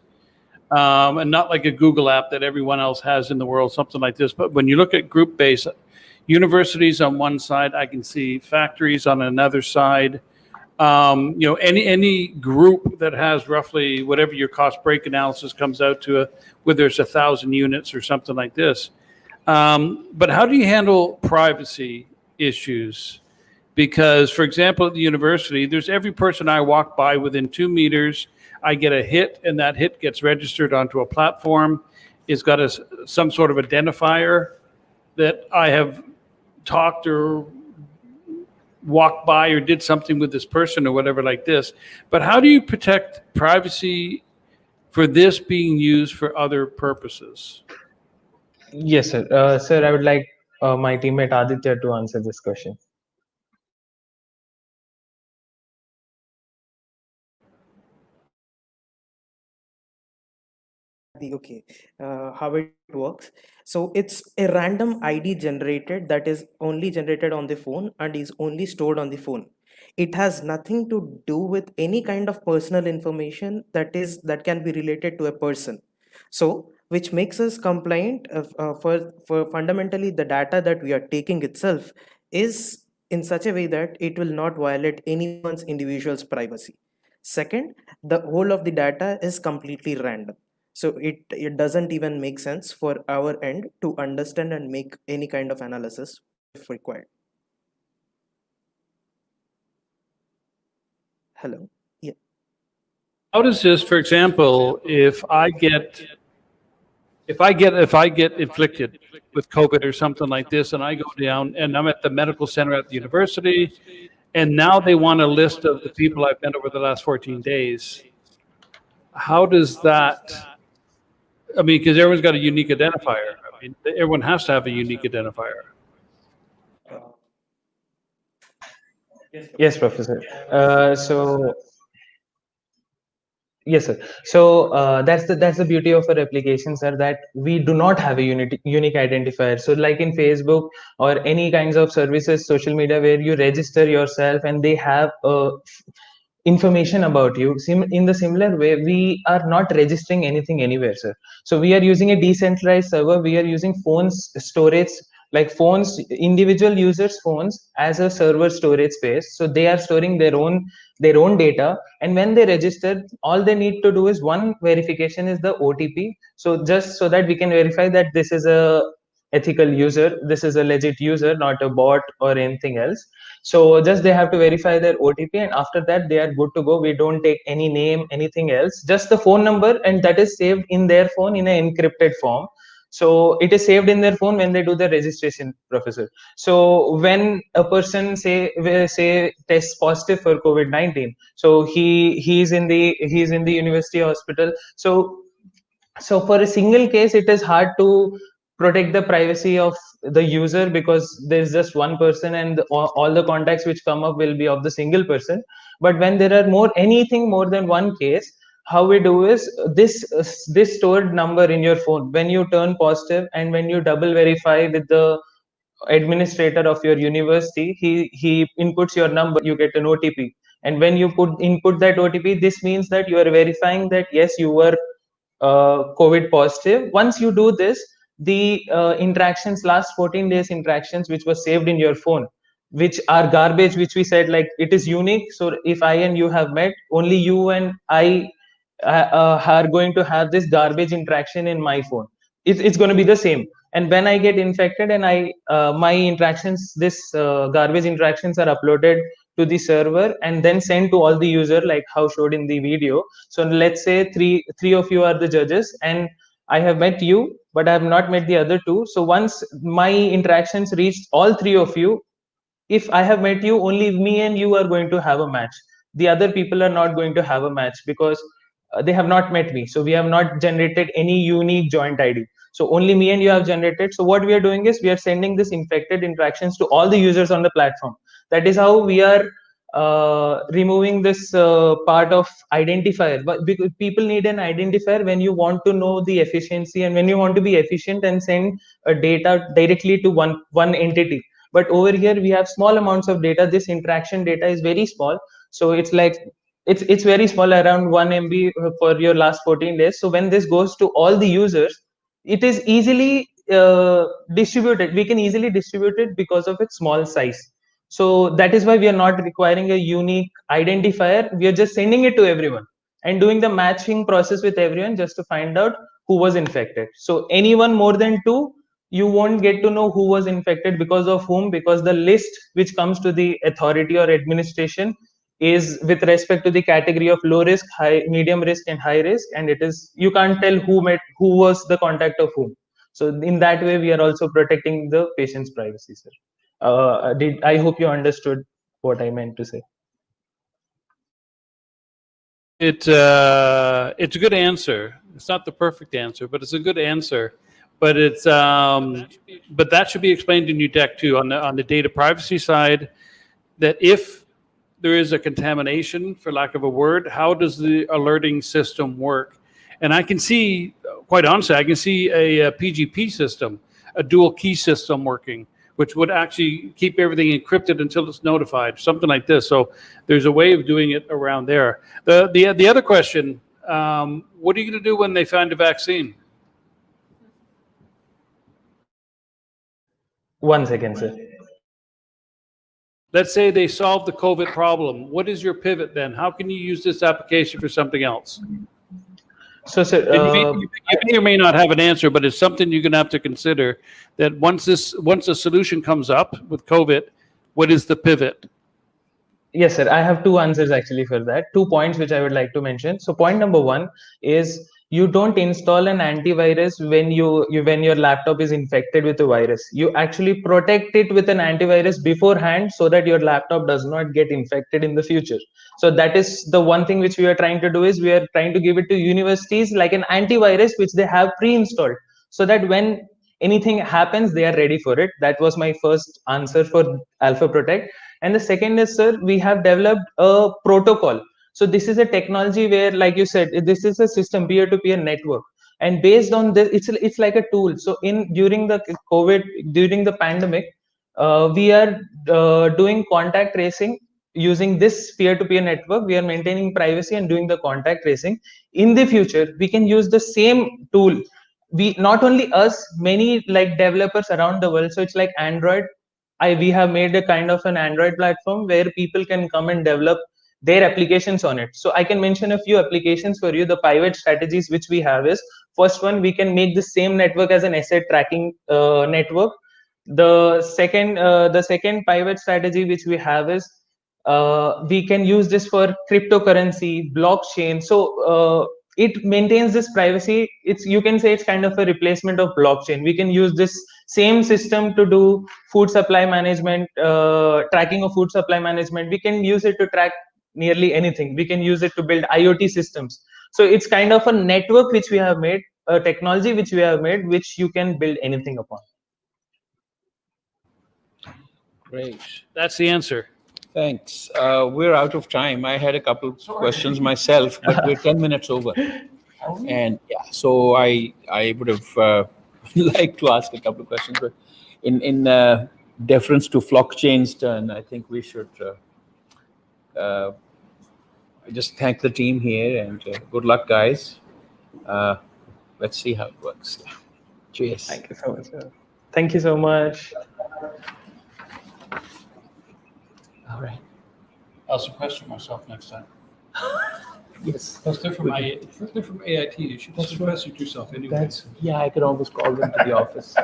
and not like a Google app that everyone else has in the world, something like this. But when you look at group-based, universities on one side, I can see factories on another side. Any group that has roughly whatever your cost break analysis comes out to, whether it's 1,000 units or something like this. But how do you handle privacy issues? Because, for example, at the university, there's every person I walk by within 2 meters, I get a hit, and that hit gets registered onto a platform. It's got some sort of identifier that I have talked or walked by or did something with this person or whatever like this. But how do you protect privacy for this being used for other purposes? Yes, sir. Sir, I would like my teammate Aditya to answer this question. exactly. Okay, how it works. So it's a random ID generated that is only generated on the phone and is only stored on the phone. It has nothing to do with any kind of personal information that can be related to a person. So which makes us compliant for fundamentally the data that we are taking itself is in such a way that it will not violate anyone's individual's privacy. Second, the whole of the data is completely random. So it doesn't even make sense for our end to understand and make any kind of analysis if required. Hello. Yeah. How does this, for example, if I get inflicted with COVID or something like this, and I go down and I'm at the medical center at the university, and now they want a list of the people I've met over the last 14 days. How does that? I mean, because everyone's got a unique identifier. I mean, everyone has to have a unique identifier. Yes, Professor. Yes, sir. So that's the beauty of our application, sir, that we do not have a unique identifier. So like in Facebook or any kinds of services, social media, where you register yourself and they have information about you. In the similar way, we are not registering anything anywhere, sir. So we are using a decentralized server. We are using phones storage, like phones, individual users' phones as a server storage space. So they are storing their own data, and when they register, all they need to do is one verification, is the OTP. So just so that we can verify that this is a ethical user, this is a legit user, not a bot or anything else. So just they have to verify their OTP, and after that they are good to go. We don't take any name, anything else, just the phone number, and that is saved in their phone in an encrypted form. So it is saved in their phone when they do the registration, Professor. So when a person say tests positive for COVID-19, so he's in the university hospital. So for a single case, it is hard to protect the privacy of the user, because there's just one person and all the contacts which come up will be of the single person. But when there are anything more than one case, how we do is this stored number in your phone, when you turn positive and when you double verify with the administrator of your university, he inputs your number, you get an OTP. And when you input that OTP, this means that you are verifying that yes, you were COVID positive. Once you do this, the interactions, last 14 days interactions, which was saved in your phone, which are garbage, which we said like it is unique. So if I and you have met, only you and I are going to have this garbage interaction in my phone. It's going to be the same. And when I get infected and my interactions, this garbage interactions are uploaded to the server and then sent to all the user, like how showed in the video. So let's say three of you are the judges, and I have met you, but I have not met the other two. So once my interactions reached all three of you, if I have met you, only me and you are going to have a match. The other people are not going to have a match, because they have not met me. So we have not generated any unique joint ID. So only me and you have generated. So what we are doing is we are sending this infected interactions to all the users on the platform. That is how we are removing this part of identifier. But because people need an identifier when you want to know the efficiency and when you want to be efficient and send data directly to one entity. But over here we have small amounts of data. This interaction data is very small, so it's like it's very small, around 1 MB for your last 14 days. So when this goes to all the users, it is easily distributed. We can easily distribute it because of its small size. So that is why we are not requiring a unique identifier. We are just sending it to everyone and doing the matching process with everyone just to find out who was infected. So anyone more than 2, you won't get to know who was infected, because of whom, because the list which comes to the authority or administration is with respect to the category of low risk, high, medium risk, and high risk, and it is, you can't tell who was the contact of whom. So in that way, we are also protecting the patient's privacy, sir. I hope you understood what I meant to say. It's a good answer. It's not the perfect answer, but it's a good answer. But it's but that should be explained in UTech too, on the data privacy side, that if there is a contamination, for lack of a word, how does the alerting system work? And I can see, quite honestly, I can see a PGP system, a dual key system working, which would actually keep everything encrypted until it's notified, something like this. So there's a way of doing it around there. The other question, what are you going to do when they find a vaccine? 1 second, sir. Let's say they solve the COVID problem. What is your pivot then? How can you use this application for something else? So, sir, You may or may not have an answer, but it's something you're going to have to consider. That once a solution comes up with COVID, what is the pivot? Yes, sir. I have two answers actually for that. 2 points which I would like to mention. So point number one is you don't install an antivirus when when your laptop is infected with a virus. You actually protect it with an antivirus beforehand so that your laptop does not get infected in the future. So that is the one thing which we are trying to do, is we are trying to give it to universities like an antivirus which they have pre-installed, so that when anything happens they are ready for it. That was my first answer for Alpha Protect. And the second is, sir, we have developed a protocol. So this is a technology where, like you said, this is a system, peer-to-peer network, and based on this, it's like a tool. So during the COVID, during the pandemic, we are doing contact tracing using this peer-to-peer network. We are maintaining privacy and doing the contact tracing. In the future, we can use the same tool. We, not only us, many like developers around the world. So it's like Android. We have made a kind of an Android platform where people can come and develop their applications on it. So I can mention a few applications for you. The pivot strategies which we have is, first one, we can make the same network as an asset tracking network. The second pivot strategy which we have is, we can use this for cryptocurrency, blockchain. So it maintains this privacy. You can say it's kind of a replacement of blockchain. We can use this same system to do food supply management, tracking of food supply management. We can use it to track nearly anything. We can use it to build IoT systems. So it's kind of a network which we have made, a technology which we have made, which you can build anything upon. Great. That's the answer. Thanks. We're out of time. I had a couple of questions myself, but we're 10 minutes over. And yeah, so I would have liked to ask a couple of questions, but in deference to Flockchain's turn, I think we should just thank the team here, and good luck, guys. Let's see how it works. Cheers. Thank you so much, sir. Thank you so much. All right. I'll sequester myself next time. Yes. Plus they're from AIT. You should sequester yourself anyway. Yeah, I could always call them to the office.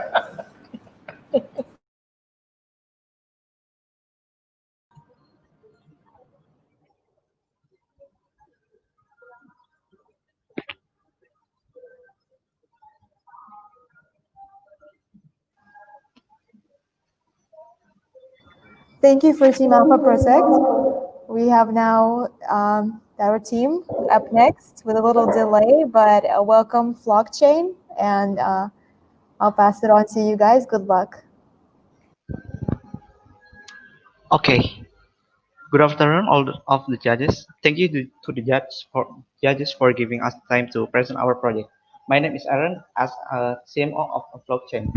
Thank you for Team Alpha Protect. We have now our team up next with a little delay, but welcome Flockchain, and I'll pass it on to you guys. Good luck. Okay. Good afternoon, all of the judges. Thank you to the judges for giving us time to present our project. My name is Aaron, as CMO of Flockchain.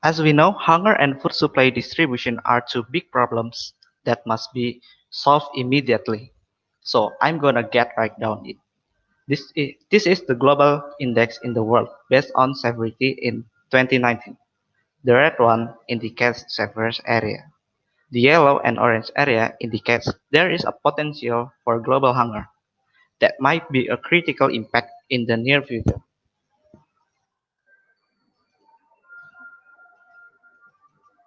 As we know, hunger and food supply distribution are two big problems that must be solved immediately. So I'm gonna get right down it. This is the global index in the world based on severity in 2019. The red one indicates severest area. The yellow and orange area indicates there is a potential for global hunger. That might be a critical impact in the near future.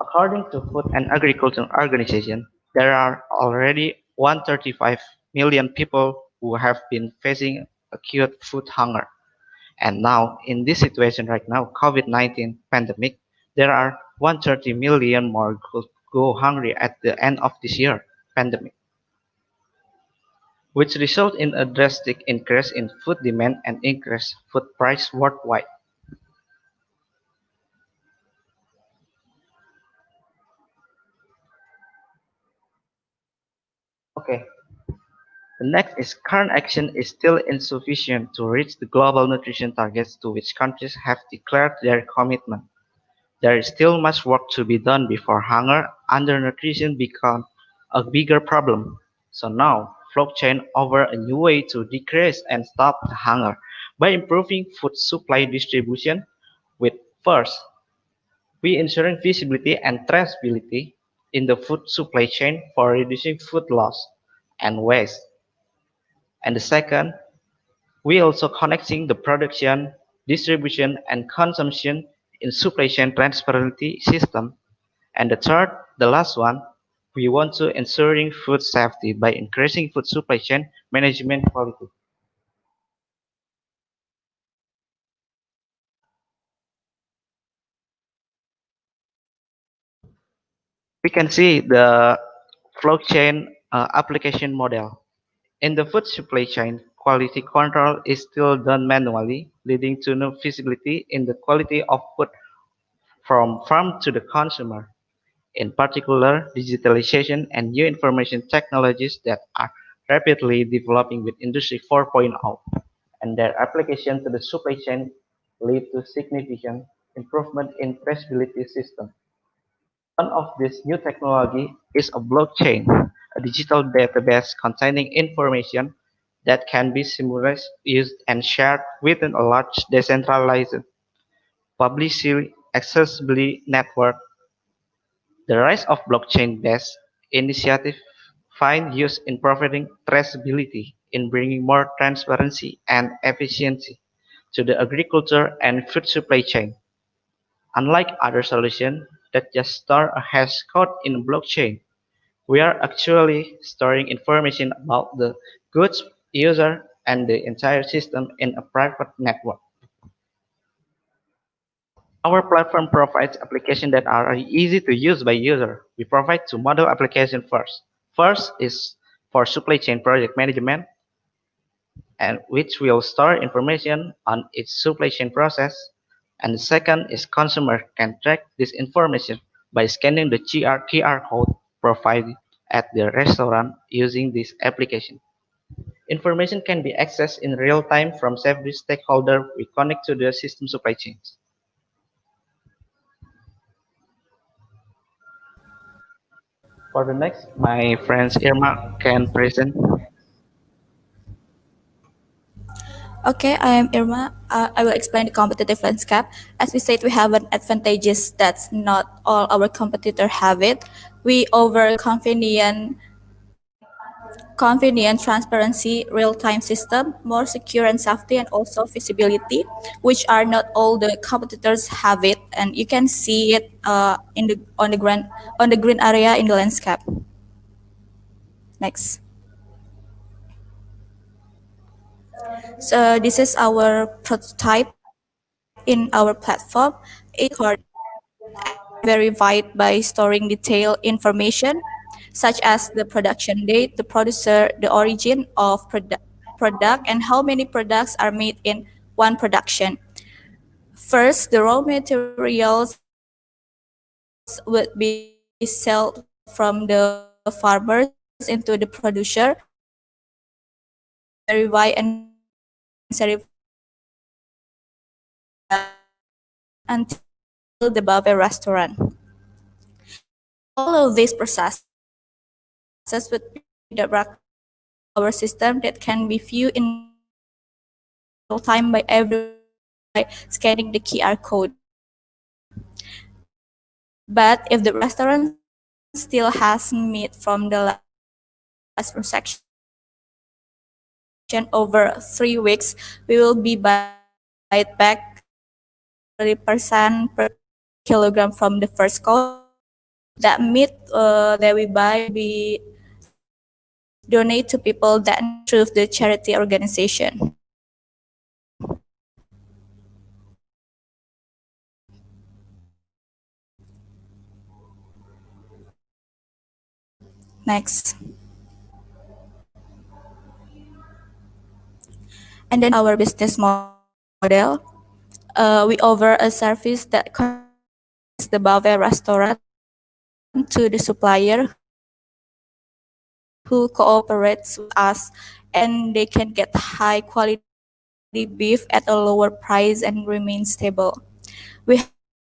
According to Food and Agriculture Organization, there are already 135 million people who have been facing acute food hunger. And now, in this situation right now, COVID-19 pandemic, there are 130 million more go hungry at the end of this year pandemic. which result in a drastic increase in food demand and increased food price worldwide. Okay, the next is current action is still insufficient to reach the global nutrition targets to which countries have declared their commitment. There is still much work to be done before hunger undernutrition become a bigger problem. So now, Flockchain offers a new way to decrease and stop the hunger by improving food supply distribution with first, we ensuring visibility and traceability in the food supply chain for reducing food loss and waste. And the second, we also connecting the production, distribution, and consumption in supply chain transparency system. And the third, the last one, we want to ensuring food safety by increasing food supply chain management quality. We can see the blockchain application model. In the food supply chain, quality control is still done manually, leading to no visibility in the quality of food from farm to the consumer. In particular, digitalization and new information technologies that are rapidly developing with Industry 4.0 and their application to the supply chain lead to significant improvement in traceability system. One of these new technology is a blockchain, a digital database containing information that can be simulated, used, and shared within a large decentralized, publicly accessible network. The rise of blockchain-based initiatives find use in providing traceability, in bringing more transparency and efficiency to the agriculture and food supply chain. Unlike other solutions that just store a hash code in a blockchain, we are actually storing information about the goods, user, and the entire system in a private network. Our platform provides applications that are easy to use by user. We provide two model applications first. First is for supply chain project management, and which will store information on its supply chain process. And the second is consumer can track this information by scanning the QR code provided at the restaurant using this application. Information can be accessed in real time from every stakeholder we connect to the system supply chains. For the next, my friends Irma can present. Okay, I am Irma. I will explain the competitive landscape. As we said, we have an advantages that's not all our competitors have it. We offer convenient transparency, real-time system, more secure and safety, and also visibility, which are not all the competitors have it. And you can see it in the on the green area in the landscape. Next. So this is our prototype in our platform. It verified by storing detailed information such as the production date, the producer, the origin of product, and how many products are made in one production. First, the raw materials would be sold from the farmers into the producer, verify and certify until the buffet restaurant. All of these processes would be directed our system that can be viewed in real time by everyone by scanning the QR code. But if the restaurant still has meat from the last transaction over 3 weeks, we will be buying back 30% per kilogram from the first cost. That meat that we buy we donate to people that improve the charity organization. Next. And then our business model, we offer a service that connects the buffet restaurant to the supplier who cooperates with us, and they can get high quality beef at a lower price and remain stable. We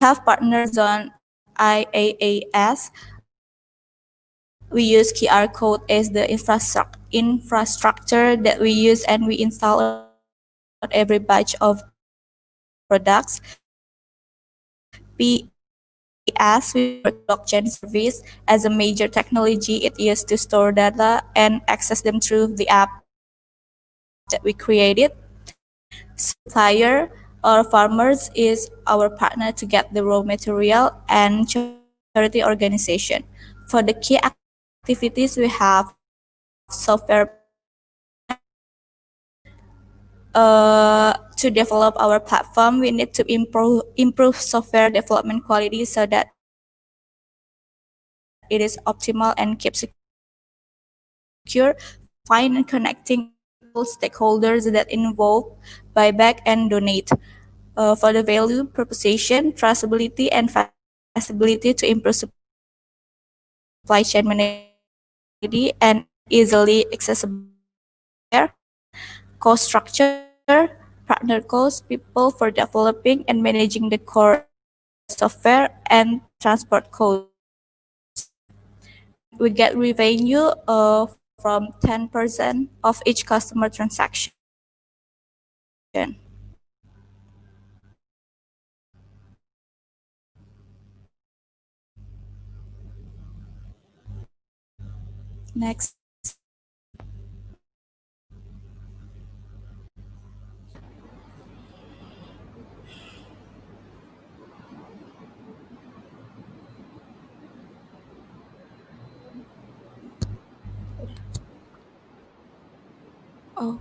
have partners on IaaS. We use QR code as the infrastructure that we use, and we install on every batch of products. PaaS, we work blockchain service as a major technology. It used to store data and access them through the app that we created. Supplier or farmers is our partner to get the raw material, and charity organization. For the key activities, we have software to develop our platform. We need to improve software development quality so that it is optimal and keep secure. Find and connecting all stakeholders that involve buyback and donate. For the value proposition, traceability and feasibility to improve supply chain management and easily accessible. Cost structure, partner costs, people for developing and managing the core software, and transport costs. We get revenue from 10% of each customer transaction. Next. Oh.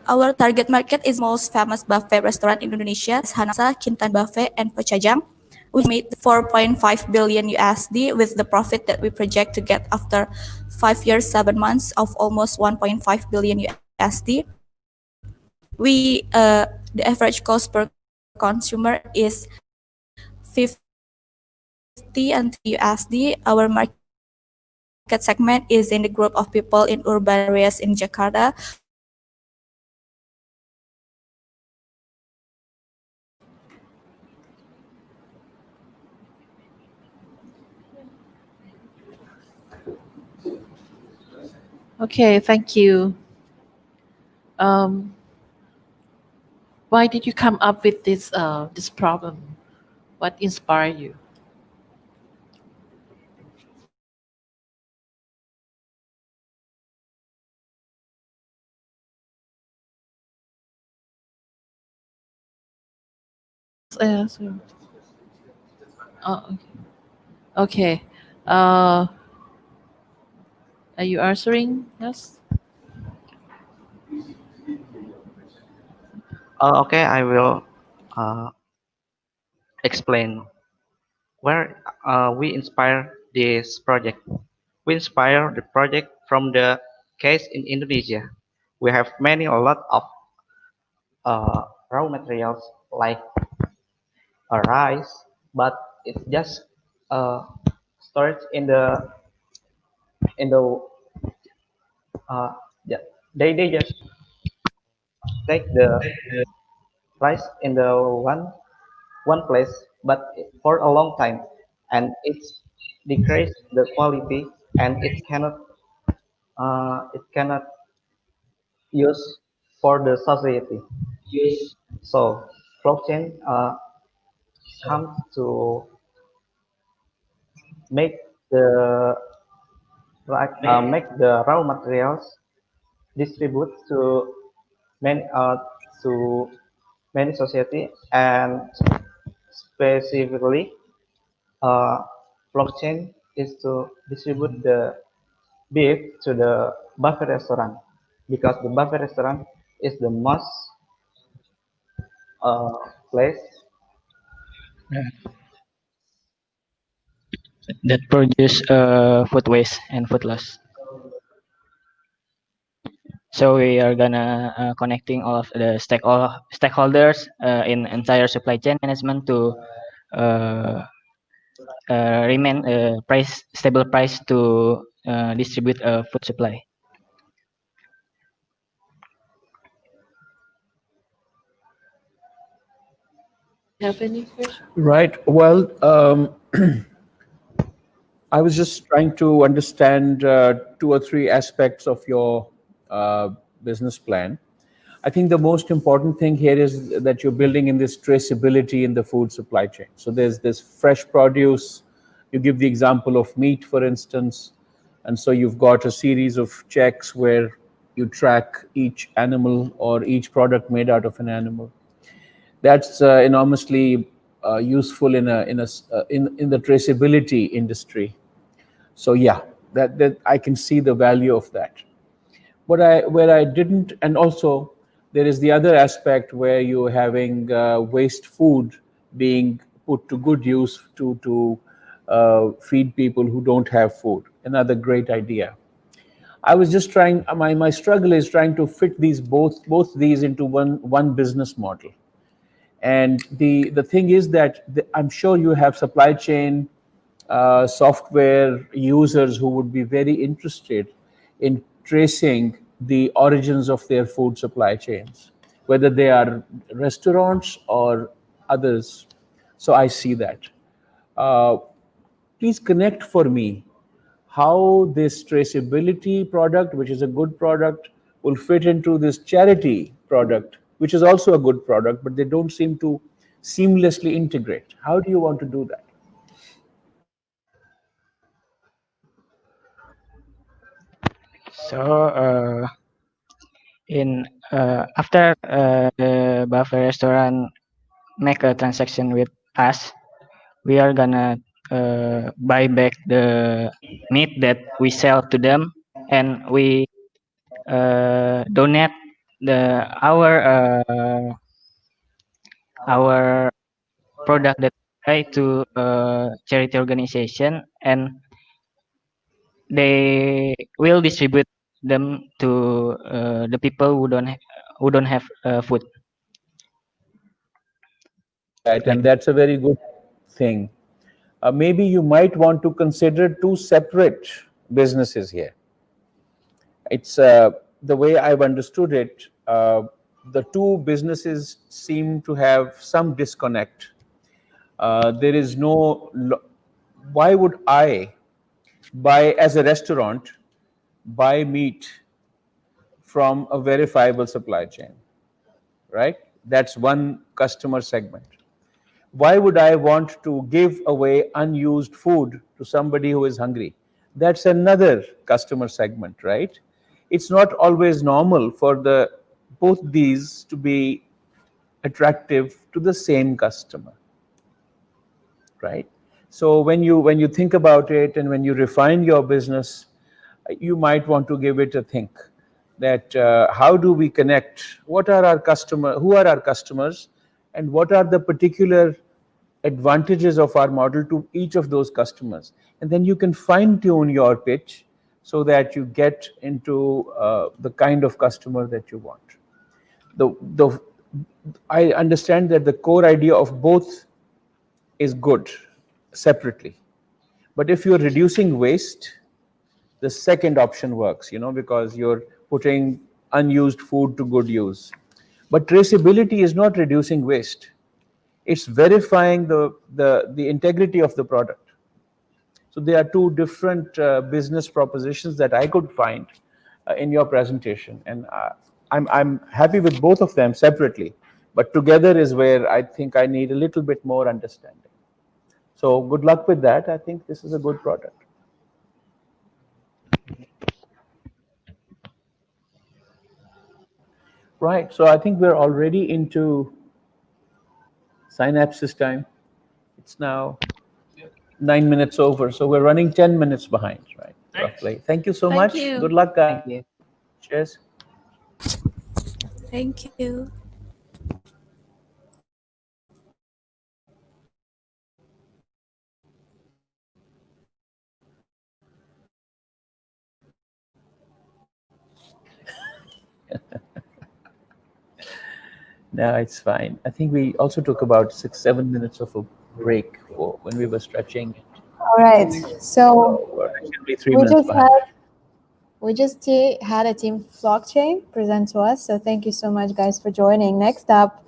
Our target market is most famous buffet restaurant in Indonesia, Hanasa, Kintan Buffet, and Pocajang. We made 4.5 billion USD with the profit that we project to get after 5 years, 7 months of almost 1.5 billion USD. The average cost per consumer is 50 USD. Our market segment is in the group of people in urban areas in Jakarta. Okay, thank you. Why did you come up with this problem? What inspired you? So- Oh, okay. Okay. Are you answering? Yes. Okay, I will explain where we inspire this project. We inspire the project from the case in Indonesia. We have a lot of raw materials like rice, but it's just stored in the yeah, they just take the rice in the one place, but for a long time, and it's decrease the quality, and it cannot use for the society. So blockchain comes to make the make the raw materials distribute many uh, to many society, and specifically blockchain is to distribute the beef to the buffet restaurant, because the buffet restaurant is the most uh, place that produce food waste and food loss. So we are gonna connecting all of the stakeholders in entire supply chain management to remain stable price to distribute food supply. Have any questions? Right. Well, I was just trying to understand 2 or 3 aspects of your business plan. I think the most important thing here is that you're building in this traceability in the food supply chain. So there's this fresh produce. You give the example of meat, for instance, and so you've got a series of checks where you track each animal or each product made out of an animal. That's enormously useful in the traceability industry. So yeah, that I can see the value of that. Where I didn't, and also there is the other aspect where you're having waste food being put to good use to feed people who don't have food. Another great idea. I was just trying. My struggle is trying to fit these both these into one business model. And the thing is that I'm sure you have supply chain software users who would be very interested in tracing the origins of their food supply chains, whether they are restaurants or others. So I see that. Uh, Please connect for me how this traceability product, which is a good product, will fit into this charity product, which is also a good product, but they don't seem to seamlessly integrate. How do you want to do that? So in after the buffet restaurant make a transaction with us, we are gonna buy back the meat that we sell to them, and we donate the our product that we buy to charity organization, and they will distribute them to the people who don't have food. Right, and that's a very good thing. Maybe you might want to consider 2 separate businesses here. It's the way I've understood it. The 2 businesses seem to have some disconnect. There is no. Why would I buy, as a restaurant, buy meat from a verifiable supply chain? Right? That's one customer segment. Why would I want to give away unused food to somebody who is hungry? That's another customer segment, right? It's not always normal for both these to be attractive to the same customer, right? So when you think about it and when you refine your business, you might want to give it a think that how do we connect? What are our customer? Who are our customers, and what are the particular advantages of our model to each of those customers? And then you can fine tune your pitch so that you get into the kind of customer that you want. I understand that the core idea of both is good separately, but if you're reducing waste, the second option works, because you're putting unused food to good use. But traceability is not reducing waste. It's verifying the integrity of the product. So there are 2 different business propositions that I could find in your presentation, and I'm happy with both of them separately, but together is where I think I need a little bit more understanding. So good luck with that. I think this is a good product. Right. So I think we're already into Synapse's time. It's now 9 minutes over, so we're running 10 minutes behind, right? Roughly. Thank you so much. you. Good luck, guys. Thank you. Cheers. Thank you. No, it's fine. I think we also took about 6-7 minutes of a break for when we were stretching. All right. So We're actually 3 we minutes just behind. had a team Flockchain present to us. So thank you so much, guys, for joining. Next up,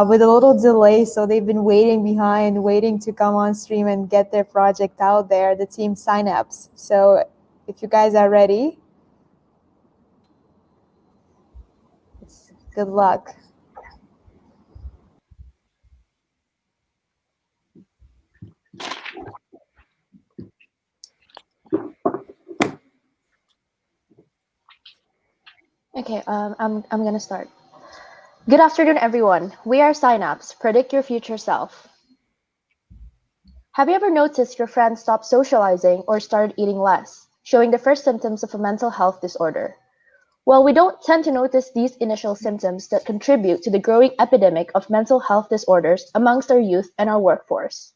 with a little delay, so they've been waiting to come on stream and get their project out there, the team Synapse. So if you guys are ready, good luck. Okay, I'm gonna start. Good afternoon, everyone. We are Synapse. Predict your future self. Have you ever noticed your friends stopped socializing or started eating less, showing the first symptoms of a mental health disorder? Well, we don't tend to notice these initial symptoms that contribute to the growing epidemic of mental health disorders amongst our youth and our workforce.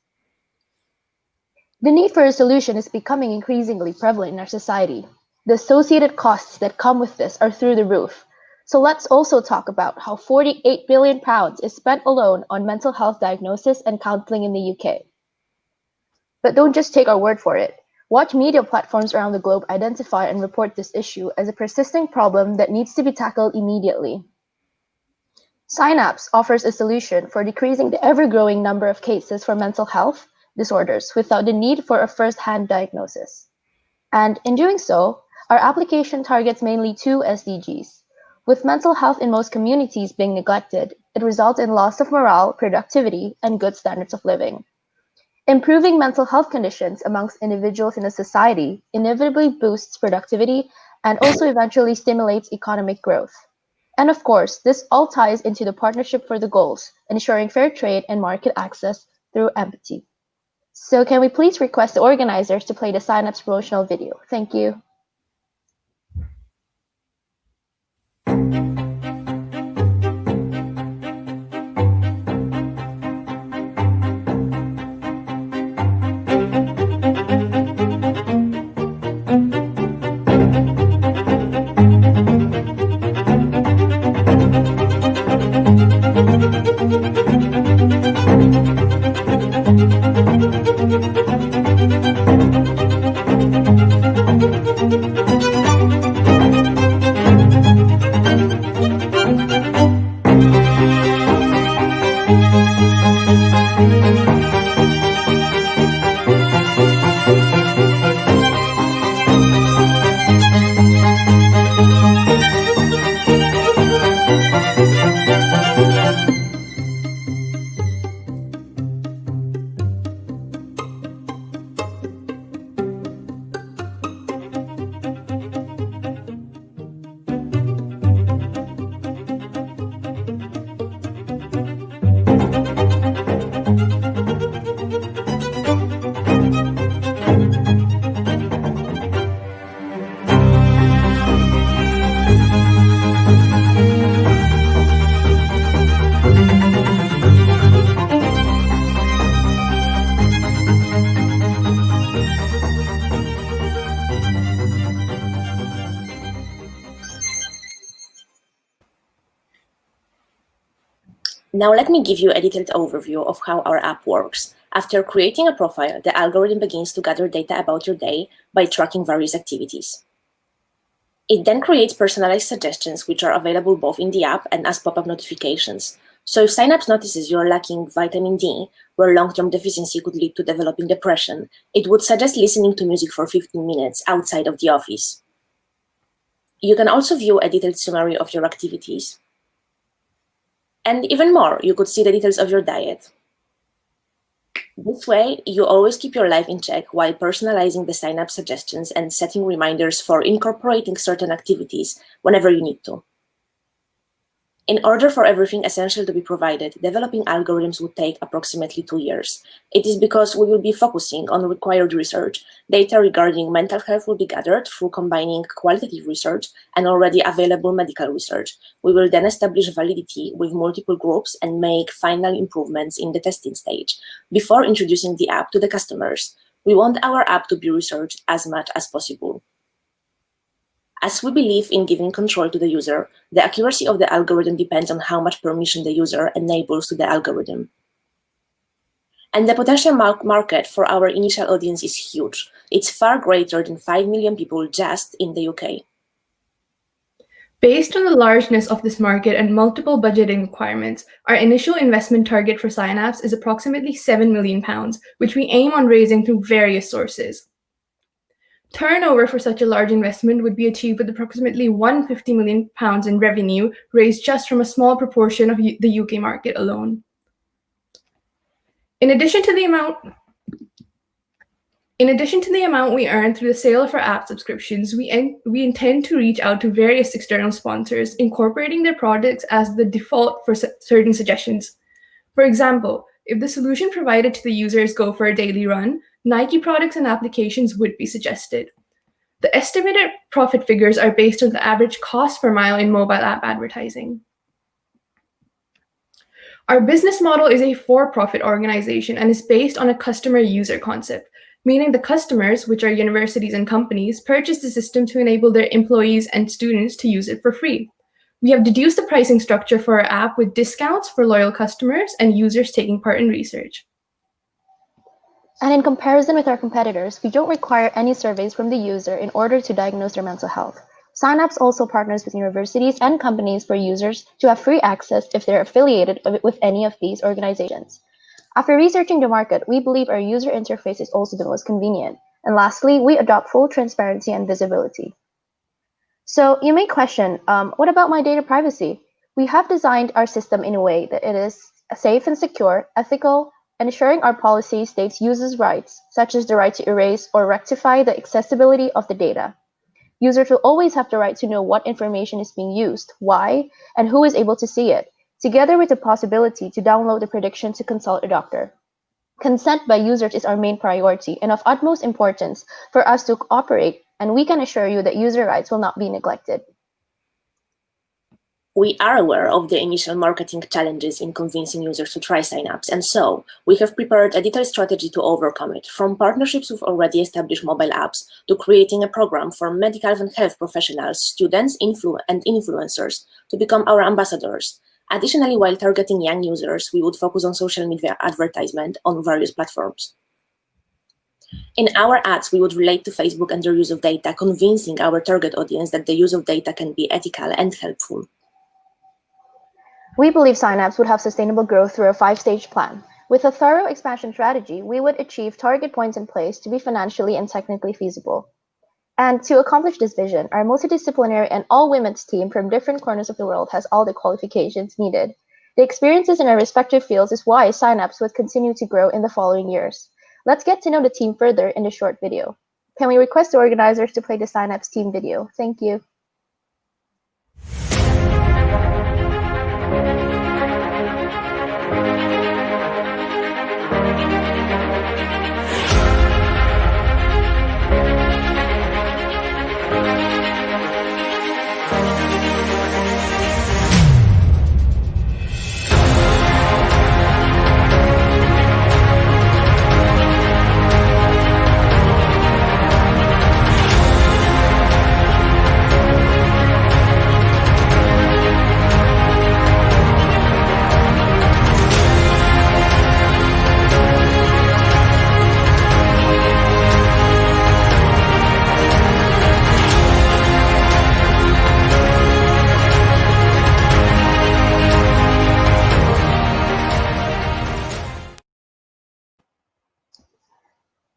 The need for a solution is becoming increasingly prevalent in our society. The associated costs that come with this are through the roof. So let's also talk about how £48 billion is spent alone on mental health diagnosis and counseling in the UK. But don't just take our word for it. Watch media platforms around the globe identify and report this issue as a persisting problem that needs to be tackled immediately. Synapse offers a solution for decreasing the ever-growing number of cases for mental health disorders without the need for a first-hand diagnosis. And in doing so, our application targets mainly two SDGs. With mental health in most communities being neglected, it results in loss of morale, productivity, and good standards of living. Improving mental health conditions amongst individuals in a society inevitably boosts productivity and also eventually stimulates economic growth. And of course, this all ties into the Partnership for the Goals, ensuring fair trade and market access through empathy. So can we please request the organizers to play the Synapse promotional video? Thank you. Now let me give you a detailed overview of how our app works. After creating a profile, the algorithm begins to gather data about your day by tracking various activities. It then creates personalized suggestions which are available both in the app and as pop-up notifications. So if Synapse notices you're lacking vitamin D, where long-term deficiency could lead to developing depression, it would suggest listening to music for 15 minutes outside of the office. You can also view a detailed summary of your activities. And even more, you could see the details of your diet. This way, you always keep your life in check while personalizing the Synapse suggestions and setting reminders for incorporating certain activities whenever you need to. In order for everything essential to be provided, developing algorithms would take approximately 2 years. It is because we will be focusing on required research. Data regarding mental health will be gathered through combining qualitative research and already available medical research. We will then establish validity with multiple groups and make final improvements in the testing stage before introducing the app to the customers. We want our app to be researched as much as possible. As we believe in giving control to the user, the accuracy of the algorithm depends on how much permission the user enables to the algorithm. And the potential market for our initial audience is huge. It's far greater than 5 million people just in the UK. Based on the largeness of this market and multiple budgeting requirements, our initial investment target for Synapse is approximately £7 million, which we aim on raising through various sources. Turnover for such a large investment would be achieved with approximately £150 million in revenue raised just from a small proportion of the UK market alone. In addition to the amount we earn through the sale of our app subscriptions, we intend to reach out to various external sponsors, incorporating their products as the default for certain suggestions. For example, if the solution provided to the users go for a daily run, Nike products and applications would be suggested. The estimated profit figures are based on the average cost per mile in mobile app advertising. Our business model is a for-profit organization and is based on a customer-user concept, meaning the customers, which are universities and companies, purchase the system to enable their employees and students to use it for free. We have deduced the pricing structure for our app with discounts for loyal customers and users taking part in research. And in comparison with our competitors, we don't require any surveys from the user in order to diagnose their mental health. Synapse also partners with universities and companies for users to have free access if they're affiliated with any of these organizations. After researching the market, we believe our user interface is also the most convenient. And lastly, we adopt full transparency and visibility. So you may question, what about my data privacy? We have designed our system in a way that it is safe and secure, ethical, ensuring our policy states users' rights, such as the right to erase or rectify the accessibility of the data. Users will always have the right to know what information is being used, why, and who is able to see it, together with the possibility to download the prediction to consult a doctor. Consent by users is our main priority and of utmost importance for us to operate, and we can assure you that user rights will not be neglected. We are aware of the initial marketing challenges in convincing users to try Synapse, and so we have prepared a detailed strategy to overcome it, from partnerships with already established mobile apps to creating a program for medical and health professionals, students, and influencers to become our ambassadors. Additionally, while targeting young users, we would focus on social media advertisement on various platforms. In our ads, we would relate to Facebook and their use of data, convincing our target audience that the use of data can be ethical and helpful. We believe Synapse would have sustainable growth through a 5-stage plan. With a thorough expansion strategy, we would achieve target points in place to be financially and technically feasible. And to accomplish this vision, our multidisciplinary and all-women's team from different corners of the world has all the qualifications needed. The experiences in our respective fields is why Synapse would continue to grow in the following years. Let's get to know the team further in the short video. Can we request the organizers to play the Synapse team video? Thank you.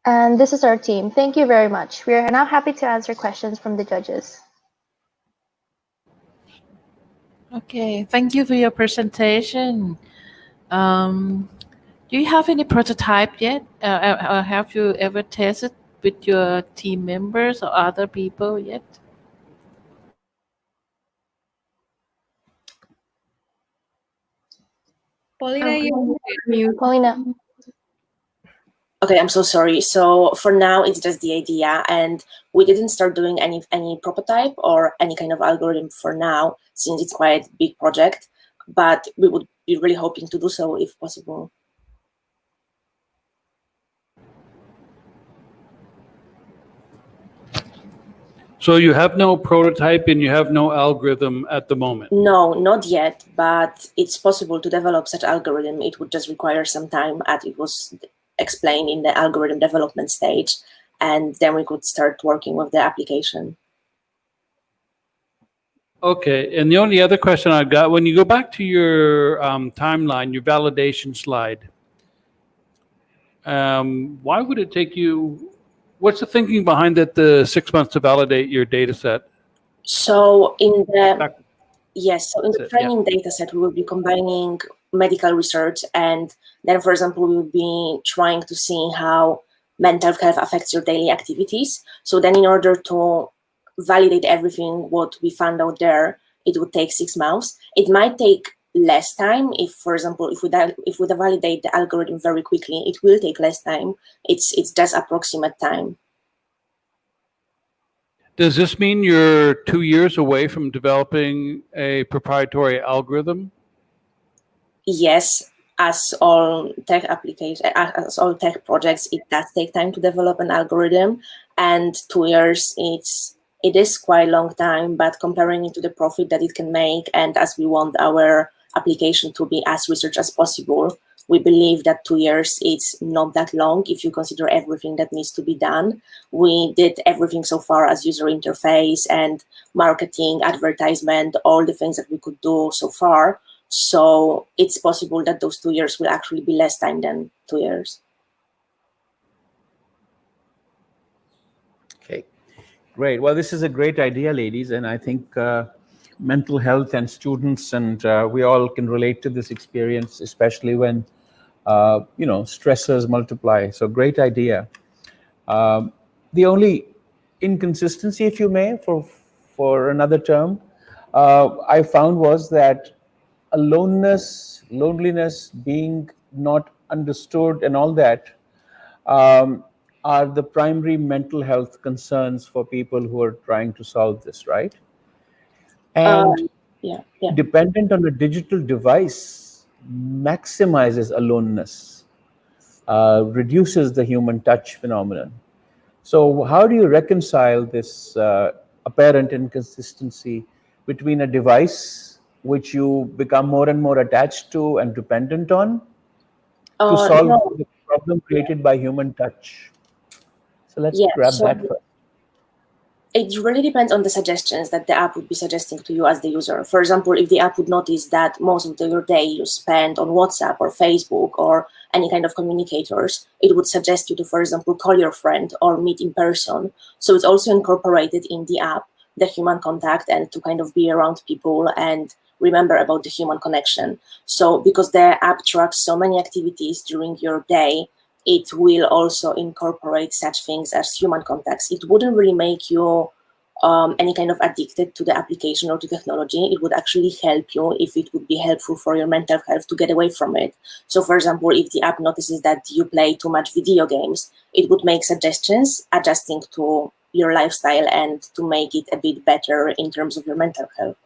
And this is our team. Thank you very much. We are now happy to answer questions from the judges. Okay, thank you for your presentation. Do you have any prototype yet? Or have you ever tested with your team members or other people yet? Paulina. Okay, I'm so sorry. So for now, it's just the idea, and we didn't start doing any prototype or any kind of algorithm for now, since it's quite a big project. But we would be really hoping to do so if possible. So you have no prototype and you have no algorithm at the moment? No, not yet, but it's possible to develop such algorithm. It would just require some time, as it was explained in the algorithm development stage, and then we could start working with the application. Okay, and the only other question I've got, when you go back to your timeline, your validation slide, why would it take you, what's the thinking behind it, the 6 months to validate your data set? So in the, yes, so in the That's it, training data set, we will be combining medical research, and then, for example, we will be trying to see how mental health affects your daily activities. So then in order to validate everything what we found out there, it would take 6 months. It might take less time if, for example, if we validate the algorithm very quickly, it will take less time. It's just approximate time. Does this mean you're 2 years away from developing a proprietary algorithm? Yes, as all tech applications, as all tech projects, it does take time to develop an algorithm, and 2 years, it is quite a long time, but comparing it to the profit that it can make, and as we want our application to be as research as possible, we believe that 2 years it's not that long if you consider everything that needs to be done. We did everything so far as user interface and marketing, advertisement, all the things that we could do so far. So it's possible that those 2 years will actually be less time than 2 years. Okay, great. Well, this is a great idea, ladies, and I think mental health and students and we all can relate to this experience, especially when stressors multiply. So great idea. The only inconsistency, if you may, for another term, I found was that loneliness, being not understood and all that are the primary mental health concerns for people who are trying to solve this, right? And yeah. Dependent on a digital device maximizes aloneness, reduces the human touch phenomenon. So how do you reconcile this apparent inconsistency between a device which you become more and more attached to and dependent on to solve No. the problem created by human touch? So let's grab that first. It really depends on the suggestions that the app would be suggesting to you as the user. For example, if the app would notice that most of your day you spend on WhatsApp or Facebook or any kind of communicators, it would suggest you to, for example, call your friend or meet in person. So it's also incorporated in the app, the human contact, and to kind of be around people and remember about the human connection. So because the app tracks so many activities during your day, it will also incorporate such things as human contacts. It wouldn't really make you any kind of addicted to the application or to technology. It would actually help you if it would be helpful for your mental health to get away from it. So for example, if the app notices that you play too much video games, it would make suggestions adjusting to your lifestyle and to make it a bit better in terms of your mental health.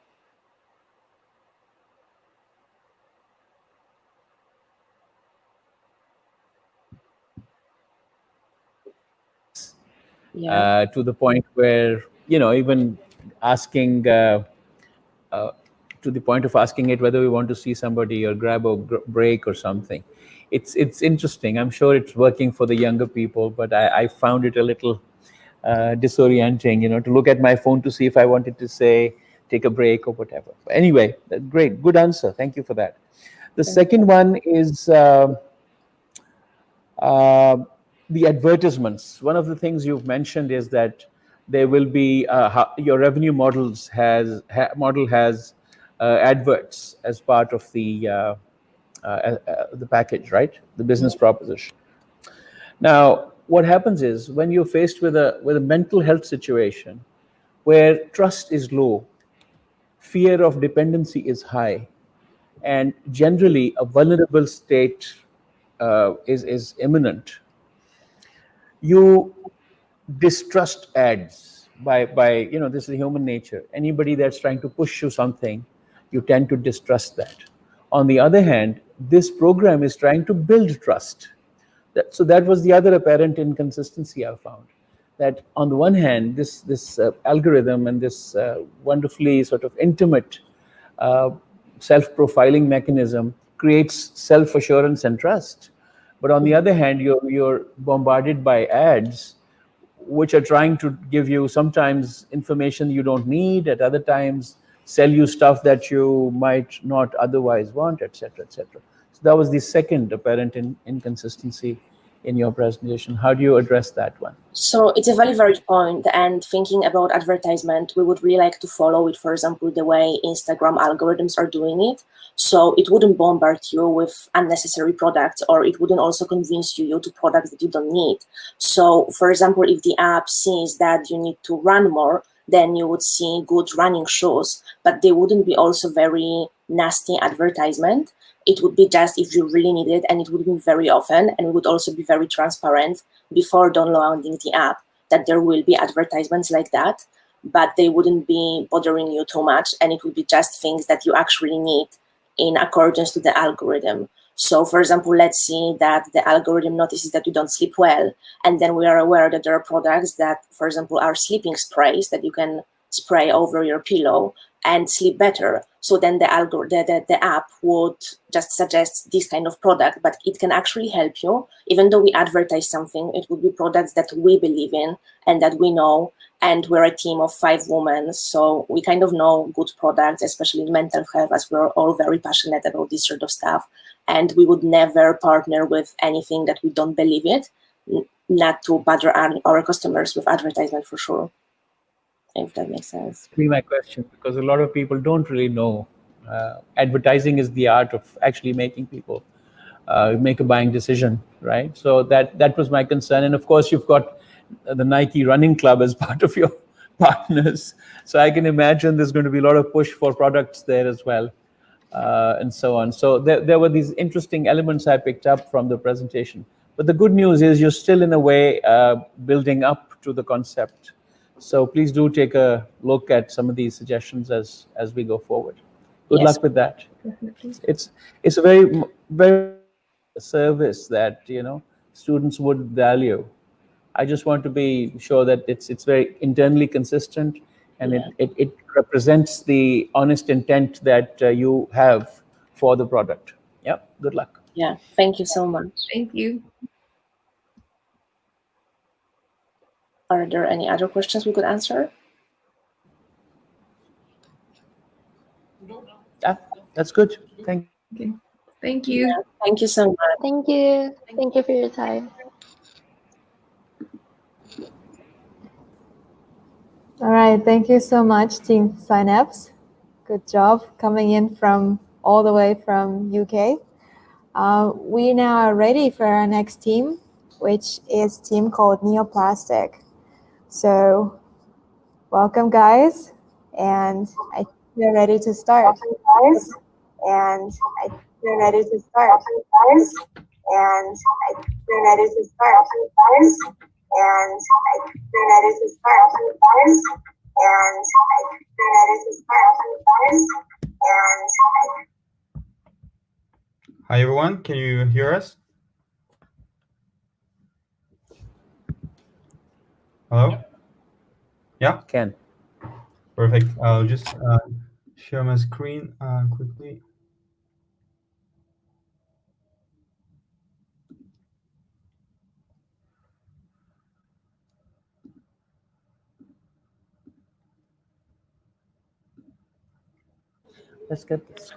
To the point where, even asking, to the point of asking it whether we want to see somebody or grab a break or something. It's interesting. I'm sure it's working for the younger people, but I found it a little disorienting, to look at my phone to see if I wanted to say, take a break or whatever. But anyway, great, good answer. Thank you for that. The second one is the advertisements. One of the things you've mentioned is that there will be your revenue model has adverts as part of the package, right? The business proposition. Now, what happens is when you're faced with a mental health situation where trust is low, fear of dependency is high, and generally a vulnerable state is imminent, you distrust ads by this is human nature. Anybody that's trying to push you something, you tend to distrust that. On the other hand, this program is trying to build trust. So that was the other apparent inconsistency I found. that on the one hand, this algorithm and this wonderfully sort of intimate self-profiling mechanism creates self-assurance and trust. But on the other hand, you're bombarded by ads which are trying to give you sometimes information you don't need, at other times sell you stuff that you might not otherwise want, etc., etc. So that was the second apparent inconsistency in your presentation. How do you address that one? So it's a very valid point, and thinking about advertisement, we would really like to follow it, for example, the way Instagram algorithms are doing it. So it wouldn't bombard you with unnecessary products, or it wouldn't also convince you to products that you don't need. So for example, if the app sees that you need to run more, then you would see good running shoes, but they wouldn't be also very nasty advertisement. It would be just if you really need it, and it would be very often, and it would also be very transparent before downloading the app that there will be advertisements like that, but they wouldn't be bothering you too much, and it would be just things that you actually need in accordance to the algorithm. So for example, let's see that the algorithm notices that you don't sleep well, and then we are aware that there are products that, for example, are sleeping sprays that you can spray over your pillow and sleep better. So then the app would just suggest this kind of product, but it can actually help you. Even though we advertise something, it would be products that we believe in and that we know. And we're a team of 5 women, so we kind of know good products, especially in mental health, as we're all very passionate about this sort of stuff. And we would never partner with anything that we don't believe it, not to bother our customers with advertisement for sure. If that makes sense. My question, because a lot of people don't really know. Advertising is the art of actually making people make a buying decision, right? So that was my concern. And of course, you've got the Nike Running Club as part of your partners. So I can imagine there's going to be a lot of push for products there as well, and so on. So there were these interesting elements I picked up from the presentation. But the good news is you're still in a way building up to the concept. So please do take a look at some of these suggestions as we go forward. Good luck with that. Definitely. It's a very service that students would value. I just want to be sure that it's very internally consistent, and it represents the honest intent that you have for the product. Yeah. Good luck. Yeah. Thank you so much. Thank you. Are there any other questions we could answer? Yeah, that's good. Thank you. Okay. Thank you. Yeah, thank you so much. Thank you. Thank you for your time. All right, thank you so much, Team Synapse. Good job coming in from all the way from UK. We now are ready for our next team, which is a team called NeoPlastic. So welcome, guys, and I think we're ready to start. Guys, and I think we're ready to start. Guys, and I think we're ready to start. Guys, and I think we're ready to start. Guys, and I think we're ready to start. Guys, and Hi everyone, can you hear us? Hello? Yeah? Can. Perfect. I'll just share my screen quickly. Let's get this.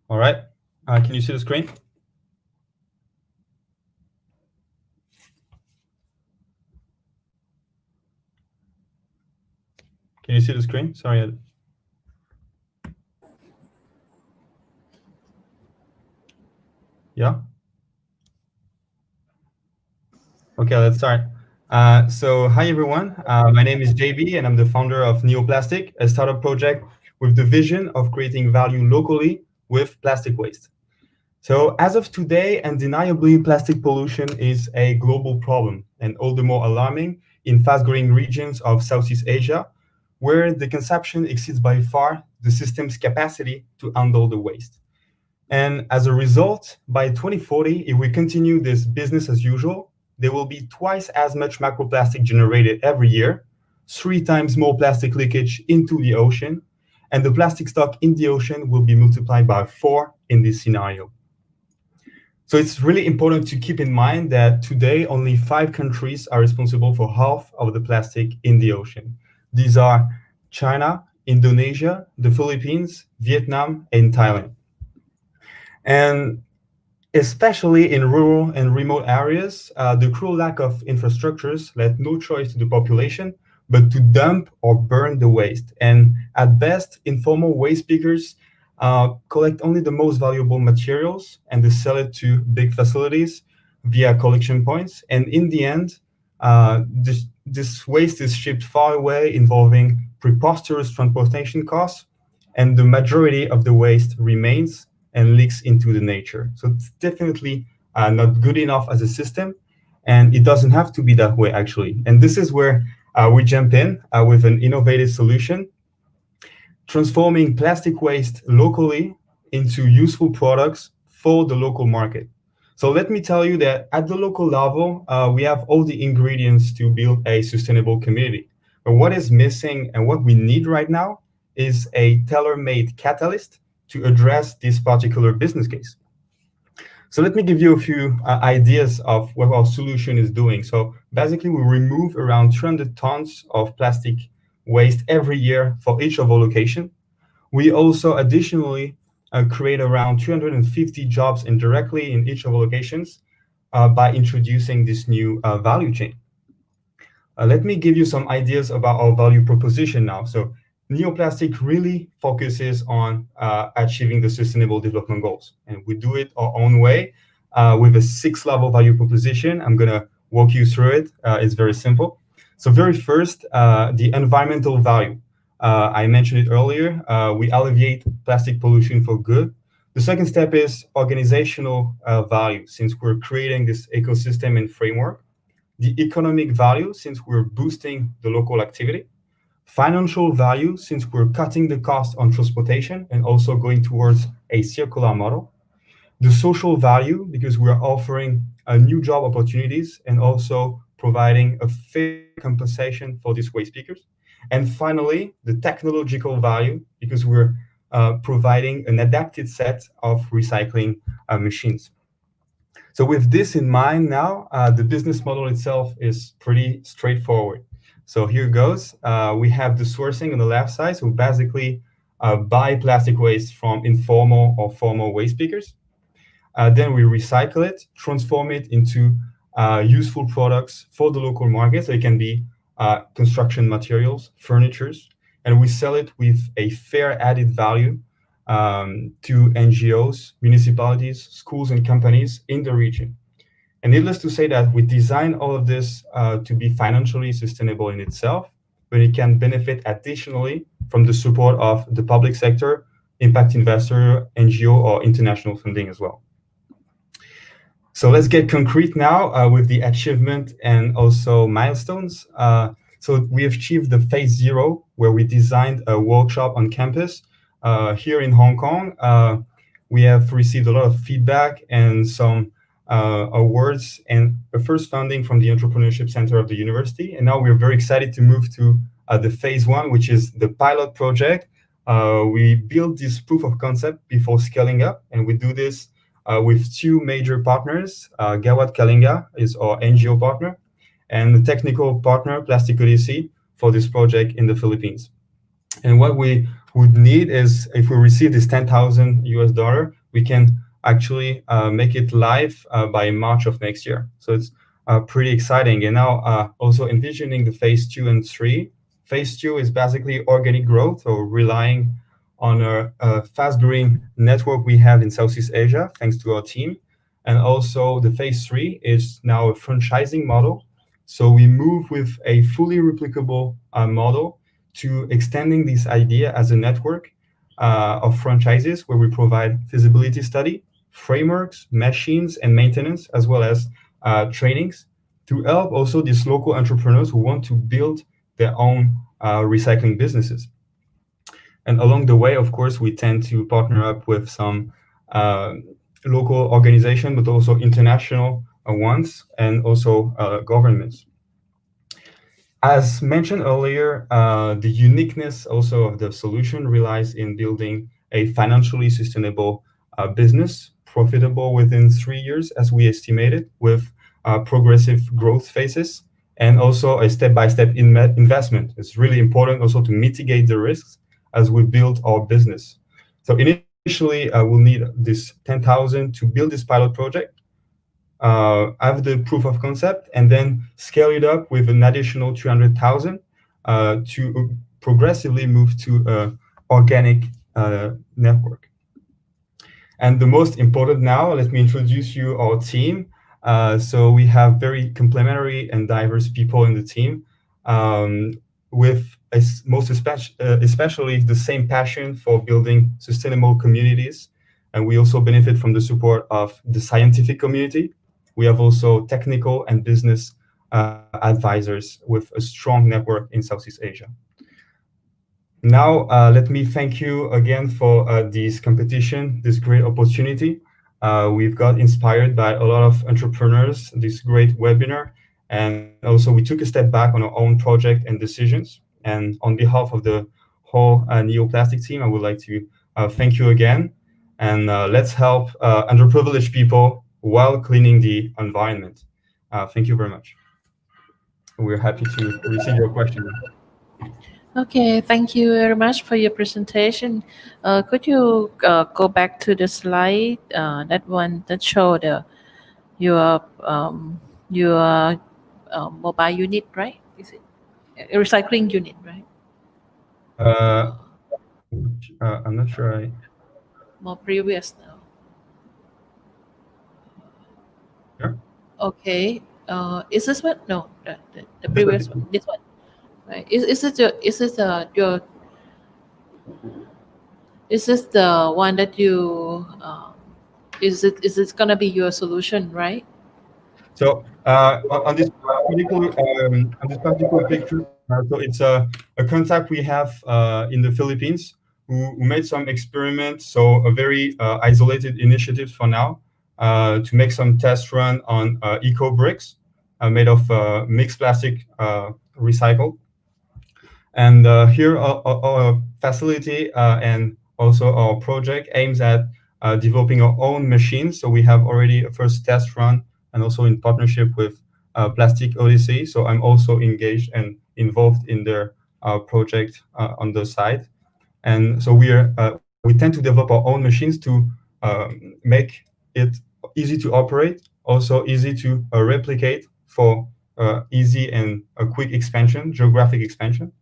All right. Can you see the screen? Can you see the screen? Sorry. Yeah? Okay, let's start. So hi everyone, my name is JB and I'm the founder of NeoPlastic, a startup project with the vision of creating value locally with plastic waste. So as of today, undeniably, plastic pollution is a global problem, and all the more alarming in fast-growing regions of Southeast Asia, where the consumption exceeds by far the system's capacity to handle the waste. And as a result, by 2040, if we continue this business as usual, there will be twice as much microplastic generated every year, 3 times more plastic leakage into the ocean, and the plastic stock in the ocean will be multiplied by 4 in this scenario. So it's really important to keep in mind that today only 5 countries are responsible for half of the plastic in the ocean. These are China, Indonesia, the Philippines, Vietnam, and Thailand. And especially in rural and remote areas, the cruel lack of infrastructures left no choice to the population but to dump or burn the waste. And at best, informal waste pickers collect only the most valuable materials and they sell it to big facilities via collection points. And in the end, this waste is shipped far away, involving preposterous transportation costs, and the majority of the waste remains and leaks into the nature. So it's definitely not good enough as a system, and it doesn't have to be that way, actually. And this is where we jump in with an innovative solution, transforming plastic waste locally into useful products for the local market. So let me tell you that at the local level, we have all the ingredients to build a sustainable community. But what is missing and what we need right now is a tailor-made catalyst to address this particular business case. So let me give you a few ideas of what our solution is doing. So basically, we remove around 300 tons of plastic waste every year for each of our locations. We also additionally create around 250 jobs indirectly in each of our locations by introducing this new value chain. Let me give you some ideas about our value proposition now. So NeoPlastic really focuses on achieving the Sustainable Development Goals, and we do it our own way with a 6-level value proposition. I'm going to walk you through it. It's very simple. So very first, the environmental value. I mentioned it earlier. We alleviate plastic pollution for good. The second step is organizational value, since we're creating this ecosystem and framework. The economic value, since we're boosting the local activity. Financial value, since we're cutting the cost on transportation and also going towards a circular model. The social value, because we're offering new job opportunities and also providing a fair compensation for these waste pickers. And finally, the technological value, because we're providing an adapted set of recycling machines. So with this in mind now, the business model itself is pretty straightforward. So here goes. We have the sourcing on the left side. So basically buy plastic waste from informal or formal waste pickers. Then we recycle it, transform it into useful products for the local market. So it can be construction materials, furnitures, and we sell it with a fair added value to NGOs, municipalities, schools, and companies in the region. And needless to say that we design all of this to be financially sustainable in itself, but it can benefit additionally from the support of the public sector, impact investor, NGO, or international funding as well. So let's get concrete now with the achievement and also milestones. So we have achieved the phase 0, where we designed a workshop on campus here in Hong Kong. We have received a lot of feedback and some awards and a first funding from the Entrepreneurship Center of the university. And now we're very excited to move to the phase 1, which is the pilot project. We built this proof of concept before scaling up, and we do this with 2 major partners. Gawat Kalinga is our NGO partner, and the technical partner, Plastic Odyssey, for this project in the Philippines. And what we would need is, if we receive this $10,000, we can actually make it live by March of next year. So it's pretty exciting. And now also envisioning the phase 2 and 3. Phase 2 is basically organic growth, or relying on a fast-growing network we have in Southeast Asia, thanks to our team. And also the phase 3 is now a franchising model. So we move with a fully replicable model to extending this idea as a network of franchises, where we provide feasibility study, frameworks, machines, and maintenance, as well as trainings, to help also these local entrepreneurs who want to build their own recycling businesses. And along the way, of course, we tend to partner up with some local organizations, but also international ones, and also governments. As mentioned earlier, the uniqueness also of the solution relies in building a financially sustainable business, profitable within 3 years, as we estimated, with progressive growth phases, and also a step-by-step investment. It's really important also to mitigate the risks as we build our business. So initially, we'll need this 10,000 to build this pilot project, have the proof of concept, and then scale it up with an additional 200,000 to progressively move to organic network. And the most important now, let me introduce you our team. So we have very complementary and diverse people in the team, with especially the same passion for building sustainable communities. And we also benefit from the support of the scientific community. We have also technical and business advisors with a strong network in Southeast Asia. Now, let me thank you again for this competition, this great opportunity. We've got inspired by a lot of entrepreneurs, this great webinar, and also we took a step back on our own project and decisions. And on behalf of the whole NeoPlastic team, I would like to thank you again. And let's help underprivileged people while cleaning the environment. Thank you very much. We're happy to receive your question. Okay, thank you very much for your presentation. Could you go back to the slide, that one that showed your mobile unit, right? Is it a recycling unit, right? I'm not sure. More previous now. Sure. Okay. Is this one? No, the previous one. This one. Right. Is this the one that you is it gonna be your solution, right? So on this particular picture, so it's a contact we have in the Philippines who made some experiments, so a very isolated initiative for now, to make some test run on eco bricks made of mixed plastic recycled. And here our facility and also our project aims at developing our own machines. So we have already a first test run, and also in partnership with Plastic Odyssey. So I'm also engaged and involved in their project on the side. And so we tend to develop our own machines to make it easy to operate, also easy to replicate for easy and a quick expansion, geographic expansion.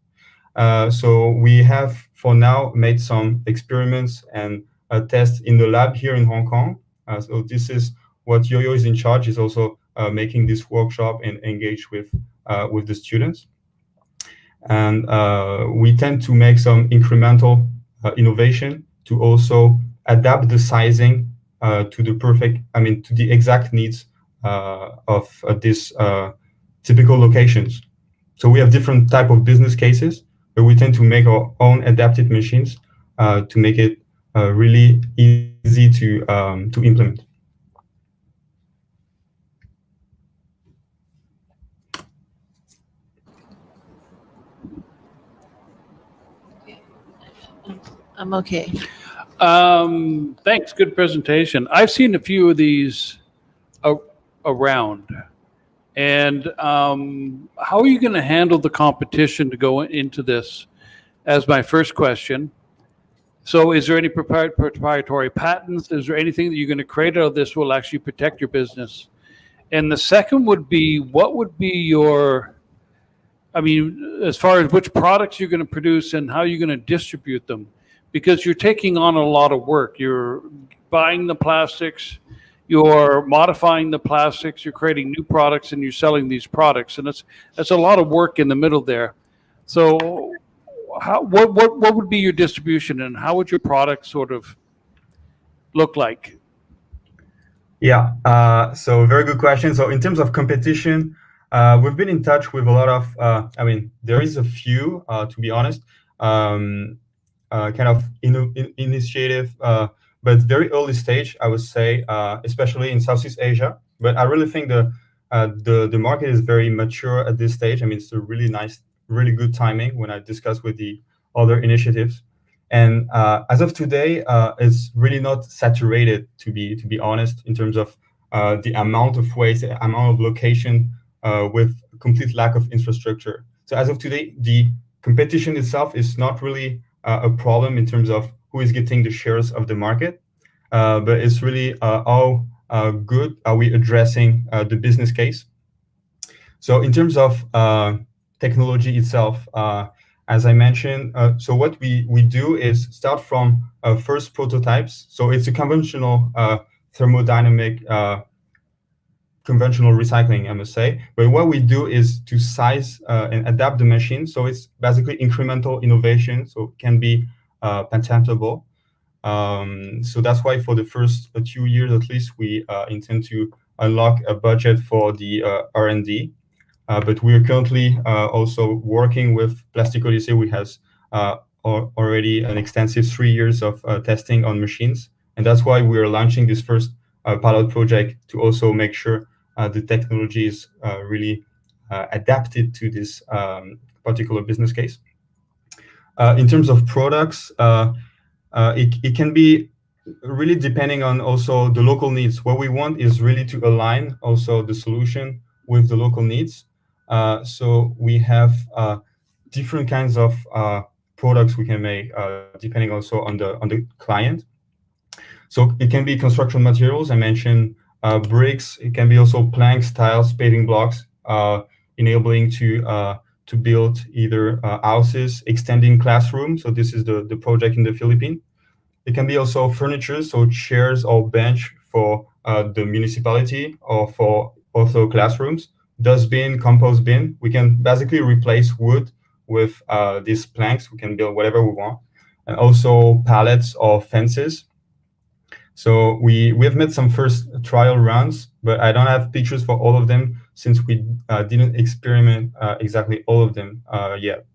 So we have, for now, made some experiments and tests in the lab here in Hong Kong. So this is what Yo-Yo is in charge, is also making this workshop and engage with the students. And we tend to make some incremental innovation to also adapt the sizing to the exact needs of these typical locations. So we have different type of business cases, but we tend to make our own adapted machines to make it really easy to implement. I'm okay. Thanks. Good presentation. I've seen a few of these around. And how are you going to handle the competition to go into this as my first question? So is there any proprietary patents? Is there anything that you're going to create out of this will actually protect your business? And the second would be, what would be your, as far as which products you're going to produce and how you're going to distribute them? Because you're taking on a lot of work. You're buying the plastics, you're modifying the plastics, you're creating new products, and you're selling these products. And that's a lot of work in the middle there. So what would be your distribution, and how would your product sort of look like? Yeah, so very good question. So in terms of competition, we've been in touch with a lot of, there is a few, to be honest, kind of initiative but very early stage, I would say, especially in Southeast Asia. But I really think the market is very mature at this stage. I mean, it's a really nice, really good timing when I discuss with the other initiatives. And as of today, it's really not saturated, to be honest, in terms of the amount of waste, the amount of location, with complete lack of infrastructure. So as of today, the competition itself is not really a problem in terms of who is getting the shares of the market, but it's really how good are we addressing the business case. So in terms of technology itself, as I mentioned, so what we do is start from first prototypes. So it's a conventional thermodynamic conventional recycling, I must say. But what we do is to size and adapt the machine. So it's basically incremental innovation. So it can be patentable. So that's why for the first 2 years, at least, we intend to unlock a budget for the R&D. But we are currently also working with Plastic Odyssey, which has already an extensive 3 years of testing on machines. And that's why we are launching this first pilot project to also make sure the technology is really adapted to this particular business case. In terms of products, it can be really depending on also the local needs. What we want is really to align also the solution with the local needs. So we have different kinds of products we can make depending also on the client. So it can be construction materials. I mentioned bricks. It can be also planks, tiles, paving blocks, enabling to build either houses, extending classrooms. So this is the project in the Philippines. It can be also furniture, so chairs or bench for the municipality or for also classrooms. Dustbin, compost bin. We can basically replace wood with these planks. We can build whatever we want. And also pallets or fences. So we have made some first trial runs, but I don't have pictures for all of them since we didn't experiment exactly all of them yet.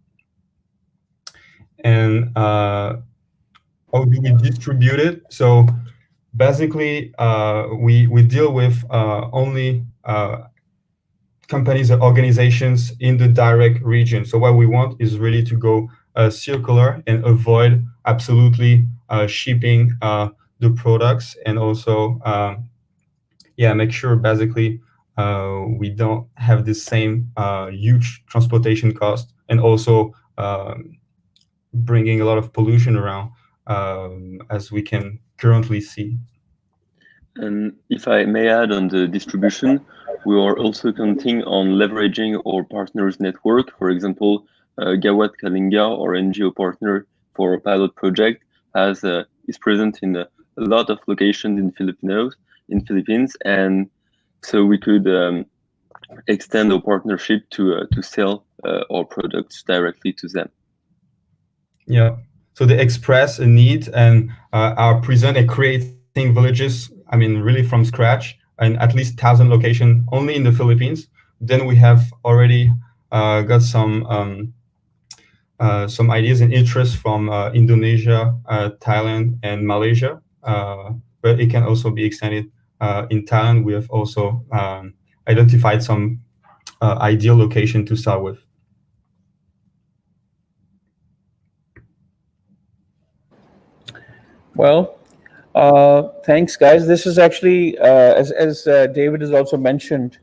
And how do we distribute it? So basically, we deal with only companies or organizations in the direct region. So what we want is really to go circular and avoid absolutely shipping the products, and also make sure basically we don't have the same huge transportation cost, and also bringing a lot of pollution around as we can currently see. And if I may add on the distribution, we are also counting on leveraging our partners' network. For example, Gawat Kalinga, our NGO partner for a pilot project, is present in a lot of locations in Philippines, and so we could extend our partnership to sell our products directly to them. Yeah. So they express a need and are present at creating villages. I mean, really from scratch, and at least 1,000 locations only in the Philippines. Then we have already got some ideas and interest from Indonesia, Thailand, and Malaysia. But it can also be extended in Thailand. We have also identified some ideal location to start with. Well, thanks, guys. This is actually, as David has also mentioned,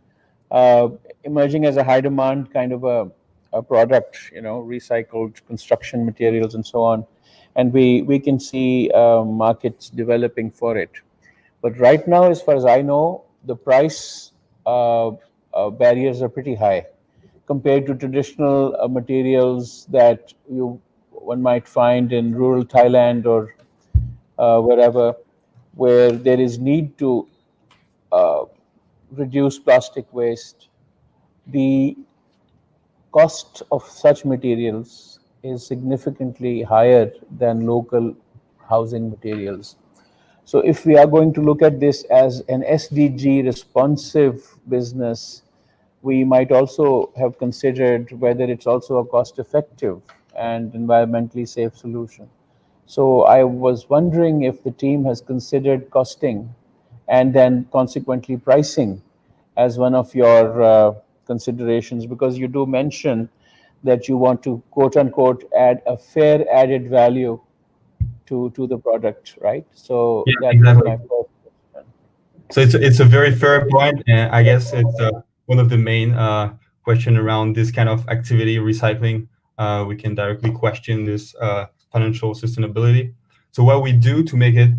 emerging as a high demand kind of a product, recycled construction materials and so on. And we can see markets developing for it. But right now, as far as I know, the price barriers are pretty high compared to traditional materials that one might find in rural Thailand or wherever, where there is need to reduce plastic waste. The cost of such materials is significantly higher than local housing materials. So if we are going to look at this as an SDG responsive business, we might also have considered whether it's also a cost effective and environmentally safe solution. So I was wondering if the team has considered costing and then consequently pricing as one of your considerations, because you do mention that you want to quote unquote add a fair added value to the product, right? So Yeah, that was exactly. my first question. So it's a very fair point, and I guess it's one of the main question around this kind of activity recycling. We can directly question this financial sustainability. So what we do to make it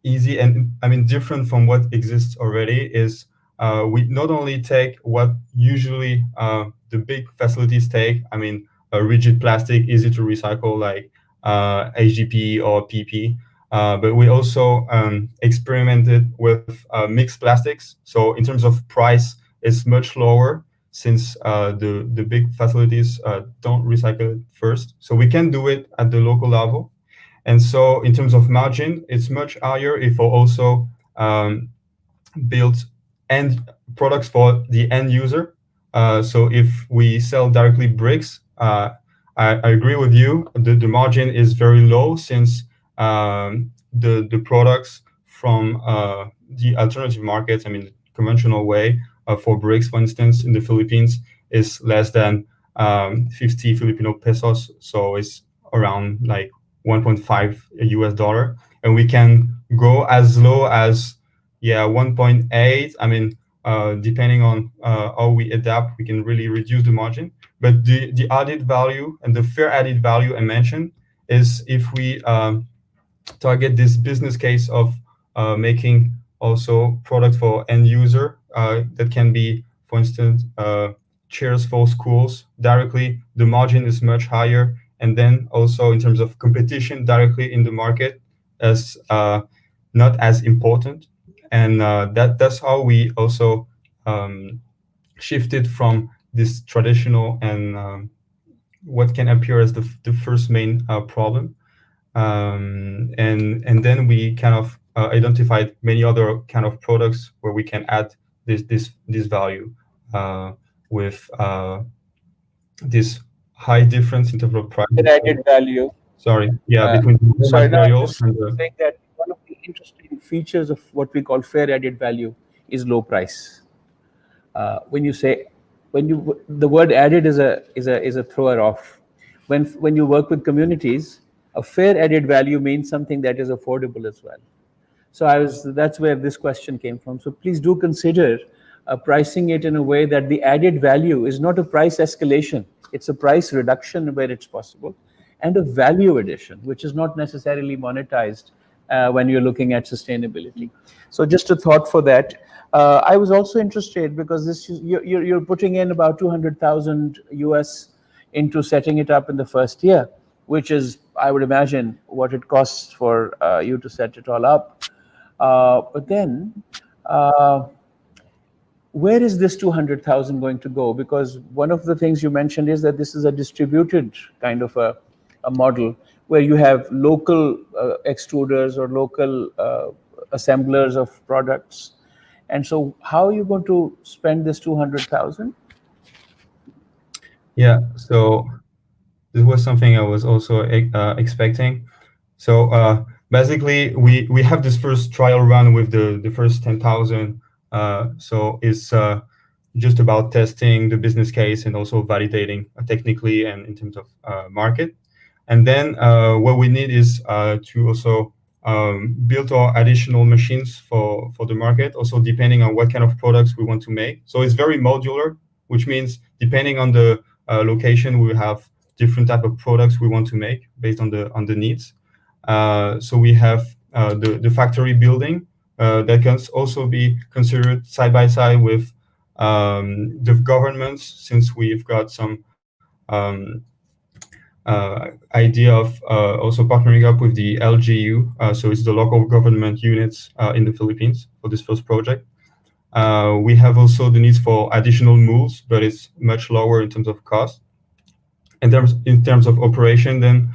easy and I mean different from what exists already is we not only take what usually the big facilities take. I mean, rigid plastic, easy to recycle like HDPE or PP. But we also experimented with mixed plastics. So in terms of price, it's much lower since the big facilities don't recycle it first. So we can do it at the local level. And so in terms of margin, it's much higher if we also build end products for the end user. So if we sell directly bricks, I agree with you. The margin is very low since the products from the alternative markets, I mean, the conventional way for bricks, for instance, in the Philippines is less than 50 Filipino pesos. So it's around like 1.5 US dollar. And we can go as low as 1.8. I mean, depending on how we adapt, we can really reduce the margin. But the added value and the fair added value I mentioned is if we target this business case of making also product for end user that can be, for instance, chairs for schools directly, the margin is much higher. And then also in terms of competition directly in the market is not as important. And that's how we also shifted from this traditional and what can appear as the first main problem. And then we kind of identified many other kind of products where we can add this value with this high difference in terms of price. Added value. Sorry, between the Sorry, no, I'm materials just and the saying that one of the interesting features of what we call fair added value is low price. When the word added is a thrower off. When you work with communities, a fair added value means something that is affordable as well. So that's where this question came from. So please do consider pricing it in a way that the added value is not a price escalation. It's a price reduction where it's possible, and a value addition, which is not necessarily monetized when you're looking at sustainability. So just a thought for that. I was also interested because you're putting in about 200,000 US into setting it up in the first year, which is, I would imagine, what it costs for you to set it all up. But then, where is this 200,000 going to go? Because one of the things you mentioned is that this is a distributed kind of a model where you have local extruders or local assemblers of products. And so how are you going to spend this 200,000? Yeah, so this was something I was also expecting. So basically, we have this first trial run with the first 10,000. So it's just about testing the business case and also validating technically and in terms of market. And then what we need is to also build our additional machines for the market, also depending on what kind of products we want to make. So it's very modular, which means depending on the location, we have different type of products we want to make based on the needs. So we have the factory building that can also be considered side by side with the governments, since we've got some idea of also partnering up with the LGU. So it's the local government units in the Philippines for this first project. We have also the needs for additional moves, but it's much lower in terms of cost. In terms of operation, then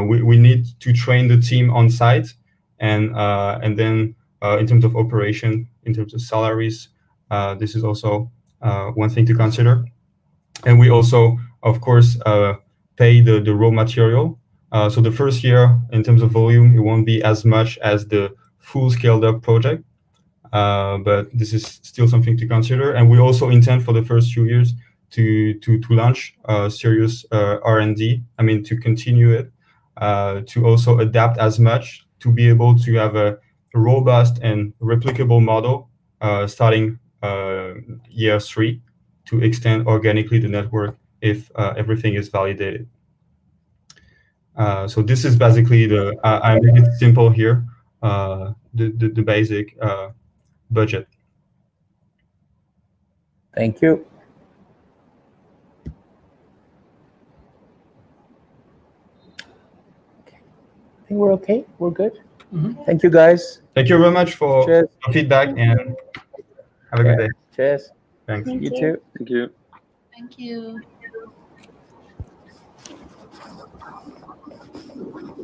we need to train the team on site, and then in terms of operation, in terms of salaries, this is also one thing to consider. And we also, of course, pay the raw material. So the first year, in terms of volume, it won't be as much as the full scaled up project, but this is still something to consider. And we also intend for the first few years to launch serious R&D. I mean, to continue it, to also adapt as much to be able to have a robust and replicable model starting year 3 to extend organically the network if everything is validated. So this is basically the, I make it simple here, the basic budget. Thank you. I think we're okay. We're good. Thank you, guys. Thank you very much for your feedback, and have a good day. Cheers. Thanks. You too. Thank you. Thank you.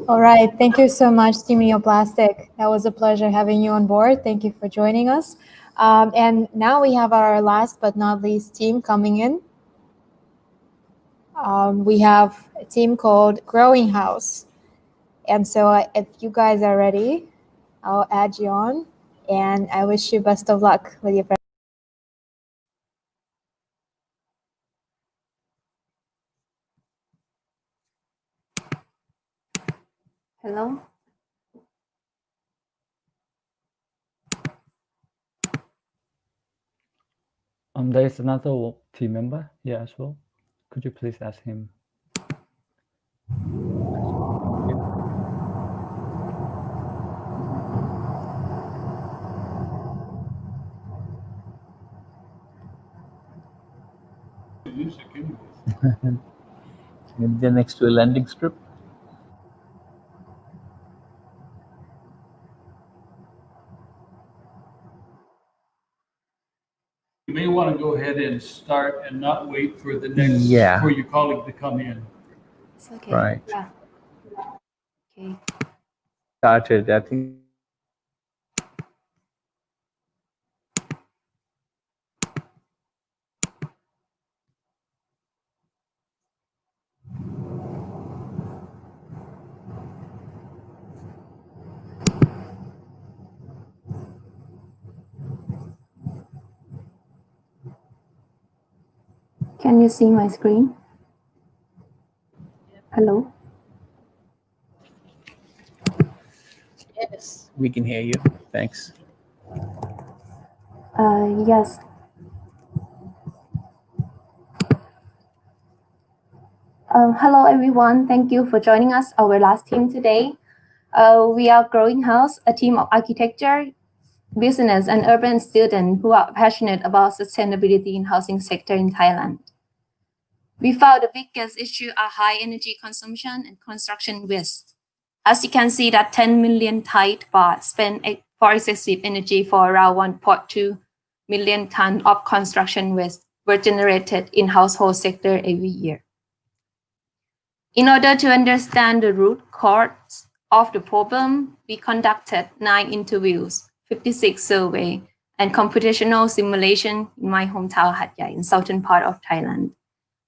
All right. Thank you so much, Team NeoPlastic. That was a pleasure having you on board. Thank you for joining us. And now we have our last but not least team coming in. We have a team called Growing House. And so if you guys are ready, I'll add you on. And I wish you best of luck with your presentation. Hello. There is another team member here as well. Could you please ask him? Maybe they're next to a landing strip. You may want to go ahead and start and not wait for the next, for your colleague to come in. It's okay. Right. Yeah. Okay. Started, I think. Can you see my screen? Hello. Yes. We can hear you. Thanks. Yes. Hello, everyone. Thank you for joining us, our last team today. We are Growing House, a team of architecture, business, and urban students who are passionate about sustainability in housing sector in Thailand. We found the biggest issue are high energy consumption and construction waste. As you can see that 10 million Thai baht spent for excessive energy for around 1.2 million tons of construction waste were generated in household sector every year. In order to understand the root cause of the problem, we conducted 9 interviews, 56 surveys, and computational simulation in my hometown Hat Yai in southern part of Thailand.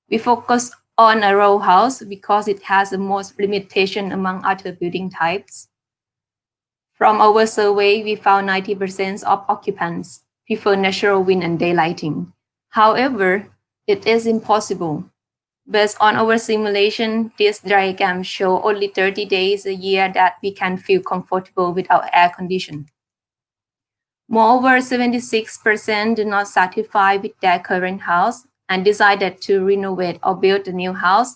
We focus on a row house because it has the most limitation among other building types. From our survey, we found 90% of occupants prefer natural wind and daylighting. However, it is impossible. Based on our simulation, this diagram shows only 30 days a year that we can feel comfortable without air conditioning. Moreover, 76% do not satisfy with their current house and decided to renovate or build a new house.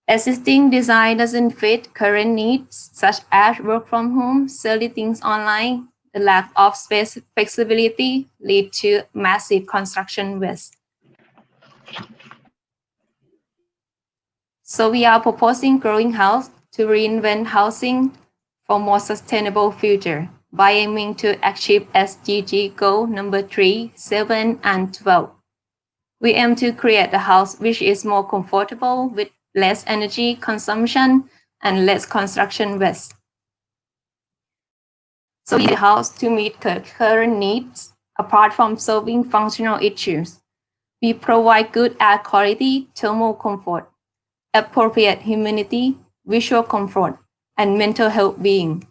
Existing design doesn't fit current needs, such as work from home, selling things online. The lack of space flexibility lead to massive construction waste. So we are proposing Growing House to reinvent housing for more sustainable future by aiming to achieve SDG goal number 3, 7, and 12. We aim to create a house which is more comfortable with less energy consumption and less construction waste. So we need a house to meet current needs apart from solving functional issues. We provide good air quality, thermal comfort, appropriate humidity, visual comfort, and mental health being.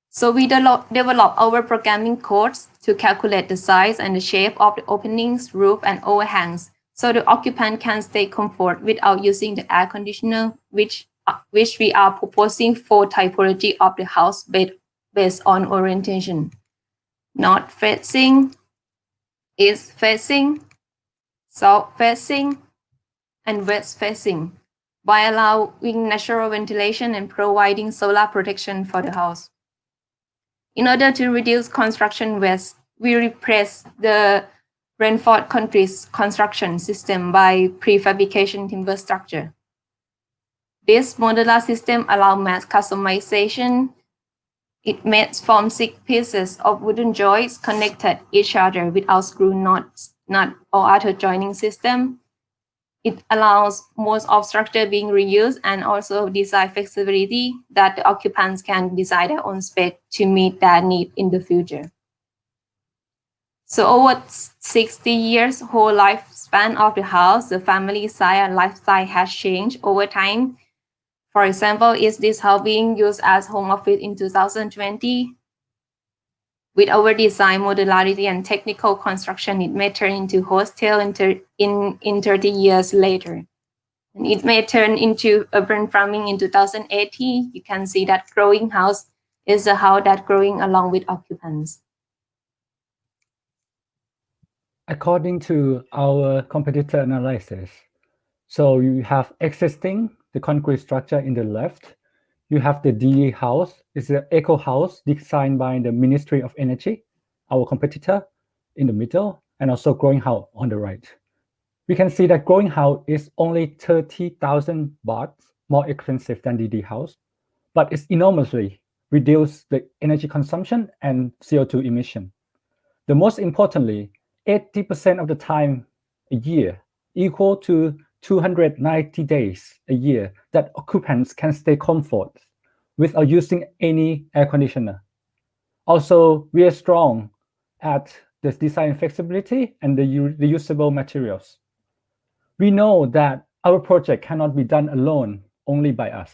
So we develop our programming codes to calculate the size and the shape of the openings, roof, and overhangs, so the occupant can stay comfort without using the air conditioner, which we are proposing for typology of the house based on orientation. North facing, east facing, south facing, and west facing, by allowing natural ventilation and providing solar protection for the house. In order to reduce construction waste, we replace the reinforced concrete construction system by prefabrication timber structure. This modular system allows mass customization. It made from 6 pieces of wooden joists connected each other without screw nuts, nut, or other joining system. It allows most of structure being reused and also design flexibility that the occupants can design their own space to meet their need in the future. So over 60 years, whole lifespan of the house, the family size and lifestyle has changed over time. For example, is this house being used as home office in 2020? With our design, modularity, and technical construction, it may turn into hostel in 30 years later. And it may turn into urban farming in 2080. You can see that growing house is a house that growing along with occupants. According to our competitor analysis, so you have existing, the concrete structure in the left. You have the DE house. It's an eco house designed by the Ministry of Energy, our competitor, in the middle, and also growing house on the right. We can see that growing house is only 30,000 baht more expensive than DD house, but it's enormously reduced the energy consumption and CO2 emission. The most importantly, 80% of the time a year, equal to 290 days a year, that occupants can stay comfort without using any air conditioner. Also, we are strong at the design flexibility and the reusable materials. We know that our project cannot be done alone, only by us.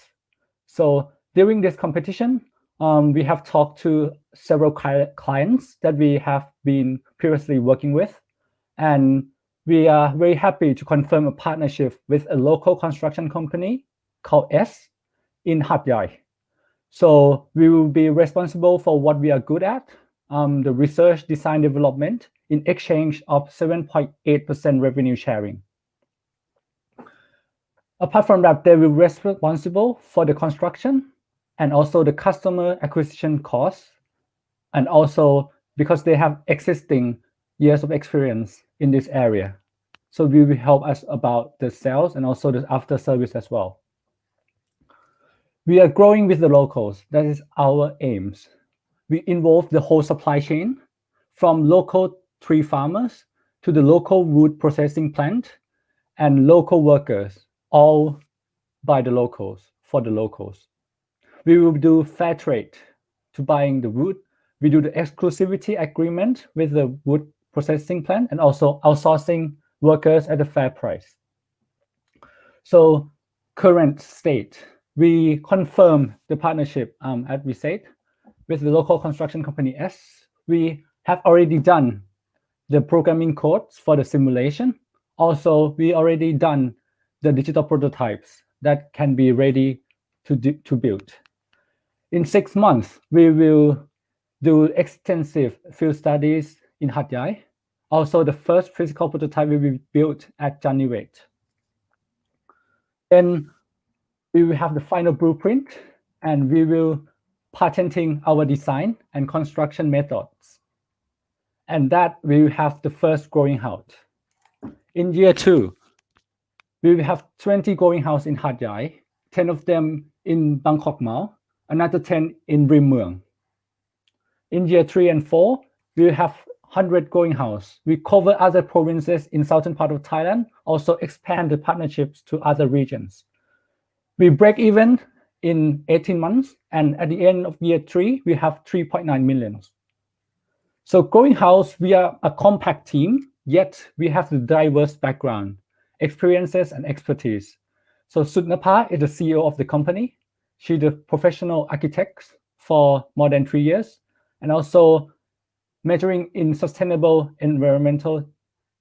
So during this competition, we have talked to several clients that we have been previously working with, and we are very happy to confirm a partnership with a local construction company called S in Hat Yai. So we will be responsible for what we are good at, the research, design, development, in exchange of 7.8% revenue sharing. Apart from that, they will be responsible for the construction and also the customer acquisition costs, and also because they have existing years of experience in this area. So we will help us about the sales and also the after service as well. We are growing with the locals. That is our aims. We involve the whole supply chain, from local tree farmers to the local wood processing plant and local workers, all by the locals, for the locals. We will do fair trade to buying the wood. We do the exclusivity agreement with the wood processing plant and also outsourcing workers at a fair price. So current state, we confirm the partnership, as we said, with the local construction company S. We have already done the programming codes for the simulation. Also, we already done the digital prototypes that can be ready to build. In 6 months, we will do extensive field studies in Hat Yai. Also, the first physical prototype will be built at Janivet. Then we will have the final blueprint, and we will patenting our design and construction methods. And that we will have the first growing house. In year 2, we will have 20 growing house in Hat Yai, 10 of them in Bangkok Mall, another 10 in Rim Mueang. In year 3 and 4, we will have 100 growing house. We cover other provinces in southern part of Thailand, also expand the partnerships to other regions. We break even in 18 months, and at the end of year 3, we have 3.9 million. So growing house, we are a compact team, yet we have the diverse background, experiences, and expertise. So Sudnapa is the CEO of the company. She's a professional architect for more than 3 years, and also majoring in sustainable environmental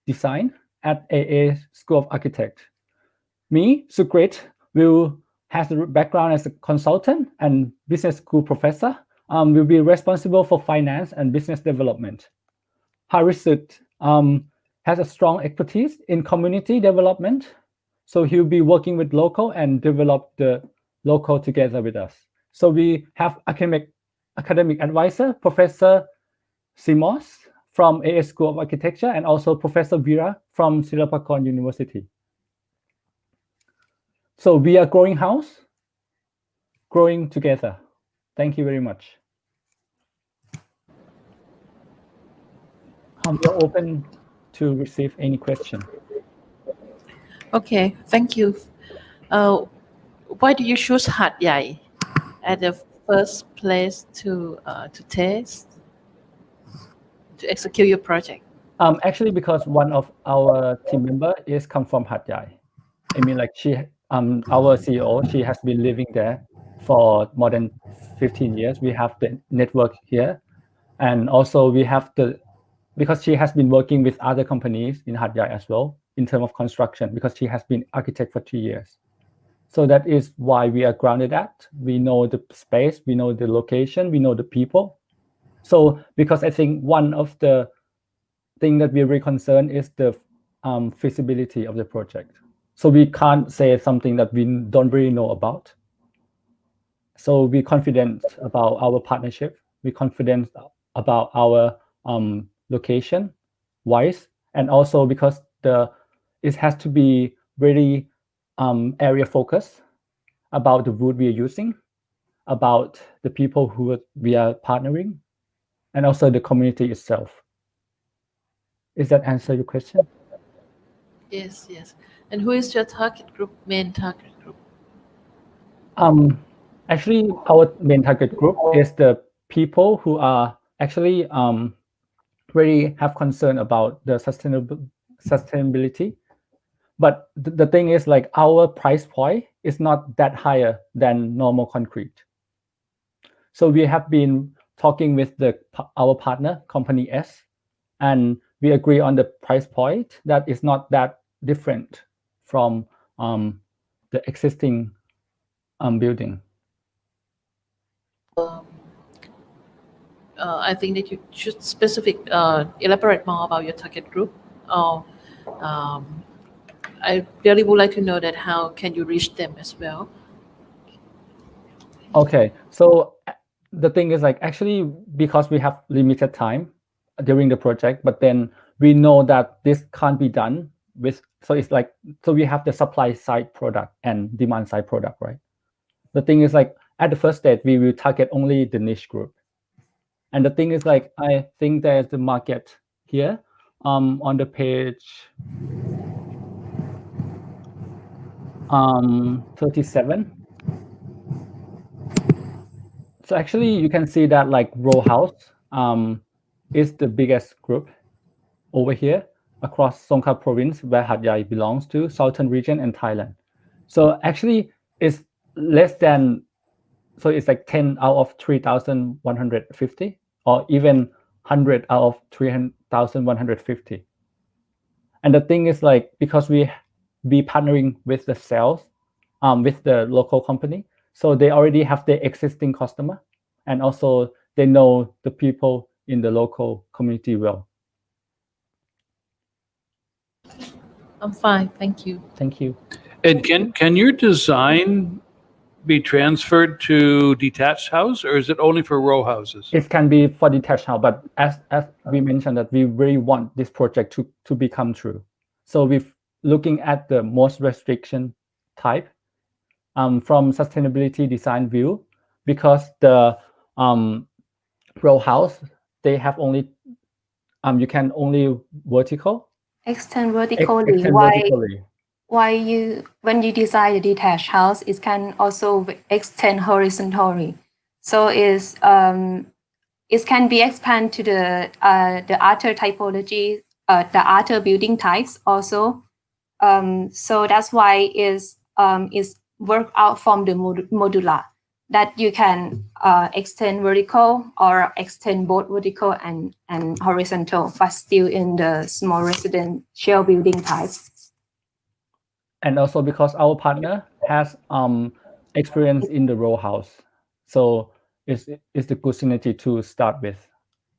design at AA School of Architecture. Me, Sukrit, has a background as a consultant and business school professor. Will be responsible for finance and business development. Harisut has a strong expertise in community development, so he'll be working with local and develop the local together with us. So we have academic advisor, Professor Simos from AS School of Architecture, and also Professor Vira from Sirapakon University. So we are growing house, growing together. Thank you very much. We are open to receive any question. Okay, thank you. Why do you choose Hat Yai as the first place to test, to execute your project? Actually, because one of our team member is come from Hat Yai. I mean, like our CEO, she has been living there for more than 15 years. We have the network here, and also we have because she has been working with other companies in Hat Yai as well in terms of construction, because she has been architect for 3 years. So that is why we are grounded at. We know the space, we know the location, we know the people. So because I think one of the thing that we're very concerned is the feasibility of the project. So we can't say something that we don't really know about. So we're confident about our partnership. We're confident about our location wise, and also because it has to be really area focused about the wood we are using, about the people who we are partnering, and also the community itself. Is that answer your question? Yes, yes. And who is your target group, main target group? Actually, our main target group is the people who are actually really have concern about the sustainability. But the thing is, like, our price point is not that higher than normal concrete. So we have been talking with our partner, Company S, and we agree on the price point that is not that different from the existing building. I think that you should elaborate more about your target group. I really would like to know that how can you reach them as well? Okay, so the thing is, like, actually, because we have limited time during the project, but then we know that this can't be done with, so it's like, so we have the supply side product and demand side product, right? The thing is, like, at the first stage, we will target only the niche group. And the thing is, like, I think there's the market here on the page 37. So actually, you can see that, like, row house is the biggest group over here across Songkhla province, where Hat Yai belongs to, southern region and Thailand. So actually, it's less than, so it's like 10 out of 3,150, or even 100 out of 3,150. And the thing is, like, because we be partnering with the sales, with the local company, so they already have the existing customer, and also they know the people in the local community well. I'm fine, thank you. Thank you. And can your design be transferred to detached house, or is it only for row houses? It can be for detached house, but as we mentioned, that we really want this project to become true. So we're looking at the most restriction type from sustainability design view, because the row house, they have only you can only vertical. Extend vertically. Extend vertically. When you design a detached house, it can also extend horizontally. So it can be expanded to the other typology, the other building types also. So that's why is is worked out from the modular that you can extend vertical or extend both vertical and horizontal, but still in the small residential building type. And also because our partner has experience in the row house, so it's the good synergy to start with.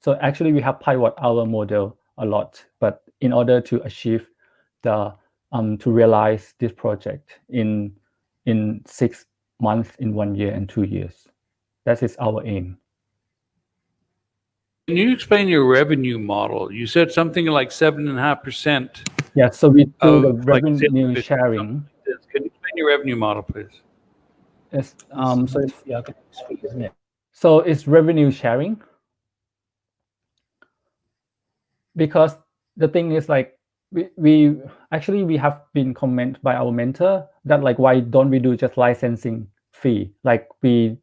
So actually we have pivot our model a lot, but in order to achieve the to realize this project in 6 months, in 1 year, and 2 years. That is our aim. Can you explain your revenue model? You said something like 7.5%. Yeah, so we do the revenue sharing. Can you explain your revenue model, please? Yes. So it's, yeah, isn't it? So it's revenue sharing. Because the thing is, like, we actually we have been commented by our mentor that, like, why don't we do just licensing fee, like we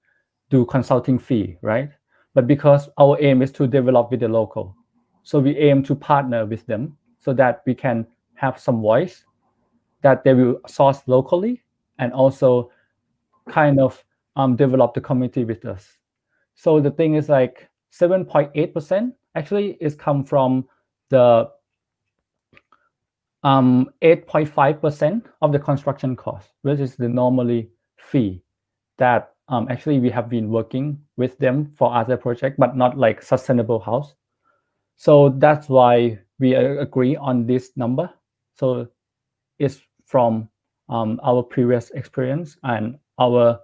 do consulting fee, right? But because our aim is to develop with the local, so we aim to partner with them so that we can have some voice that they will source locally and also kind of develop the community with us. So the thing is, like, 7.8% actually is come from the 8.5% of the construction cost, which is the normally fee that actually we have been working with them for other projects, but not like sustainable house. So that's why we agree on this number. So it's from our previous experience and our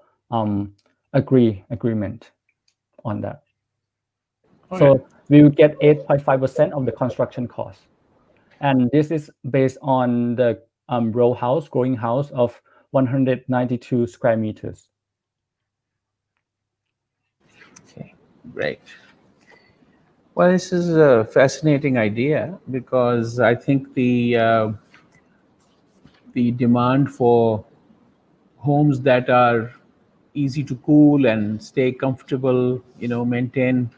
agreement on that. Okay. So we will get 8.5% of the construction cost. And this is based on the row house, growing house of 192 square meters. Okay, great. Well, this is a fascinating idea because I think the demand for homes that are easy to cool and stay comfortable, maintain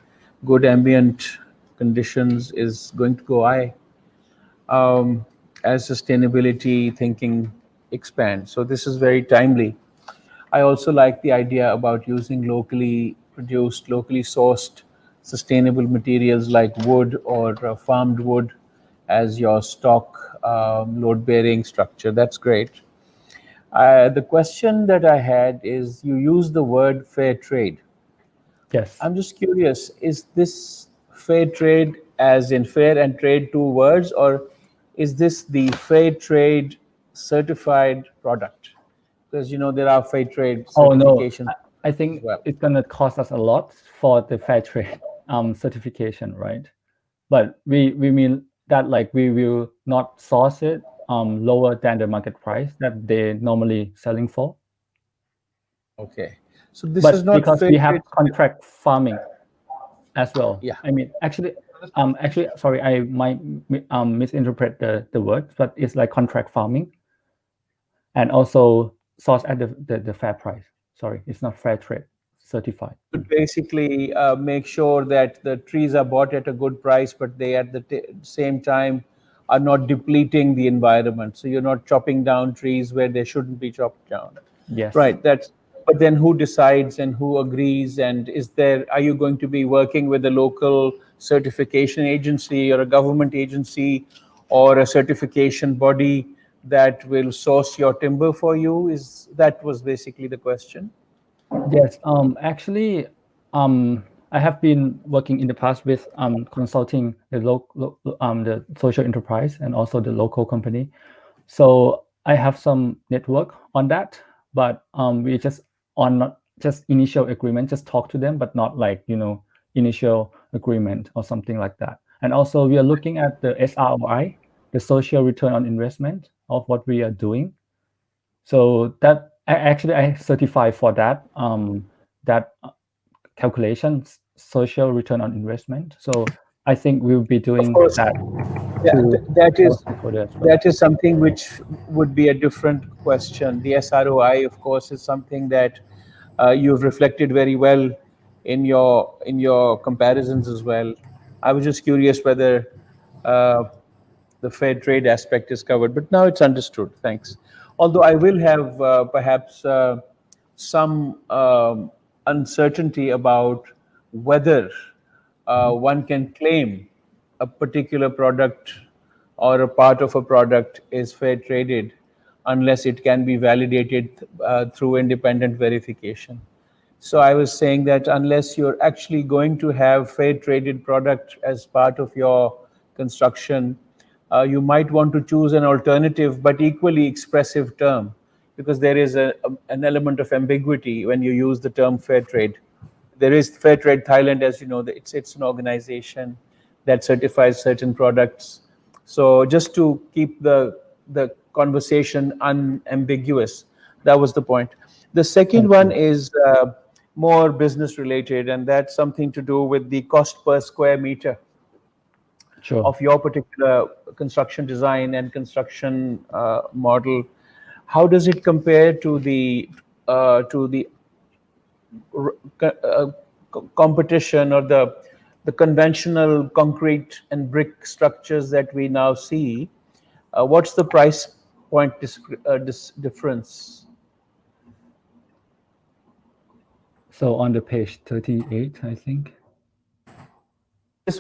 good ambient conditions is going to go high as sustainability thinking expands. So this is very timely. I also like the idea about using locally produced, locally sourced, sustainable materials like wood or farmed wood as your stock load-bearing structure. That's great. The question that I had is, you use the word fair trade. Yes. I'm just curious, is this fair trade as in fair and trade two words, or is this the fair trade certified product? Because there are fair trade certifications. Oh, no, I think well. it's gonna cost us a lot for the fair trade certification, right? But we mean that, like, we will not source it lower than the market price that they're normally selling for. Okay, so this but is not because fair we have trade. contract farming as well. Yeah. I mean, actually, sorry, I might misinterpret the word, but it's like contract farming, and also source at the fair price. Sorry, it's not fair trade certified. To basically make sure that the trees are bought at a good price, but they at the same time are not depleting the environment. So you're not chopping down trees where they shouldn't be chopped down. Yes. Right. But then who decides and who agrees? And are you going to be working with a local certification agency or a government agency or a certification body that will source your timber for you? That was basically the question. Yes. Actually, I have been working in the past with consulting the social enterprise and also the local company. So I have some network on that, but we just initial agreement, just talk to them, but not like initial agreement or something like that. And also we are looking at the SROI, the social return on investment of what we are doing. So that I certify for that calculation, social return on investment. So I think we'll be doing that. That is something which would be a different question. The SROI, of course, is something that you've reflected very well in your comparisons as well. I was just curious whether the fair trade aspect is covered, but now it's understood. Thanks. Although I will have perhaps some uncertainty about whether one can claim a particular product or a part of a product is fair traded unless it can be validated through independent verification. So I was saying that unless you're actually going to have fair traded product as part of your construction, you might want to choose an alternative but equally expressive term, because there is an element of ambiguity when you use the term fair trade. There is Fair Trade Thailand, as you know, it's an organization that certifies certain products. So just to keep the conversation unambiguous, that was the point. The second one is more business related, and that's something to do with the cost per square meter of your particular construction design and construction model. How does it compare to the competition or the conventional concrete and brick structures that we now see? What's the price point difference? So on the page 38, I think. This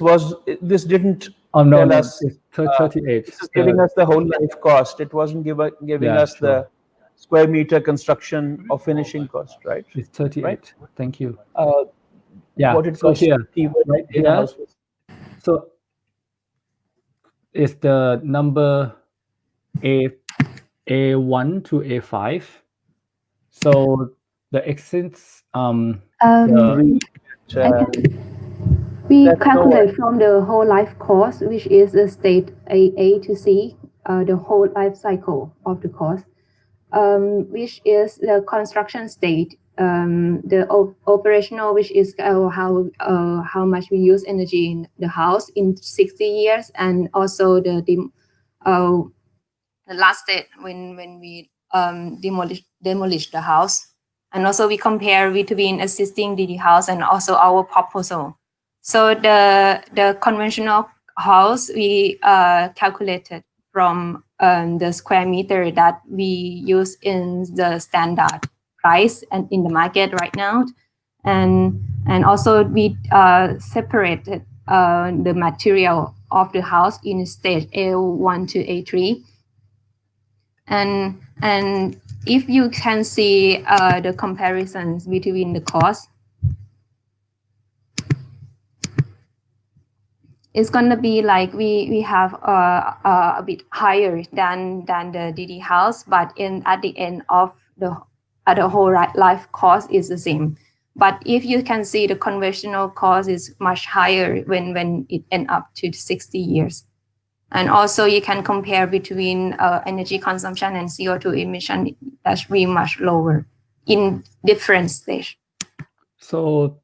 didn't no, tell no, us. it's 38. This is giving us the whole life cost. It wasn't giving Yeah, us the square meter construction or finishing cost, right? It's 38. Right? Thank you. Yeah. What it So costs here, to keep it right in a here. house. So it's the number A1 to A5. So the exits we calculate from the whole life cost, which is the state A to C, the whole life cycle of the cost, which is the construction state, the operational, which is how much we use energy in the house in 60 years, and also the last state when we demolish the house. And also we compare between existing DD house and also our proposal. So the conventional house we calculated from the square meter that we use in the standard price and in the market right now, and also we separated the material of the house in stage A1 to A3, and if you can see the comparisons between the cost, it's gonna be like we have a bit higher than the DD house, but at the end of the whole life cost is the same. But if you can see the conventional cost is much higher when it end up to 60 years. And also you can compare between energy consumption and CO2 emission, that's really much lower in different stage. So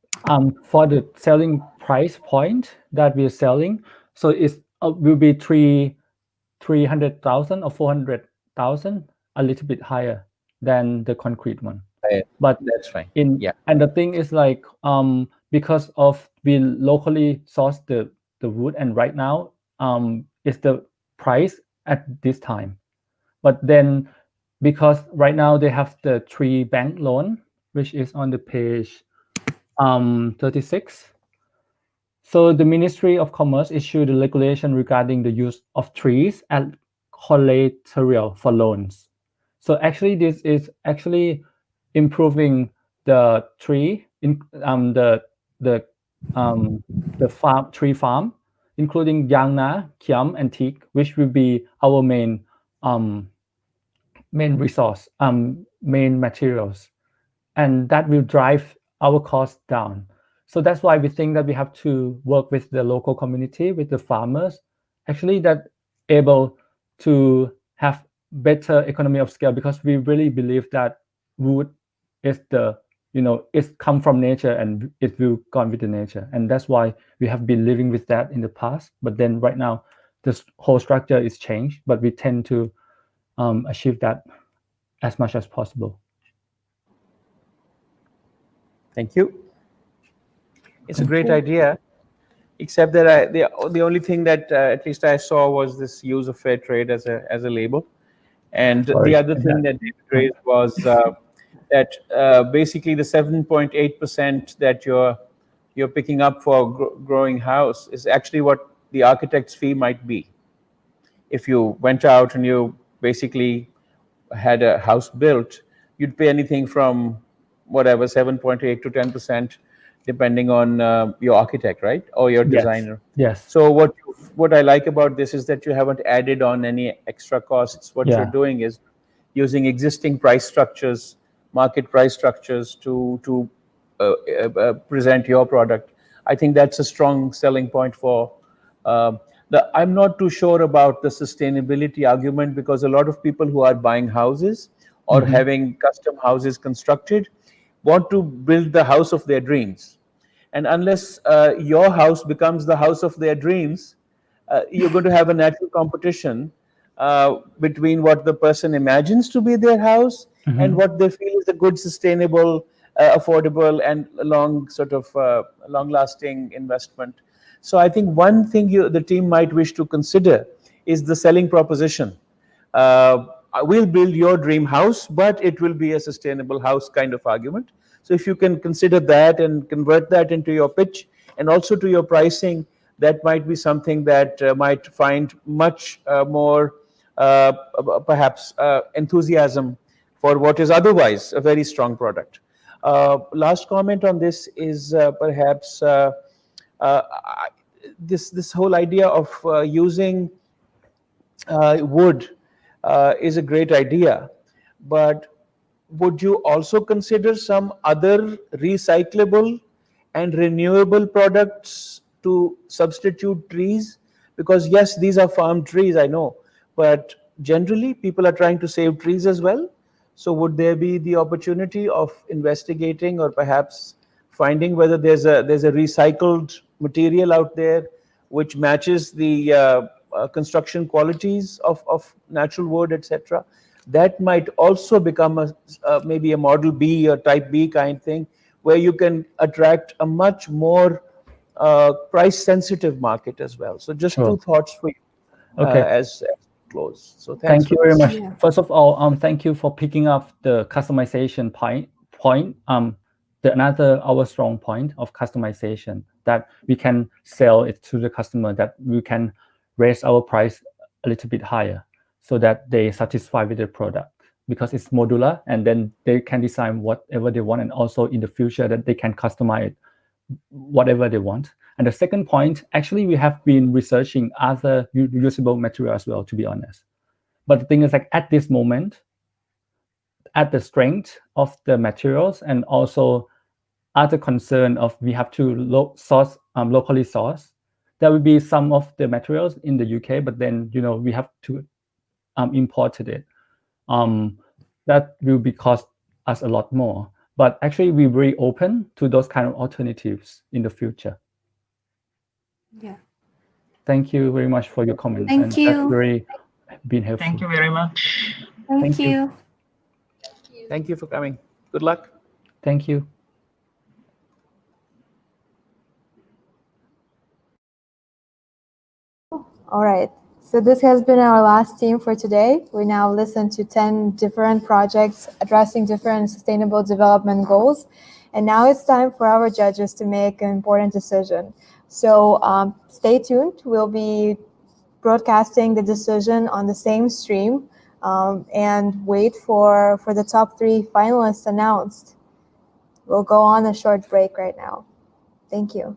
for the selling price point that we're selling, so it will be 300,000 or 400,000, a little bit higher than the concrete one. But that's fine. And the thing is like because of we locally source the wood, and right now is the price at this time. But then because right now they have the 3 bank loan, which is on the page 36. So the Ministry of Commerce issued a regulation regarding the use of trees as collateral for loans. So actually this is actually improving the tree in the tree farm, including Yangna, Kiam, and Teak, which will be our main resource, main materials, and that will drive our costs down. So that's why we think that we have to work with the local community, with the farmers, actually that able to have better economy of scale, because we really believe that wood is it's come from nature and it will gone with the nature. And that's why we have been living with that in the past. But then right now, this whole structure is changed, but we tend to achieve that as much as possible. Thank you. It's a great idea, except that the only thing that at least I saw was this use of fair trade as a label. And Sorry. the other thing that David raised was that basically the 7.8% that you're picking up for growing house is actually what the architect's fee might be. If you went out and you basically had a house built, you'd pay anything from whatever 7.8 to 10%, depending on your architect, right, or your designer. Yes. So what I like about this is that you haven't added on any extra costs. What you're doing is using existing price structures, market price structures, to present your product. I think that's a strong selling point for I'm not too sure about the sustainability argument, because a lot of people who are buying houses or having custom houses constructed want to build the house of their dreams. And unless your house becomes the house of their dreams, you're going to have a natural competition between what the person imagines to be their house and what they feel is a good, sustainable, affordable, and long-lasting investment. So I think one thing the team might wish to consider is the selling proposition. We'll build your dream house, but it will be a sustainable house kind of argument. So if you can consider that and convert that into your pitch and also to your pricing, that might be something that might find much more perhaps enthusiasm for what is otherwise a very strong product. Last comment on this is perhaps this whole idea of using wood is a great idea, but would you also consider some other recyclable and renewable products to substitute trees? Because yes, these are farm trees, I know, but generally people are trying to save trees as well. So would there be the opportunity of investigating or perhaps finding whether there's a recycled material out there which matches the construction qualities of natural wood, etc.? That might also become maybe a model B or type B kind thing, where you can attract a much more price sensitive market as well. So just two thoughts for you as close. So thanks Thank you for very this. much. First of all, thank you for picking up the customization point. Our strong point of customization, that we can sell it to the customer, that we can raise our price a little bit higher so that they satisfy with the product, because it's modular and then they can design whatever they want, and also in the future that they can customize it whatever they want. And the second point, actually, we have been researching other usable material as well, to be honest. But the thing is, like, at this moment, at the strength of the materials and also other concern of we have to locally source, there will be some of the materials in the UK, but then we have to import it. That will be cost us a lot more. But actually, we're very open to those kind of alternatives in the future. Yeah. Thank you very much for your comments. Thank you. That's very been helpful. Thank you very much. Thank you. Thank you for coming. Good luck. Thank you. All right. So this has been our last team for today. We now listened to 10 different projects addressing different sustainable development goals. And now it's time for our judges to make an important decision. So stay tuned. We'll be broadcasting the decision on the same stream, and wait for the top 3 finalists announced. We'll go on a short break right now. Thank you.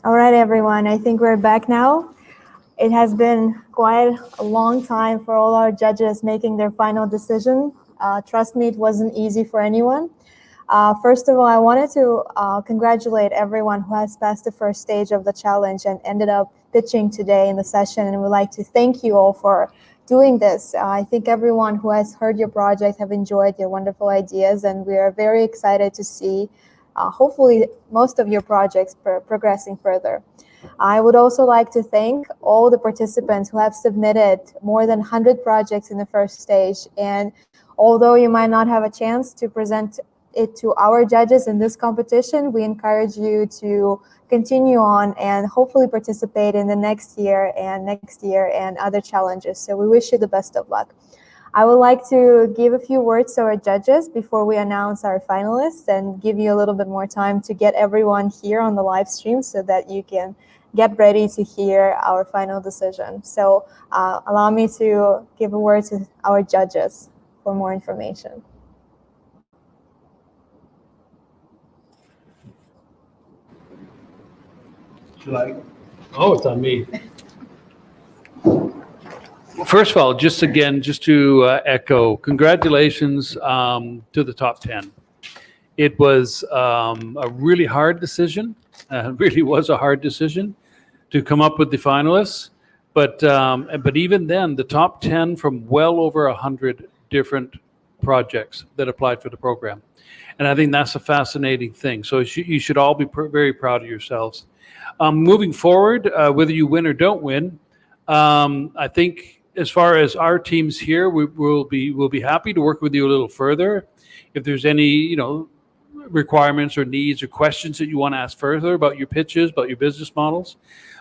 All right, everyone. I think we're back now. It has been quite a long time for all our judges making their final decision. Trust me, it wasn't easy for anyone. First of all, I wanted to congratulate everyone who has passed the first stage of the challenge and ended up pitching today in the session, and we'd like to thank you all for doing this. I think everyone who has heard your project have enjoyed your wonderful ideas, and we are very excited to see hopefully most of your projects progressing further. I would also like to thank all the participants who have submitted more than 100 projects in the first stage. And although you might not have a chance to present it to our judges in this competition, we encourage you to continue on and hopefully participate in the next year and other challenges. So we wish you the best of luck. I would like to give a few words to our judges before we announce our finalists and give you a little bit more time to get everyone here on the live stream so that you can get ready to hear our final decision. So allow me to give a word to our judges for more information. Oh, it's on me. First of all, just to echo, congratulations to the top 10. It was a really hard decision. Really was a hard decision to come up with the finalists. But even then, the top 10 from well over 100 different projects that applied for the program. And I think that's a fascinating thing. So you should all be very proud of yourselves. Moving forward, whether you win or don't win, I think as far as our teams here, we'll be happy to work with you a little further. If there's any, requirements or needs or questions that you want to ask further about your pitches, about your business models.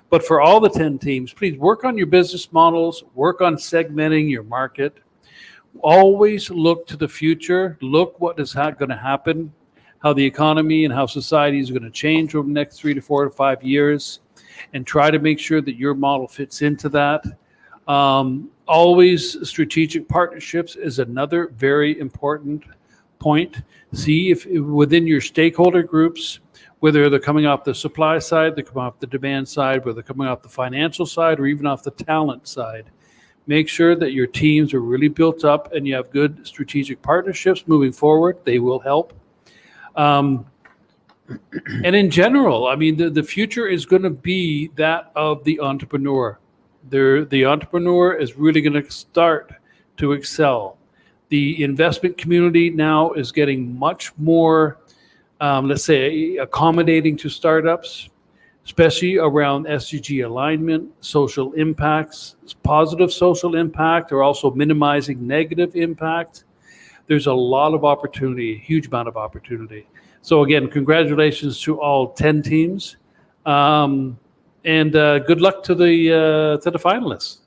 But for all the 10 teams, please work on your business models, work on segmenting your market. Always look to the future. Look what is going to happen, how the economy and how society is going to change over the next 3 to 4 to 5 years, and try to make sure that your model fits into that. Always strategic partnerships is another very important point. See if within your stakeholder groups, whether they're coming off the supply side, they're coming off the demand side, whether they're coming off the financial side or even off the talent side. Make sure that your teams are really built up and you have good strategic partnerships moving forward. They will help. And in general, I mean, the future is going to be that of the entrepreneur. The entrepreneur is really going to start to excel. The investment community now is getting much more, let's say, accommodating to startups, especially around SDG alignment, social impacts, positive social impact, or also minimizing negative impact. There's a lot of opportunity, a huge amount of opportunity. So again, congratulations to all 10 teams, and good luck to the finalists.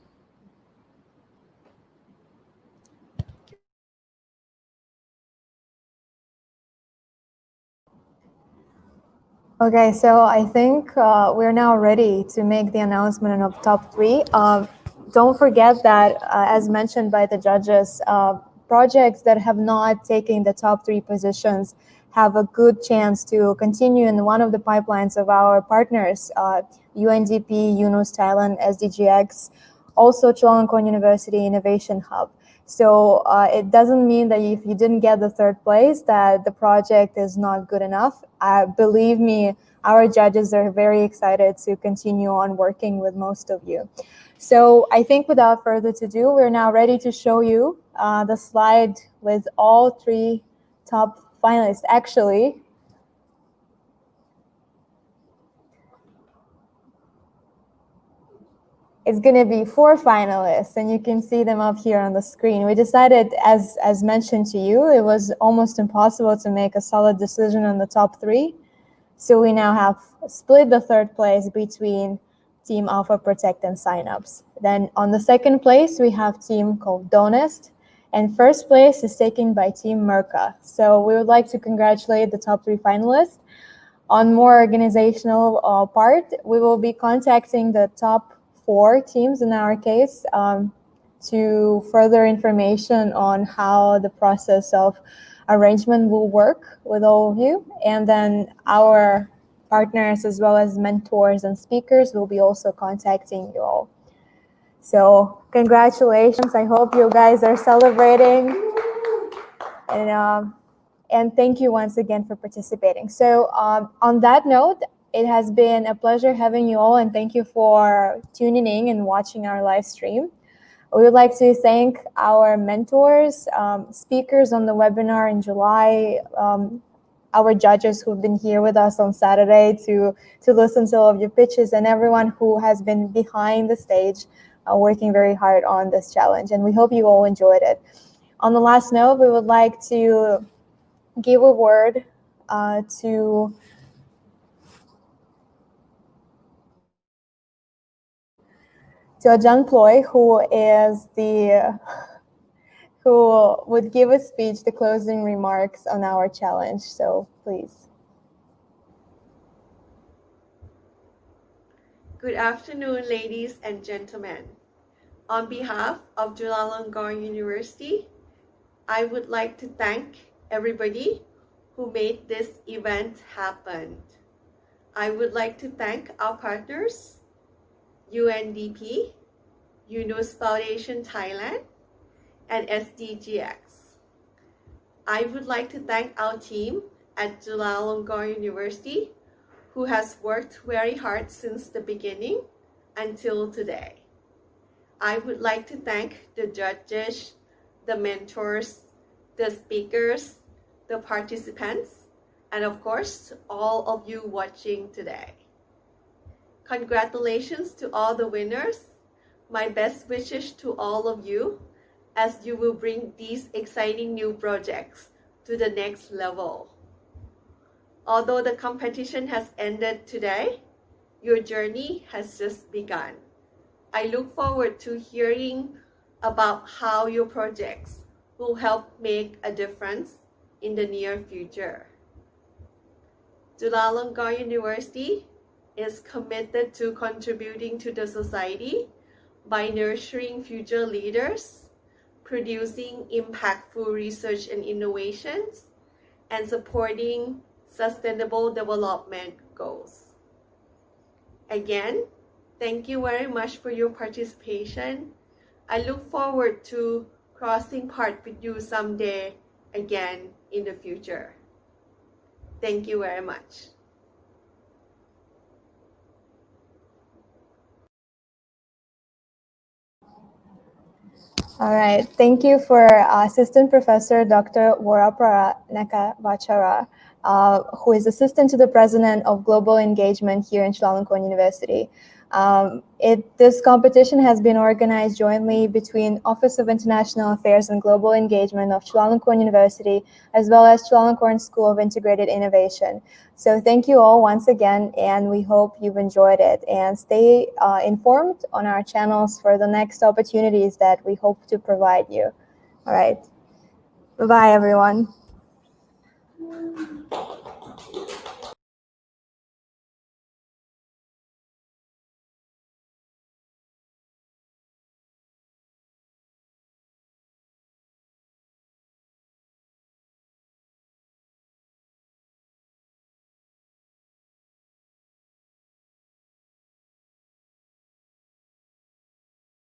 Okay, so I think we're now ready to make the announcement of top 3. Don't forget that, as mentioned by the judges, projects that have not taken the top 3 positions have a good chance to continue in one of the pipelines of our partners, UNDP, UNOS Thailand, SDGX, also Chulalongkorn University Innovation Hub. So it doesn't mean that if you didn't get the 3rd place that the project is not good enough. Believe me, our judges are very excited to continue on working with most of you. So I think without further ado, we're now ready to show you the slide with all 3 top finalists. Actually, it's going to be 4 finalists, and you can see them up here on the screen. We decided, as mentioned to you, it was almost impossible to make a solid decision on the top 3. So we now have split the 3rd place between Team Alpha Protect and Synapse. Then on the 2nd place, we have team called Donest, and 1st place is taken by Team Merca. So we would like to congratulate the top 3 finalists. On more organizational part, we will be contacting the top 4 teams in our case to further information on how the process of arrangement will work with all of you. And then our partners as well as mentors and speakers will be also contacting you all. So congratulations. I hope you guys are celebrating. And thank you once again for participating. So on that note, it has been a pleasure having you all, and thank you for tuning in and watching our live stream. We would like to thank our mentors, speakers on the webinar in July, our judges who've been here with us on Saturday to listen to all of your pitches, and everyone who has been behind the stage working very hard on this challenge. And we hope you all enjoyed it. On the last note, we would like to give a word to Ajahn Ploy, who would give a speech, the closing remarks on our challenge. So please. Good afternoon, ladies and gentlemen. On behalf of Chulalongkorn University, I would like to thank everybody who made this event happen. I would like to thank our partners, UNDP, UNOS Foundation Thailand, and SDGX. I would like to thank our team at Chulalongkorn University, who has worked very hard since the beginning until today. I would like to thank the judges, the mentors, the speakers, the participants, and of course, all of you watching today. Congratulations to all the winners. My best wishes to all of you as you will bring these exciting new projects to the next level. Although the competition has ended today, your journey has just begun. I look forward to hearing about how your projects will help make a difference in the near future. Chulalongkorn University is committed to contributing to the society by nurturing future leaders, producing impactful research and innovations, and supporting sustainable development goals. Again, thank you very much for your participation. I look forward to crossing paths with you someday again in the future. Thank you very much. All right, thank you for Assistant Professor Dr. Warapara Nakavachara, who is Assistant to the President of Global Engagement here in Chulalongkorn University. This competition has been organized jointly between Office of International Affairs and Global Engagement of Chulalongkorn University, as well as Chulalongkorn School of Integrated Innovation. So thank you all once again, and we hope you've enjoyed it. And stay informed on our channels for the next opportunities that we hope to provide you. All right. Bye-bye, everyone.